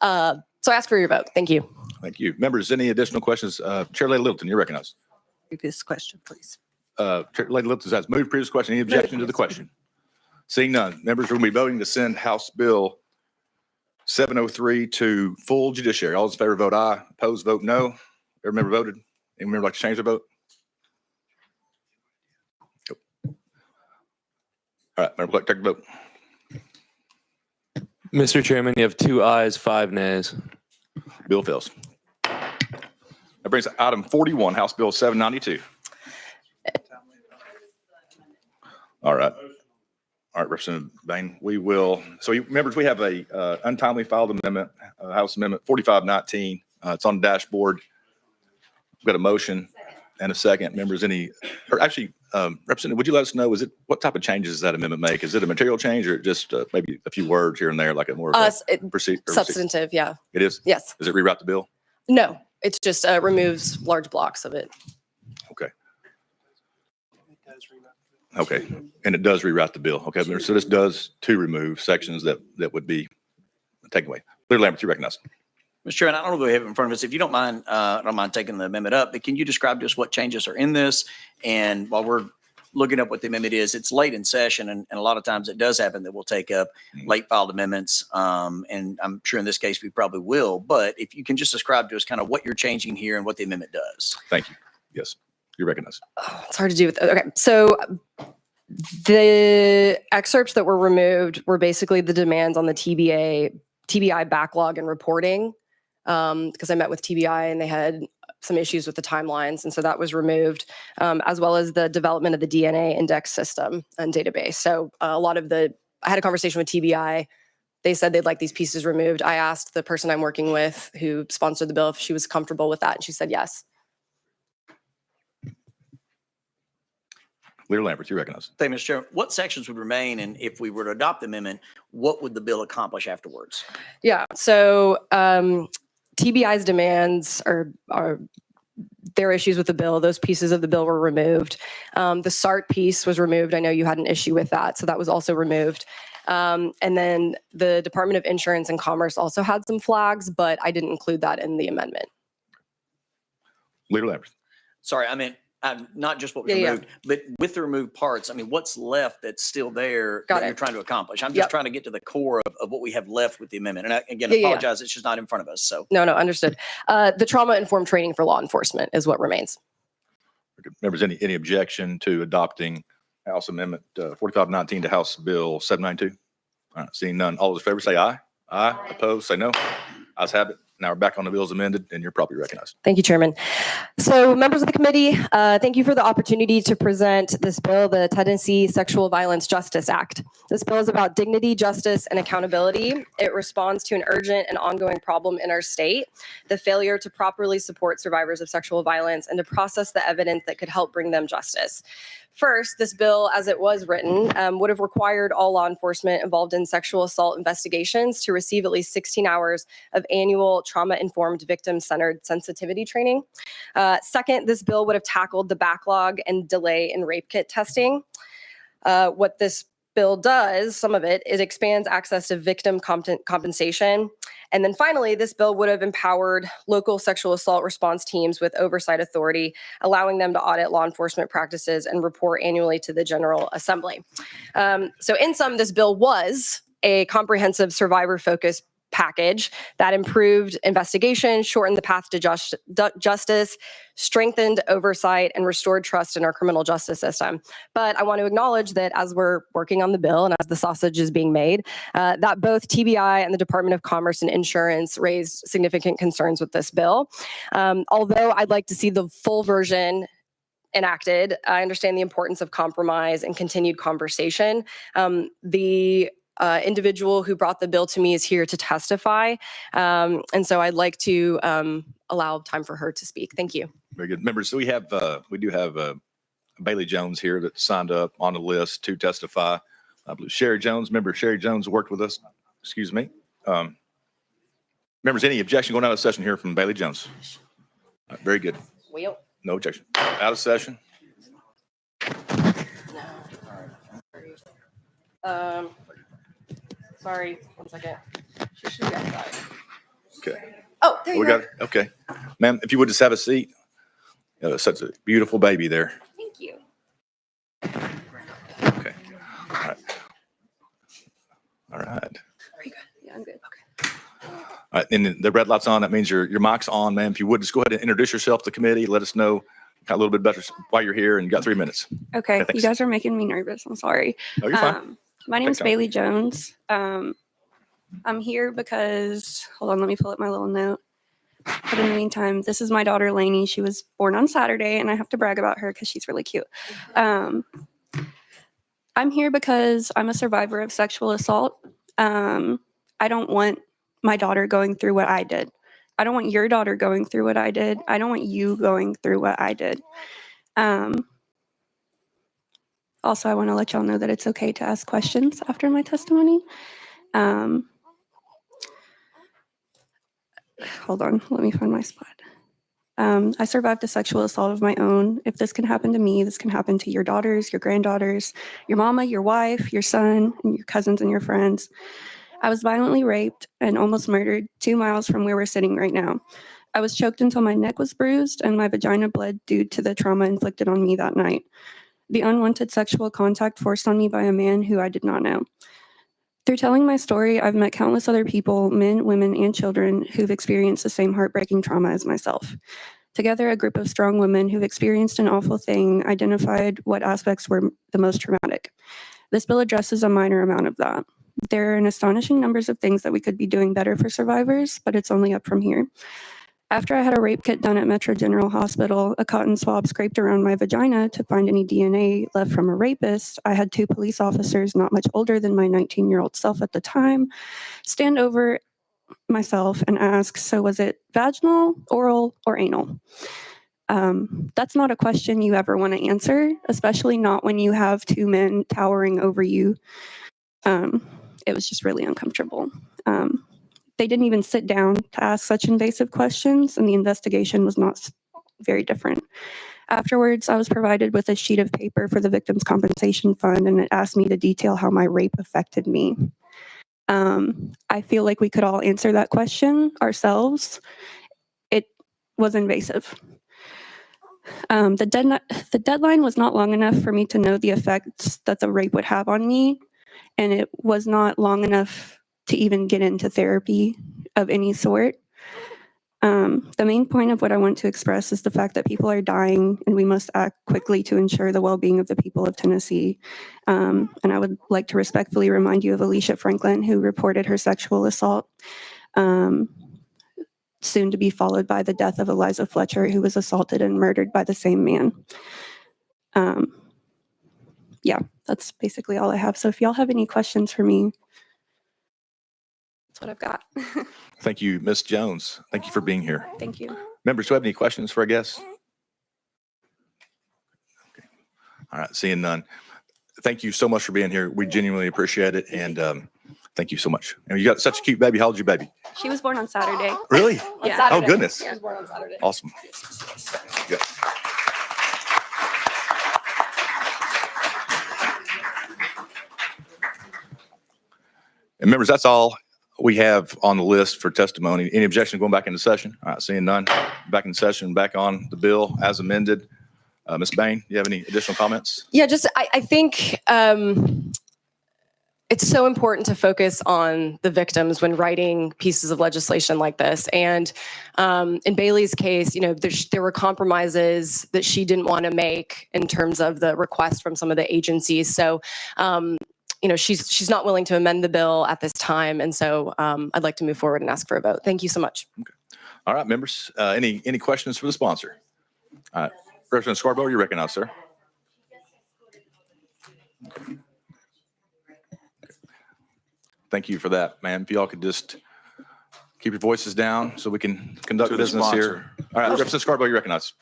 So I ask for your vote. Thank you. Thank you. Members, any additional questions? Chair Lady Littleton, you're recognized. Previous question, please. Chair Lady Littleton has moved previous question. Any objection to the question? Seeing none, members are going to be voting to send House Bill 703 to full judiciary. All those in favor vote aye. Opposed, vote no. Every member voted. Any member like to change their vote? All right, Member Clerk, take the vote. Mr. Chairman, you have 2 ayes, 5 nays. Bill fails. That brings us to item 41, House Bill 792. All right. All right, Representative Bain, we will, members, we have a untimely filed amendment, House Amendment 4519. It's on the dashboard. We've got a motion and a second. Members, Representative, would you let us know, what type of changes does that amendment make? Is it a material change or just maybe a few words here and there, like a more procedure? Substantive, yeah. It is? Yes. Does it rewrite the bill? No, it just removes large blocks of it. Okay. Okay, and it does rewrite the bill. Okay, so this does to remove sections that would be taken away. Leader Lambert, you recognize. Mr. Chairman, I don't know if we have it in front of us. If you don't mind, I don't mind taking the amendment up, but can you describe to us what changes are in this? And while we're looking up what the amendment is, it's late in session, and a lot of times it does happen that we'll take up late filed amendments. And I'm sure in this case we probably will, but if you can just describe to us kind of what you're changing here and what the amendment does. Thank you. Yes, you recognize. It's hard to do with, okay. So the excerpts that were removed were basically the demands on the TBI backlog and reporting. Because I met with TBI and they had some issues with the timelines. And so that was removed, as well as the development of the DNA index system and database. So I had a conversation with TBI. They said they'd like these pieces removed. I asked the person I'm working with who sponsored the bill if she was comfortable with that. And she said yes. Leader Lambert, you recognize. Thank you, Mr. Chairman. What sections would remain? And if we were to adopt the amendment, what would the bill accomplish afterwards? Yeah. So TBI's demands are their issues with the bill. Those pieces of the bill were removed. The SART piece was removed. I know you had an issue with that, so that was also removed. And then the Department of Insurance and Commerce also had some flags, but I didn't include that in the amendment. Leader Lambert. Sorry, I meant not just what was removed, but with the removed parts, I mean, what's left that's still there that you're trying to accomplish? I'm just trying to get to the core of what we have left with the amendment. And I, again, apologize, it's just not in front of us. So No, understood. The trauma-informed training for law enforcement is what remains. Members, any objection to adopting House Amendment 4519 to House Bill 792? All right, seeing none. All those in favor say aye. Aye. Opposed, say no. Ayes have it. Now we're back on the bills amended, and you're properly recognized. Thank you, Chairman. So members of the committee, thank you for the opportunity to present this bill, the Tennessee Sexual Violence Justice Act. This bill is about dignity, justice, and accountability. It responds to an urgent and ongoing problem in our state, the failure to properly support survivors of sexual violence and to process the evidence that could help bring them justice. First, this bill, as it was written, would have required all law enforcement involved in sexual assault investigations to receive at least 16 hours of annual trauma-informed victim-centered sensitivity training. Second, this bill would have tackled the backlog and delay in rape kit testing. What this bill does, some of it, it expands access to victim compensation. And then finally, this bill would have empowered local sexual assault response teams with oversight authority, allowing them to audit law enforcement practices and report annually to the General Assembly. So in sum, this bill was a comprehensive survivor-focused package that improved investigation, shortened the path to justice, strengthened oversight, and restored trust in our criminal justice system. But I want to acknowledge that as we're working on the bill and as the sausage is being made, that both TBI and the Department of Commerce and Insurance raised significant concerns with this bill. Although I'd like to see the full version enacted, I understand the importance of compromise and continued conversation. The individual who brought the bill to me is here to testify. And so I'd like to allow time for her to speak. Thank you. Very good. Members, so we do have Bailey Jones here that signed up on the list to testify. I believe Sherry Jones, Sherry Jones worked with us. Excuse me. Members, any objection going out of session here from Bailey Jones? All right, very good. No objection. Out of session. Sorry, 1 second. She should be outside. Okay. Oh, there you go. Okay. Ma'am, if you would just have a seat. Such a beautiful baby there. Thank you. Okay. All right. All right. Are you good? Yeah, I'm good. Okay. All right. And the red light's on. That means your mic's on, ma'am. If you would just go ahead and introduce yourself to the committee. Let us know a little bit better why you're here, and you got 3 minutes. Okay. Thanks. You guys are making me nervous. I'm sorry. Oh, you're fine. My name is Bailey Jones. I'm here because, hold on, let me pull up my little note. But in the meantime, this is my daughter, Lainey. She was born on Saturday, and I have to brag about her because she's really cute. I'm here because I'm a survivor of sexual assault. I don't want my daughter going through what I did. I don't want your daughter going through what I did. I don't want you going through what I did. Also, I want to let y'all know that it's okay to ask questions after my testimony. Hold on, let me find my spot. I survived a sexual assault of my own. If this can happen to me, this can happen to your daughters, your granddaughters, your mama, your wife, your son, and your cousins and your friends. I was violently raped and almost murdered 2 miles from where we're sitting right now. I was choked until my neck was bruised and my vagina bled due to the trauma inflicted on me that night. The unwanted sexual contact forced on me by a man who I did not know. Through telling my story, I've met countless other people, men, women, and children who've experienced the same heartbreaking trauma as myself. Together, a group of strong women who've experienced an awful thing identified what aspects were the most traumatic. This bill addresses a minor amount of that. There are an astonishing numbers of things that we could be doing better for survivors, but it's only up from here. After I had a rape kit done at Metro General Hospital, a cotton swab scraped around my vagina to find any DNA left from a rapist, I had 2 police officers not much older than my 19-year-old self at the time stand over myself and ask, so was it vaginal, oral, or anal? That's not a question you ever want to answer, especially not when you have 2 men towering over you. It was just really uncomfortable. They didn't even sit down to ask such invasive questions, and the investigation was not very different. Afterwards, I was provided with a sheet of paper for the Victims' Compensation Fund, and it asked me to detail how my rape affected me. I feel like we could all answer that question ourselves. It was invasive. The deadline was not long enough for me to know the effects that the rape would have on me, and it was not long enough to even get into therapy of any sort. The main point of what I want to express is the fact that people are dying and we must act quickly to ensure the well-being of the people of Tennessee. And I would like to respectfully remind you of Alicia Franklin, who reported her sexual assault, soon to be followed by the death of Eliza Fletcher, who was assaulted and murdered by the same man. Yeah, that's basically all I have. So if y'all have any questions for me, that's what I've got. Thank you, Ms. Jones. Thank you for being here. Thank you. Members, do you have any questions for our guests? Okay. All right, seeing none. Thank you so much for being here. We genuinely appreciate it, and thank you so much. And you got such a cute baby. How old's your baby? She was born on Saturday. Really? Yeah. Oh, goodness. She was born on Saturday. Awesome. Good. And members, that's all we have on the list for testimony. Any objection to going back into session? All right, seeing none. Back in session, back on the bill as amended. Ms. Bain, you have any additional comments? Yeah, just I think it's so important to focus on the victims when writing pieces of legislation like this. And in Bailey's case, you know, there were compromises that she didn't want to make in terms of the request from some of the agencies. So, you know, she's not willing to amend the bill at this time. And so I'd like to move forward and ask for a vote. Thank you so much. Okay. All right, members, any questions for the sponsor? Representative Scarborough, you recognize, sir. Thank you for that, ma'am. If y'all could just keep your voices down so we can conduct business here. All right, Representative Scarborough, you recognize.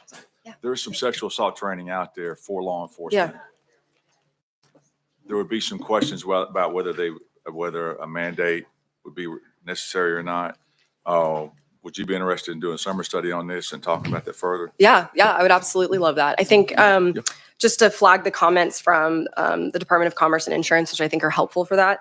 There is some sexual assault training out there for law enforcement. Yeah. There would be some questions about whether a mandate would be necessary or not. Would you be interested in doing a summer study on this and talking about that further? Yeah, I would absolutely love that. I think just to flag the comments from the Department of Commerce and Insurance, which I think are helpful for that.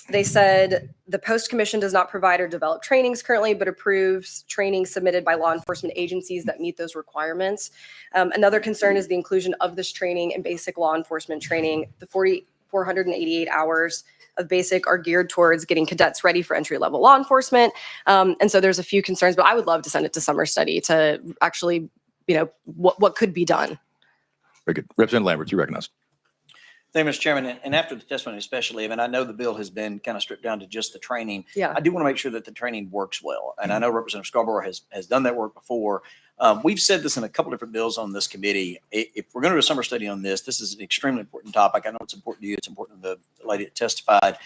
They said the Post Commission does not provide or develop trainings currently, but approves training submitted by law enforcement agencies that meet those requirements. Another concern is the inclusion of this training in basic law enforcement training. The 488 hours of basic are geared towards getting cadets ready for entry-level law enforcement. And so there's a few concerns, but I would love to send it to summer study to actually, you know, what could be done. Very good. Representative Lambert, you recognize. Thank you, Mr. Chairman. And after the testimony especially, I mean, I know the bill has been kind of stripped down to just the training. Yeah. I do want to make sure that the training works well. And I know Representative Scarborough has done that work before. We've said this in a couple different bills on this committee. If we're going to do a summer study on this, this is an extremely important topic. I know it's important to you. It's important to the lady that testified,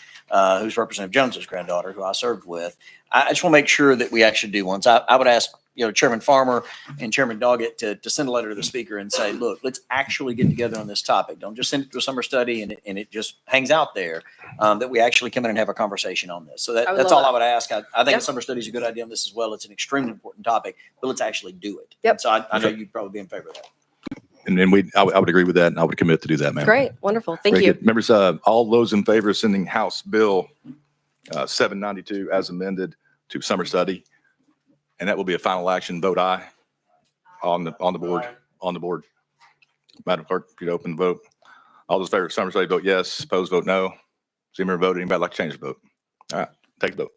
who's Representative Jones's granddaughter, who I served with. I just want to make sure that we actually do one. So I would ask, Chairman Farmer and Chairman Doggett to send a letter to the speaker and say, look, let's actually get together on this topic. Don't just send it to a summer study and it just hangs out there, that we actually come in and have a conversation on this. So that's all I would ask. I think a summer study is a good idea on this as well. It's an extremely important topic, but let's actually do it. Yep. And so I know you'd probably be in favor of that. And then I would agree with that, and I would commit to do that, ma'am. Great, wonderful. Thank Very you. good. Members, all those in favor of sending House Bill 792 as amended to summer study, and that will be a final action, vote aye on the board. On the board. Madam Clerk, if you'd open the vote. All those in favor of summer study, vote yes. Opposed, vote no. See me vote. Anybody like to change the vote? All right, take the vote.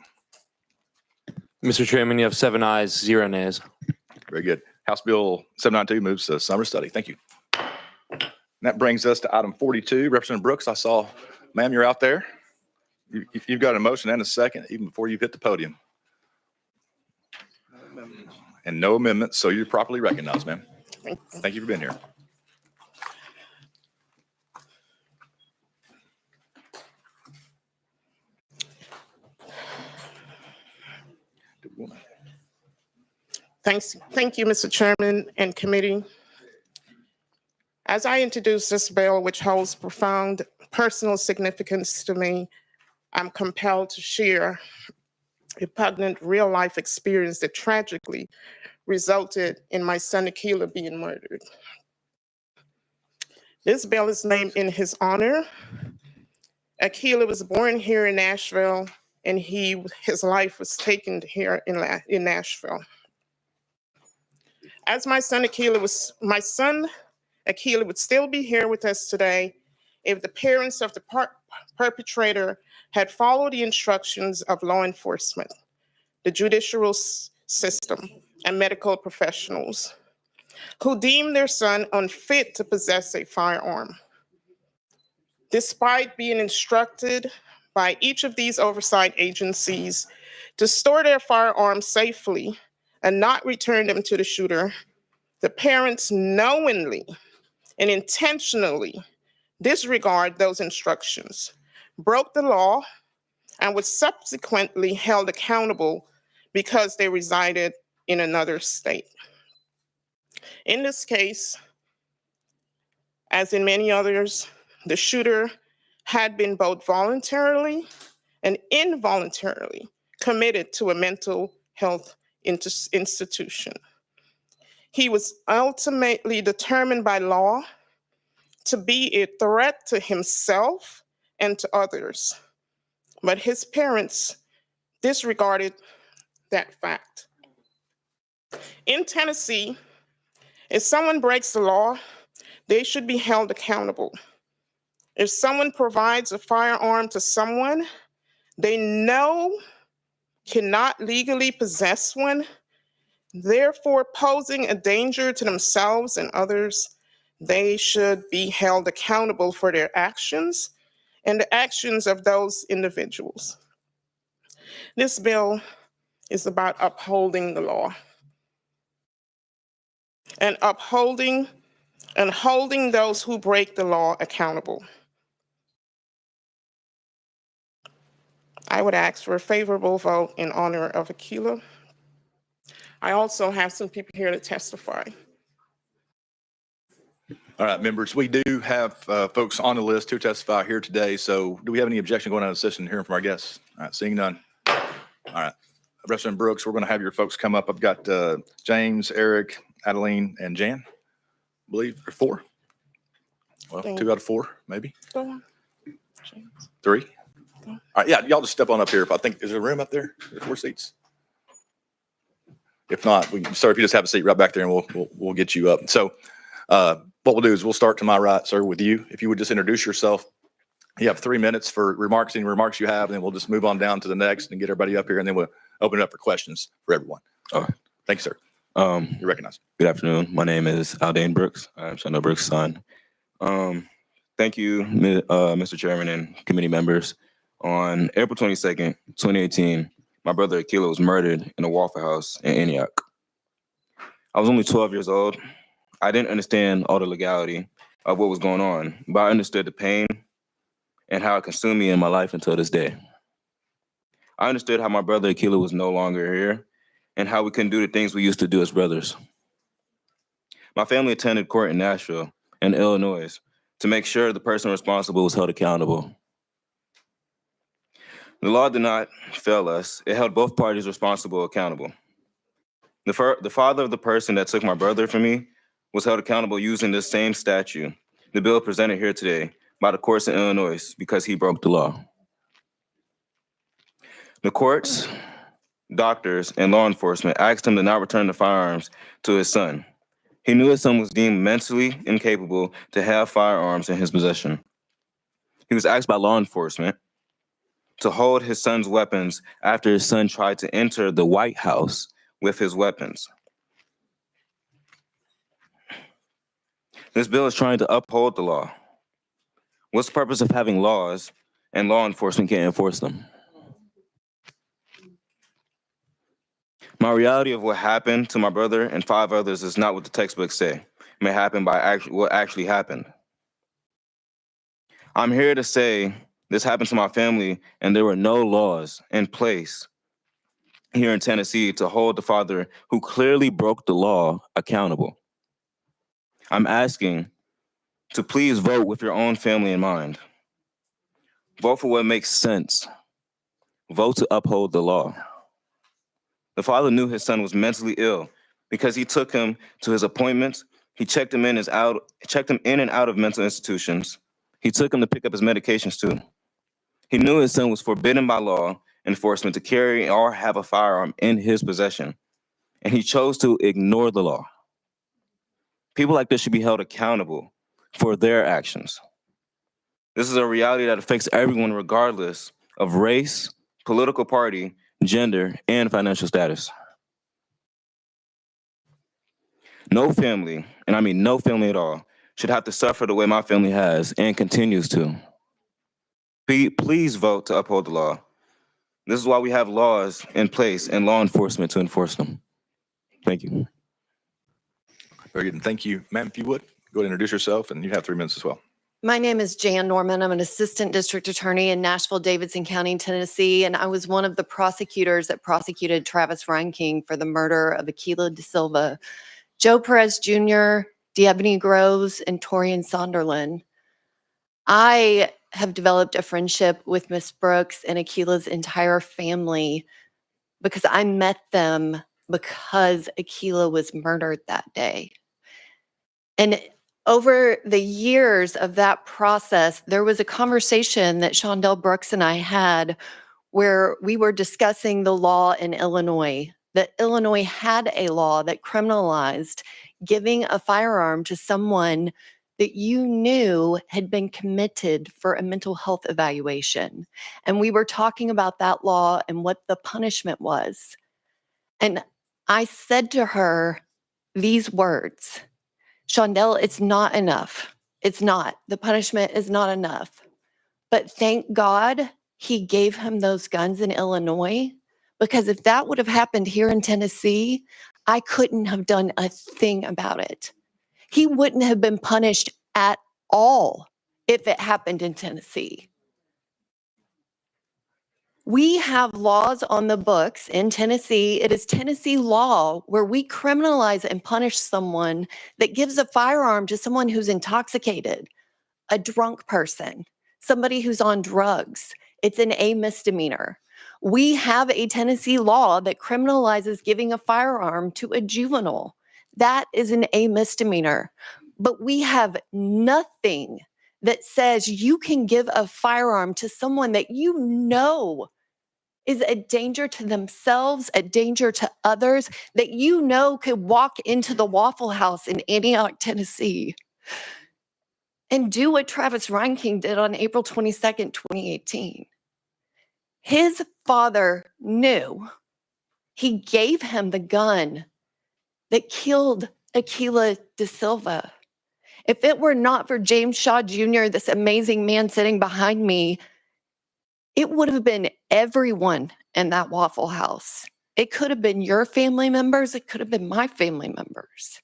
Mr. Chairman, you have 7 ayes, 0 nays. Very good. House Bill 792 moves to summer study. Thank you. And that brings us to item 42. Representative Brooks, I saw, ma'am, you're out there. You've got a motion and a second even before you've hit the podium. And no amendments, so you're properly recognized, ma'am. Thank you for being here. Thank you, Mr. Chairman and committee. As I introduce this bill, which holds profound personal significance to me, I'm compelled to share a poignant real-life experience that tragically resulted in my son Akila being murdered. This bill is named in his honor. Akila was born here in Nashville, and his life was taken here in Nashville. As my son Akila would still be here with us today if the parents of the perpetrator had followed the instructions of law enforcement, the judicial system, and medical professionals who deemed their son unfit to possess a firearm. Despite being instructed by each of these oversight agencies to store their firearms safely and not return them to the shooter, the parents knowingly and intentionally disregard those instructions, broke the law, and was subsequently held accountable because they resided in another state. In this case, as in many others, the shooter had been both voluntarily and involuntarily committed to a mental health institution. He was ultimately determined by law to be a threat to himself and to others, but his parents disregarded that fact. In Tennessee, if someone breaks the law, they should be held accountable. If someone provides a firearm to someone they know cannot legally possess one, therefore posing a danger to themselves and others, they should be held accountable for their actions and the actions of those individuals. This bill is about upholding the law and holding those who break the law accountable. I would ask for a favorable vote in honor of Akila. I also have some people here to testify. All right, members, we do have folks on the list to testify here today. So do we have any objection going out of session and hearing from our guests? All right, seeing none. All right, Representative Brooks, we're going to have your folks come up. I've got James, Eric, Adeline, and Jan, I believe, or 4. Well, 2 out of 4, maybe. Go on. 3. All right, yeah, y'all just step on up here. If I think, is there room up there? There's 4 seats. If not, sir, if you just have a seat right back there, and we'll get you up. So what we'll do is we'll start to my right, sir, with you. If you would just introduce yourself. You have 3 minutes for remarks, any remarks you have, and then we'll just move on down to the next and get everybody up here, and then we'll open it up for questions for everyone. Thank you, sir. You're recognized. Good afternoon. My name is Aldane Brooks. I'm Shonda Brooks' son. Thank you, Mr. Chairman and committee members. On April 22nd, 2018, my brother Akila was murdered in a Waffle House in Antioch. I was only 12 years old. I didn't understand all the legality of what was going on, but I understood the pain and how it consumed me in my life until this day. I understood how my brother Akila was no longer here and how we couldn't do the things we used to do as brothers. My family attended court in Nashville and Illinois to make sure the person responsible was held accountable. The law did not fail us. It held both parties responsible accountable. The father of the person that took my brother from me was held accountable using this same statute, the bill presented here today, by the courts in Illinois because he broke the law. The courts, doctors, and law enforcement asked him to not return the firearms to his son. He knew his son was deemed mentally incapable to have firearms in his possession. He was asked by law enforcement to hold his son's weapons after his son tried to enter the White House with his weapons. This bill is trying to uphold the law. What's the purpose of having laws and law enforcement can't enforce them? My reality of what happened to my brother and 5 others is not what the textbooks say. It may happen by what actually happened. I'm here to say this happened to my family and there were no laws in place here in Tennessee to hold the father who clearly broke the law accountable. I'm asking to please vote with your own family in mind. Vote for what makes sense. Vote to uphold the law. The father knew his son was mentally ill because he took him to his appointments. He checked him in and out of mental institutions. He took him to pick up his medications too. He knew his son was forbidden by law enforcement to carry or have a firearm in his possession, and he chose to ignore the law. People like this should be held accountable for their actions. This is a reality that affects everyone regardless of race, political party, gender, and financial status. No family, and I mean no family at all, should have to suffer the way my family has and continues to. Please vote to uphold the law. This is why we have laws in place and law enforcement to enforce them. Thank you. Very good. And thank you. Ma'am, if you would, go ahead and introduce yourself, and you have 3 minutes as well. My name is Jan Norman. I'm an assistant district attorney in Nashville, Davidson County, Tennessee, and I was one of the prosecutors that prosecuted Travis Reinking for the murder of Akila De Silva, Joe Perez Jr., D'Ebony Groves, and Torian Sonderland. I have developed a friendship with Miss Brooks and Akila's entire family because I met them because Akila was murdered that day. And over the years of that process, there was a conversation that Shondell Brooks and I had where we were discussing the law in Illinois, that Illinois had a law that criminalized giving a firearm to someone that you knew had been committed for a mental health evaluation. And we were talking about that law and what the punishment was. And I said to her these words, Shondell, it's not enough. It's not. The punishment is not enough. But thank God he gave him those guns in Illinois, because if that would have happened here in Tennessee, I couldn't have done a thing about it. He wouldn't have been punished at all if it happened in Tennessee. We have laws on the books in Tennessee. It is Tennessee law where we criminalize and punish someone that gives a firearm to someone who's intoxicated, a drunk person, somebody who's on drugs. It's a misdemeanor. We have a Tennessee law that criminalizes giving a firearm to a juvenile. That is a misdemeanor. But we have nothing that says you can give a firearm to someone that you know is a danger to themselves, a danger to others, that you know could walk into the Waffle House in Antioch, Tennessee, and do what Travis Reinking did on April 22nd, 2018. His father knew. He gave him the gun that killed Akila De Silva. If it were not for James Shaw Jr., this amazing man sitting behind me, it would have been everyone in that Waffle House. It could have been your family members. It could have been my family members.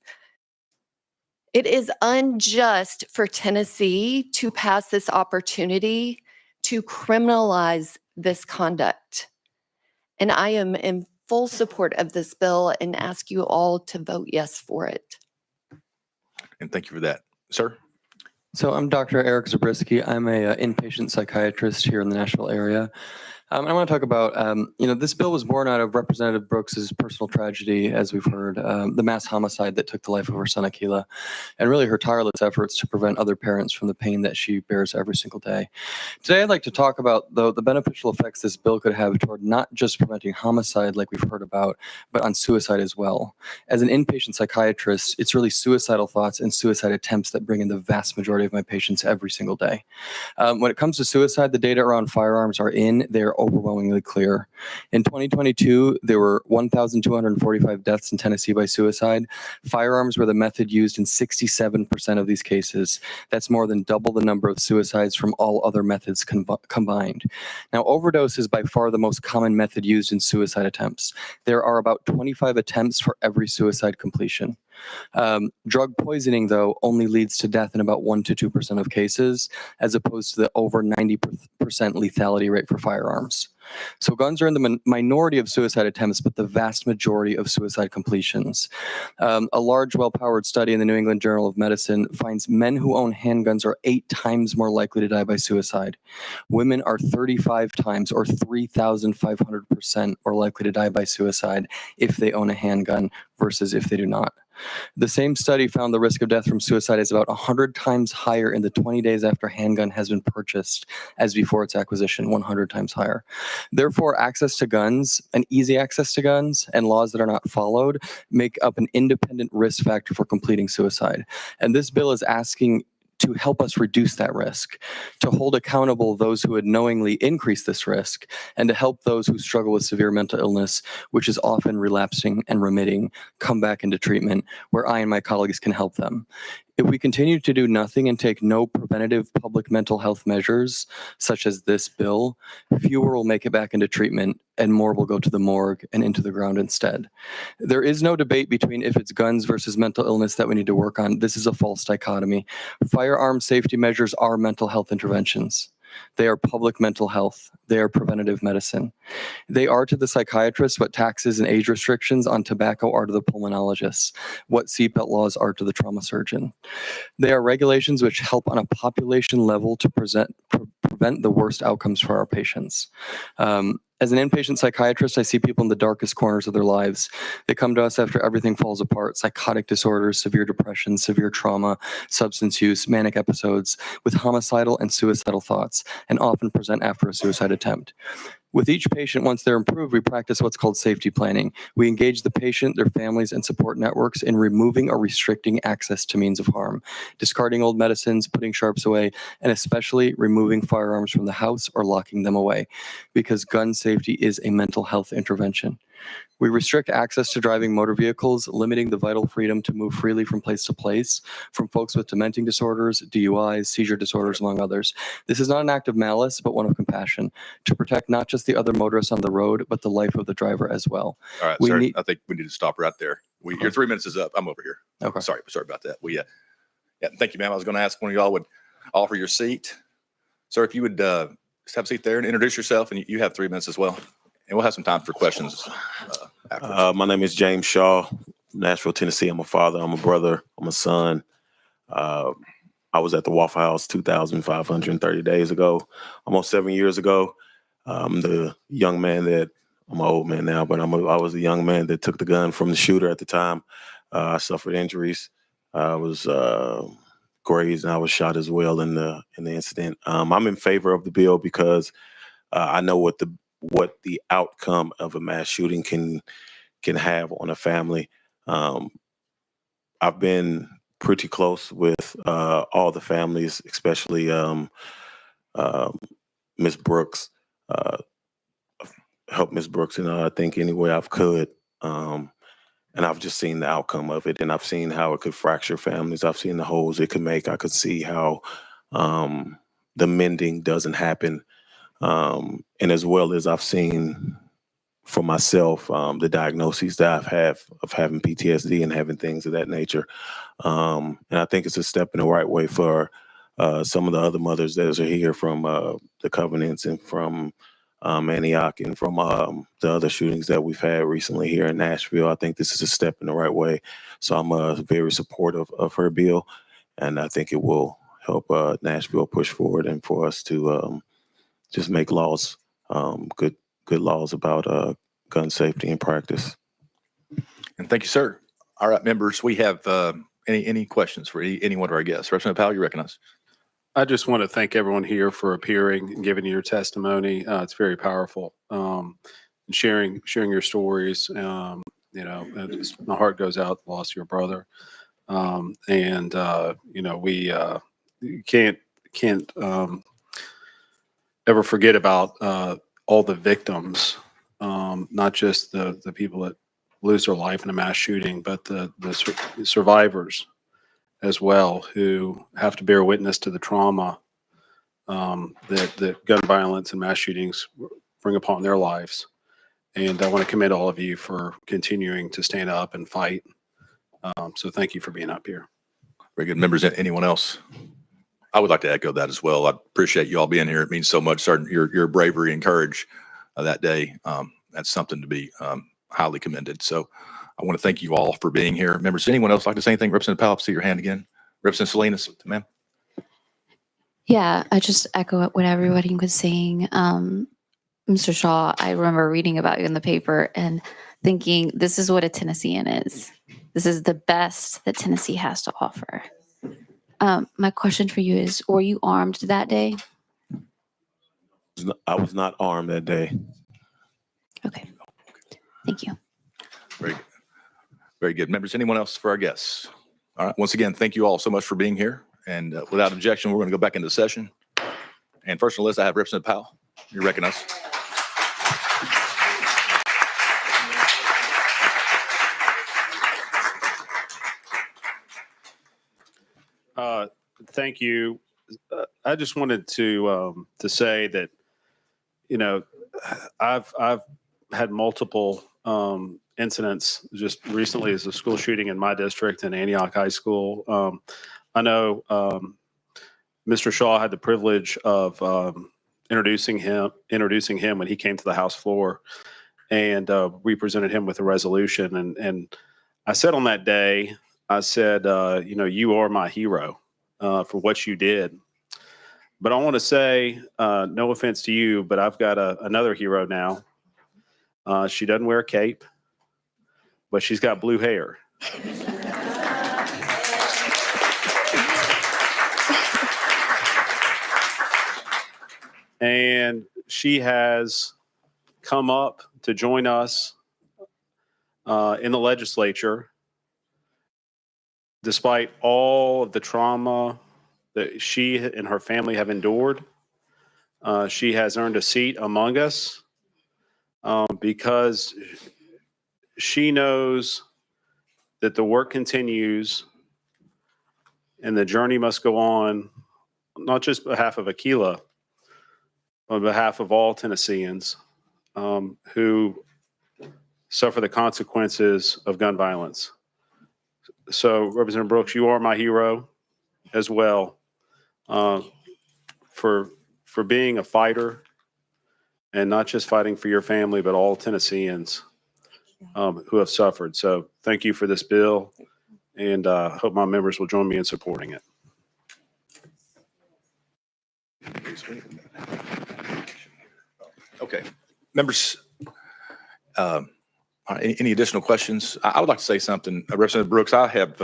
It is unjust for Tennessee to pass this opportunity to criminalize this conduct. And I am in full support of this bill and ask you all to vote yes for it. And thank you for that. Sir? So I'm Dr. Eric Zabriskie. I'm a inpatient psychiatrist here in the Nashville area. And I want to talk about, this bill was born out of Representative Brooks's personal tragedy, as we've heard, the mass homicide that took the life of her son, Akilah, and really her tireless efforts to prevent other parents from the pain that she bears every single day. Today, I'd like to talk about, though, the beneficial effects this bill could have toward not just preventing homicide, like we've heard about, but on suicide as well. As an inpatient psychiatrist, it's really suicidal thoughts and suicide attempts that bring in the vast majority of my patients every single day. When it comes to suicide, the data around firearms are they're overwhelmingly clear. In 2022, there were 1,245 deaths in Tennessee by suicide. Firearms were the method used in 67% of these cases. That's more than double the number of suicides from all other methods combined. Now, overdose is by far the most common method used in suicide attempts. There are about 25 attempts for every suicide completion. Drug poisoning, though, only leads to death in about 1 to 2% of cases, as opposed to the over 90% lethality rate for firearms. So guns are in the minority of suicide attempts, but the vast majority of suicide completions. A large, well-powered study in the New England Journal of Medicine finds men who own handguns are 8 times more likely to die by suicide. Women are 35 times or 3,500% more likely to die by suicide if they own a handgun versus if they do not. The same study found the risk of death from suicide is about 100 times higher in the 20 days after a handgun has been purchased as before its acquisition, 100 times higher. Therefore, access to guns and easy access to guns and laws that are not followed make up an independent risk factor for completing suicide. And this bill is asking to help us reduce that risk, to hold accountable those who would knowingly increase this risk, and to help those who struggle with severe mental illness, which is often relapsing and remitting, come back into treatment, where I and my colleagues can help them. If we continue to do nothing and take no preventative public mental health measures, such as this bill, fewer will make it back into treatment and more will go to the morgue and into the ground instead. There is no debate between if it's guns versus mental illness that we need to work on. This is a false dichotomy. Firearm safety measures are mental health interventions. They are public mental health. They are preventative medicine. They are to the psychiatrist what taxes and age restrictions on tobacco are to the pulmonologist, what seatbelt laws are to the trauma surgeon. They are regulations which help on a population level to prevent the worst outcomes for our patients. As an inpatient psychiatrist, I see people in the darkest corners of their lives. They come to us after everything falls apart, psychotic disorders, severe depression, severe trauma, substance use, manic episodes, with homicidal and suicidal thoughts, and often present after a suicide attempt. With each patient, once they're improved, we practice what's called safety planning. We engage the patient, their families, and support networks in removing or restricting access to means of harm, discarding old medicines, putting sharps away, and especially removing firearms from the house or locking them away, because gun safety is a mental health intervention. We restrict access to driving motor vehicles, limiting the vital freedom to move freely from place to place, from folks with dementing disorders, DUIs, seizure disorders, among others. This is not an act of malice, but one of compassion, to protect not just the other motorists on the road, but the life of the driver as well. All right, sir, I think we need to stop right there. Your 3 minutes is up. I'm over here. Okay. Sorry about that. Thank you, ma'am. I was going to ask one of y'all would offer your seat. Sir, if you would just have a seat there and introduce yourself, and you have 3 minutes as well. And we'll have some time for questions afterwards. My name is James Shaw, Nashville, Tennessee. I'm a father, I'm a brother, I'm a son. I was at the Waffle House 2,530 days ago, almost 7 years ago. I'm the young man I'm an old man now, but I was the young man that took the gun from the shooter at the time. I suffered injuries. I was grazed and I was shot as well in the incident. I'm in favor of the bill because I know what the outcome of a mass shooting can have on a family. I've been pretty close with all the families, especially Miss Brooks. Help Miss Brooks in I think any way I could. And I've just seen the outcome of it, and I've seen how it could fracture families. I've seen the holes it could make. I could see how the mending doesn't happen. And as well as I've seen for myself, the diagnoses that I've had of having PTSD and having things of that nature. And I think it's a step in the right way for some of the other mothers that are here from the Covenants and from Antioch and from the other shootings that we've had recently here in Nashville. I think this is a step in the right way. So I'm very supportive of her bill, and I think it will help Nashville push forward and for us to just make laws, good laws about gun safety and practice. And thank you, sir. All right, members, we have any questions for any one of our guests? Representative Powell, you recognize. I just want to thank everyone here for appearing and giving your testimony. It's very powerful. And sharing your stories. My heart goes out, lost your brother. We can't ever forget about all the victims, not just the people that lose their life in a mass shooting, but the survivors as well, who have to bear witness to the trauma that gun violence and mass shootings bring upon their lives. And I want to commend all of you for continuing to stand up and fight. So thank you for being up here. Very good. Members, anyone else? I would like to echo that as well. I appreciate you all being here. It means so much, sir, your bravery and courage that day. That's something to be highly commended. So I want to thank you all for being here. Members, anyone else like to say anything? Representative Powell, see your hand again. Representative Salinas, ma'am. Yeah, I just echo what everybody was saying. Mr. Shaw, I remember reading about you in the paper and thinking, this is what a Tennessean is. This is the best that Tennessee has to offer. My question for you is, were you armed that day? I was not armed that day. Okay. Thank you. Very good. Very good. Members, anyone else for our guests? All right. Once again, thank you all so much for being here. And without objection, we're going to go back into session. And first on the list, I have Representative Powell. You're recognized. Thank you. I just wanted to say that, I've had multiple incidents just recently as a school shooting in my district in Antioch High School. I know Mr. Shaw had the privilege of introducing him when he came to the House floor, and we presented him with a resolution. And I said on that day, I said, you are my hero for what you did. But I want to say, no offense to you, but I've got another hero now. She doesn't wear a cape, but she's got blue hair. And she has come up to join us in the legislature, despite all of the trauma that she and her family have endured. She has earned a seat among us because she knows that the work continues and the journey must go on, not just on behalf of Aquila, but on behalf of all Tennesseans who suffer the consequences of gun violence. So, Representative Brooks, you are my hero as well for being a fighter and not just fighting for your family, but all Tennesseans who have suffered. So thank you for this bill, and hope my members will join me in supporting it. Okay. Members, any additional questions? I would like to say something. Representative Brooks, I have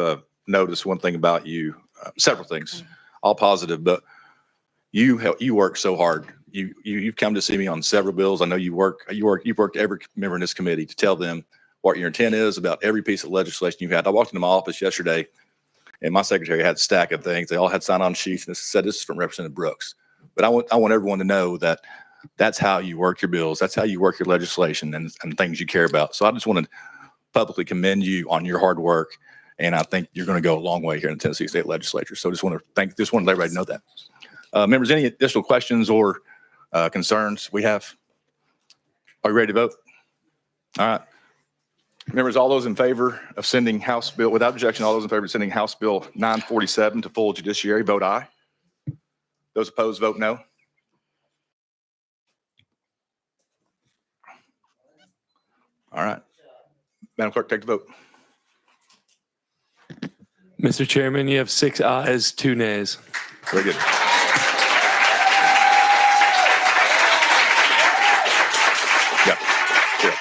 noticed one thing about you, several things, all positive, but you work so hard. You've come to see me on several bills. I know you've worked every member in this committee to tell them what your intent is about every piece of legislation you've had. I walked into my office yesterday and my secretary had a stack of things. They all had sign-on sheets and it said, this is from Representative Brooks. But I want everyone to know that that's how you work your bills. That's how you work your legislation and things you care about. So I just want to publicly commend you on your hard work. And I think you're going to go a long way here in the Tennessee State Legislature. So just want to let everybody know that. Members, any additional questions or concerns we have? Are you ready to vote? All right. Members, all those in favor of sending House Bill, without objection, all those in favor of sending House Bill 947 to full judiciary, vote aye. Those opposed, vote no. All right. Madam Clerk, take the vote. Mr. Chairman, you have 6 ayes, 2 nays. Very good. Yeah. Yeah.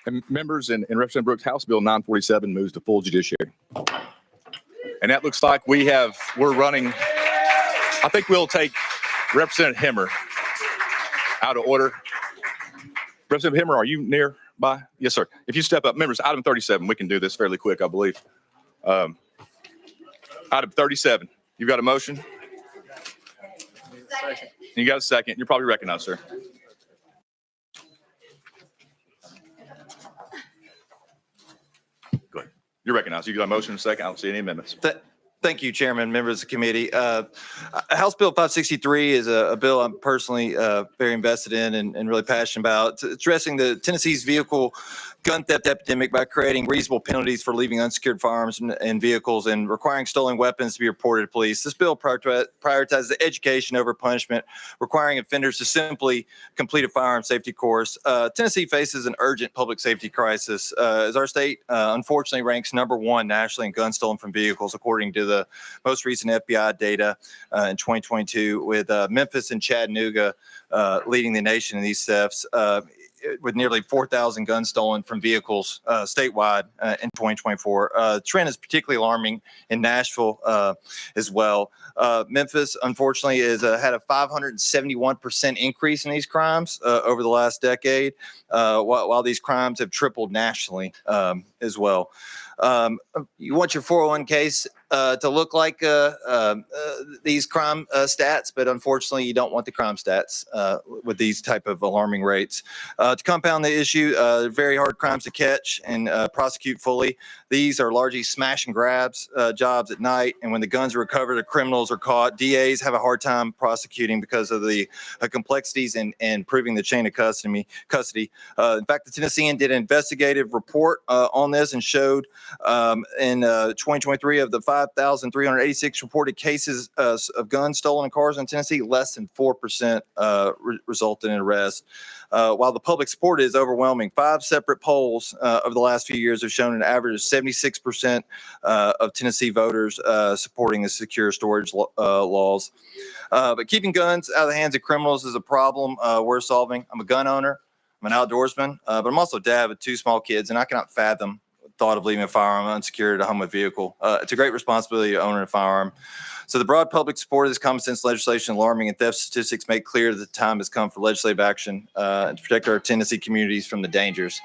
And members and Representative Brooks, House Bill 947 moves to full judiciary. And that looks like we're running, I think we'll take Representative Hemmer out of order. Representative Hemmer, are you nearby? Yes, sir. If you step up, members, item 37, we can do this fairly quick, I believe. Item 37, you've got a motion? You got a second. You're probably recognized, sir. Go ahead. You're recognized. You got a motion and a second. I don't see any amendments. Thank you, Chairman, members of the committee. House Bill 563 is a bill I'm personally very invested in and really passionate about. It's addressing the Tennessee's vehicle gun theft epidemic by creating reasonable penalties for leaving unsecured firearms in vehicles and requiring stolen weapons to be reported to police. This bill prioritizes education over punishment, requiring offenders to simply complete a firearm safety course. Tennessee faces an urgent public safety crisis as our state unfortunately ranks #1 nationally in guns stolen from vehicles, according to the most recent FBI data in 2022, with Memphis and Chattanooga leading the nation in these thefts. With nearly 4,000 guns stolen from vehicles statewide in 2024. The trend is particularly alarming in Nashville as well. Memphis, unfortunately, has had a 571% increase in these crimes over the last decade, while these crimes have tripled nationally as well. You want your 401ks to look like these crime stats, but unfortunately, you don't want the crime stats with these type of alarming rates. To compound the issue, very hard crimes to catch and prosecute fully. These are largely smash and grabs jobs at night, and when the guns are recovered, the criminals are caught. DAs have a hard time prosecuting because of the complexities and proving the chain of custody. In fact, the Tennessean did an investigative report on this and showed in 2023 of the 5,386 reported cases of guns stolen in cars in Tennessee, less than 4% resulted in arrest. While the public support is overwhelming, 5 separate polls over the last few years have shown an average of 76% of Tennessee voters supporting the secure storage laws. But keeping guns out of the hands of criminals is a problem we're solving. I'm a gun owner. I'm an outdoorsman, but I'm also a dad with 2 small kids, and I cannot fathom the thought of leaving a firearm unsecured at home with vehicle. It's a great responsibility to own a firearm. So the broad public support of this common sense legislation, alarming and theft statistics make clear that the time has come for legislative action to protect our Tennessee communities from the dangers.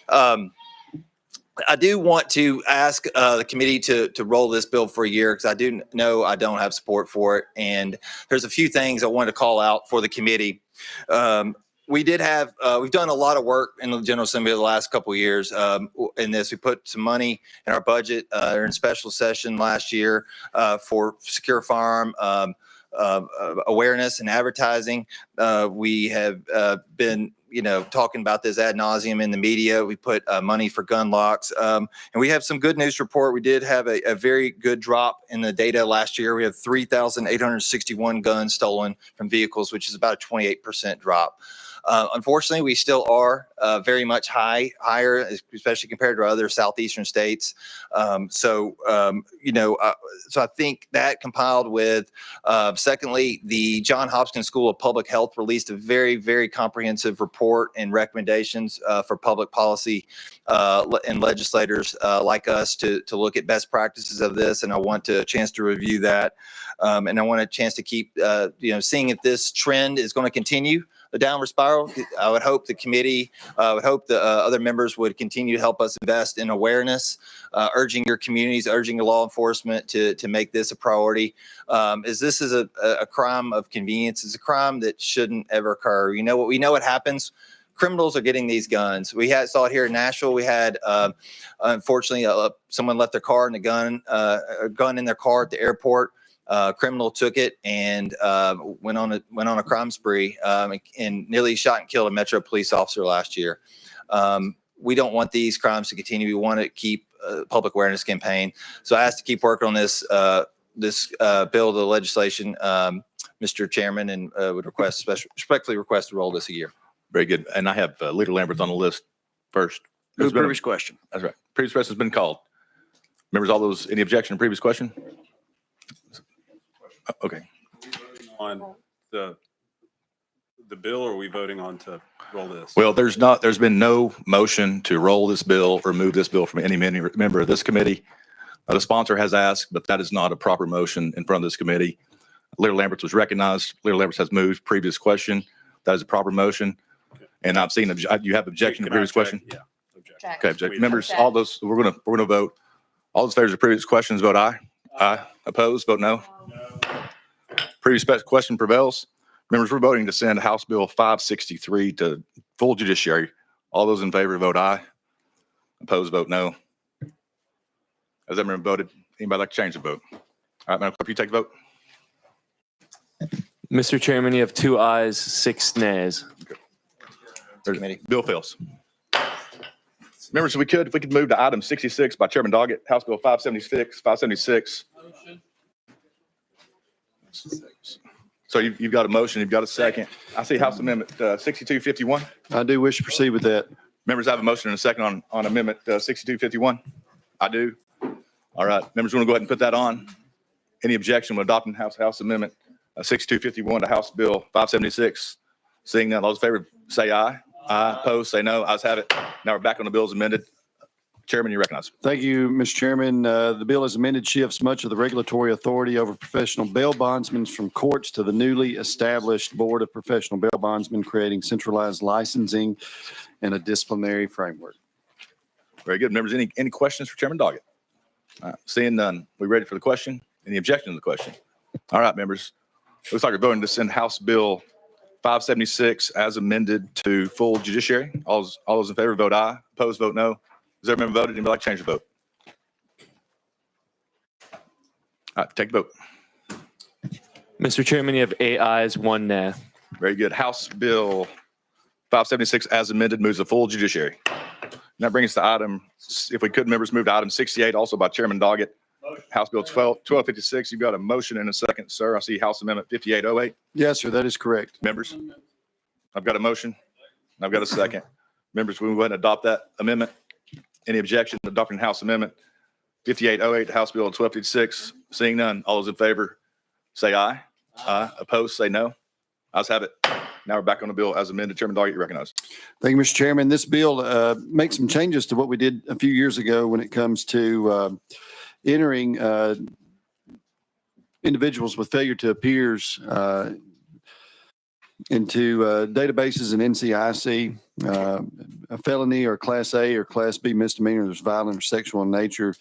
I do want to ask the committee to roll this bill for a year, because I do know I don't have support for it. And there's a few things I wanted to call out for the committee. We've done a lot of work in the General Assembly the last couple of years in this. We put some money in our budget in special session last year for secure firearm awareness and advertising. We have been talking about this ad nauseum in the media. We put money for gun locks. And we have some good news to report. We did have a very good drop in the data last year. We have 3,861 guns stolen from vehicles, which is about a 28% drop. Unfortunately, we still are very much higher, especially compared to other southeastern states. So I think that compiled with, secondly, the Johns Hopkins School of Public Health released a very, very comprehensive report and recommendations for public policy and legislators like us to look at best practices of this. And I want a chance to review that. And I want a chance to keep, seeing if this trend is going to continue. a downward spiral. I would hope the committee, would hope the other members would continue to help us invest in awareness, urging your communities, urging your law enforcement to make this a priority. As this is a crime of convenience. It's a crime that shouldn't ever occur. We know what happens. Criminals are getting these guns. We saw it here in Nashville. We had, unfortunately, someone left their car and a gun in their car at the airport. Criminal took it and went on a crime spree and nearly shot and killed a Metro police officer last year. We don't want these crimes to continue. We want to keep a public awareness campaign. So I asked to keep working on this bill, the legislation, Mr. Chairman, and would respectfully request to roll this a year. Very good. And I have Leader Lamberth on the list first. Move previous question. That's right. Previous question has been called. Members, all those, any objection to previous question? Okay. On the bill, or are we voting on to roll this? Well, there's been no motion to roll this bill or move this bill from any member of this committee. The sponsor has asked, but that is not a proper motion in front of this committee. Leader Lamberth was recognized. Leader Lamberth has moved. Previous question. That is a proper motion. And I've seen, you have objection to previous question? Yeah. Objection. Okay, objection. Members, all those, we're gonna vote. All those in favor of previous questions, vote aye. Aye. Opposed, vote no. Previous question prevails. Members, we're voting to send House Bill 563 to full judiciary. All those in favor, vote aye. Opposed, vote no. Has everyone voted? Anybody like to change the vote? All right, Madam Clerk, you take the vote. Mr. Chairman, you have 2 ayes, 6 nays. Bill fails. Members, if we could move to item 66 by Chairman Doggett, House Bill 576. So you've got a motion, you've got a second. I see House Amendment 6251. I do wish to proceed with that. Members, I have a motion and a second on Amendment 6251. I do. All right, members, want to go ahead and put that on. Any objection to adopting House Amendment 6251 to House Bill 576? Seeing none, all those in favor say aye. Aye. Opposed, say no. Ayes have it. Now we're back on the bill as amended. Chairman, you recognize. Thank you, Mr. Chairman. The bill as amended shifts much of the regulatory authority over professional bail bondsmen from courts to the newly established Board of Professional Bail Bondsmen, creating centralized licensing and a disciplinary framework. Very good. Members, any questions for Chairman Doggett? Seeing none, we ready for the question? Any objection to the question? All right, members. Looks like we're voting to send House Bill 576 as amended to full judiciary. All those in favor vote aye. Opposed, vote no. Has everyone voted? Anybody like to change the vote? All right, take the vote. Mr. Chairman, you have 8 ayes, 1 nay. Very good. House Bill 576 as amended moves to full judiciary. And that brings us to item, if we could, members, move to item 68, also by Chairman Doggett. House Bill 1256. You've got a motion and a second, sir. I see House Amendment 5808. Yes, sir, that is correct. Members, I've got a motion and I've got a second. Members, we will go ahead and adopt that amendment. Any objection to adopting House Amendment 5808 to House Bill 1256? Seeing none, all those in favor say aye. Aye. Opposed, say no. Ayes have it. Now we're back on the bill as amended. Chairman Doggett, you recognize. Thank you, Mr. Chairman. This bill makes some changes to what we did a few years ago when it comes to entering individuals with failure to appears into databases in NCIC. A felony or Class A or Class B misdemeanor that's violent or sexual in nature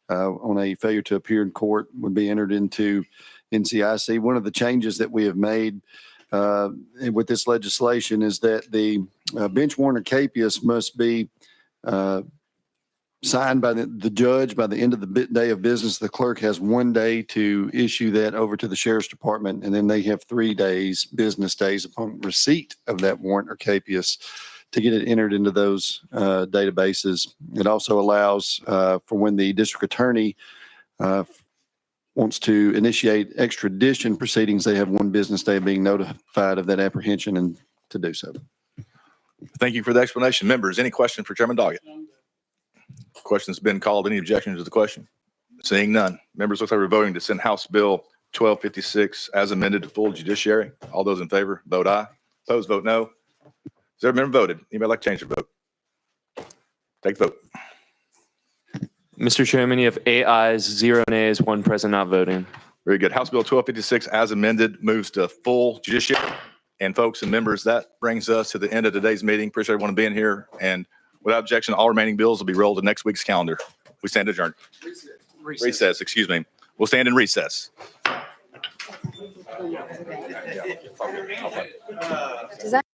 on a failure to appear in court would be entered into NCIC. One of the changes that we have made with this legislation is that the bench warrant or capias must be signed by the judge by the end of the day of business. The clerk has 1 day to issue that over to the sheriff's department, and then they have 3 days, business days, upon receipt of that warrant or capias to get it entered into those databases. It also allows for when the district attorney wants to initiate extradition proceedings, they have 1 business day of being notified of that apprehension and to do so. Thank you for the explanation. Members, any question for Chairman Doggett? Question's been called. Any objections to the question? Seeing none. Members, looks like we're voting to send House Bill 1256 as amended to full judiciary. All those in favor, vote aye. Opposed, vote no. Has everyone voted? Anybody like to change their vote? Take the vote. Mr. Chairman, you have 8 ayes, 0 nays, 1 present not voting. Very good. House Bill 1256 as amended moves to full judiciary. And folks and members, that brings us to the end of today's meeting. Appreciate everyone being here. And without objection, all remaining bills will be rolled to next week's calendar. We stand adjourned. Recess, excuse me. We'll stand in recess. Does that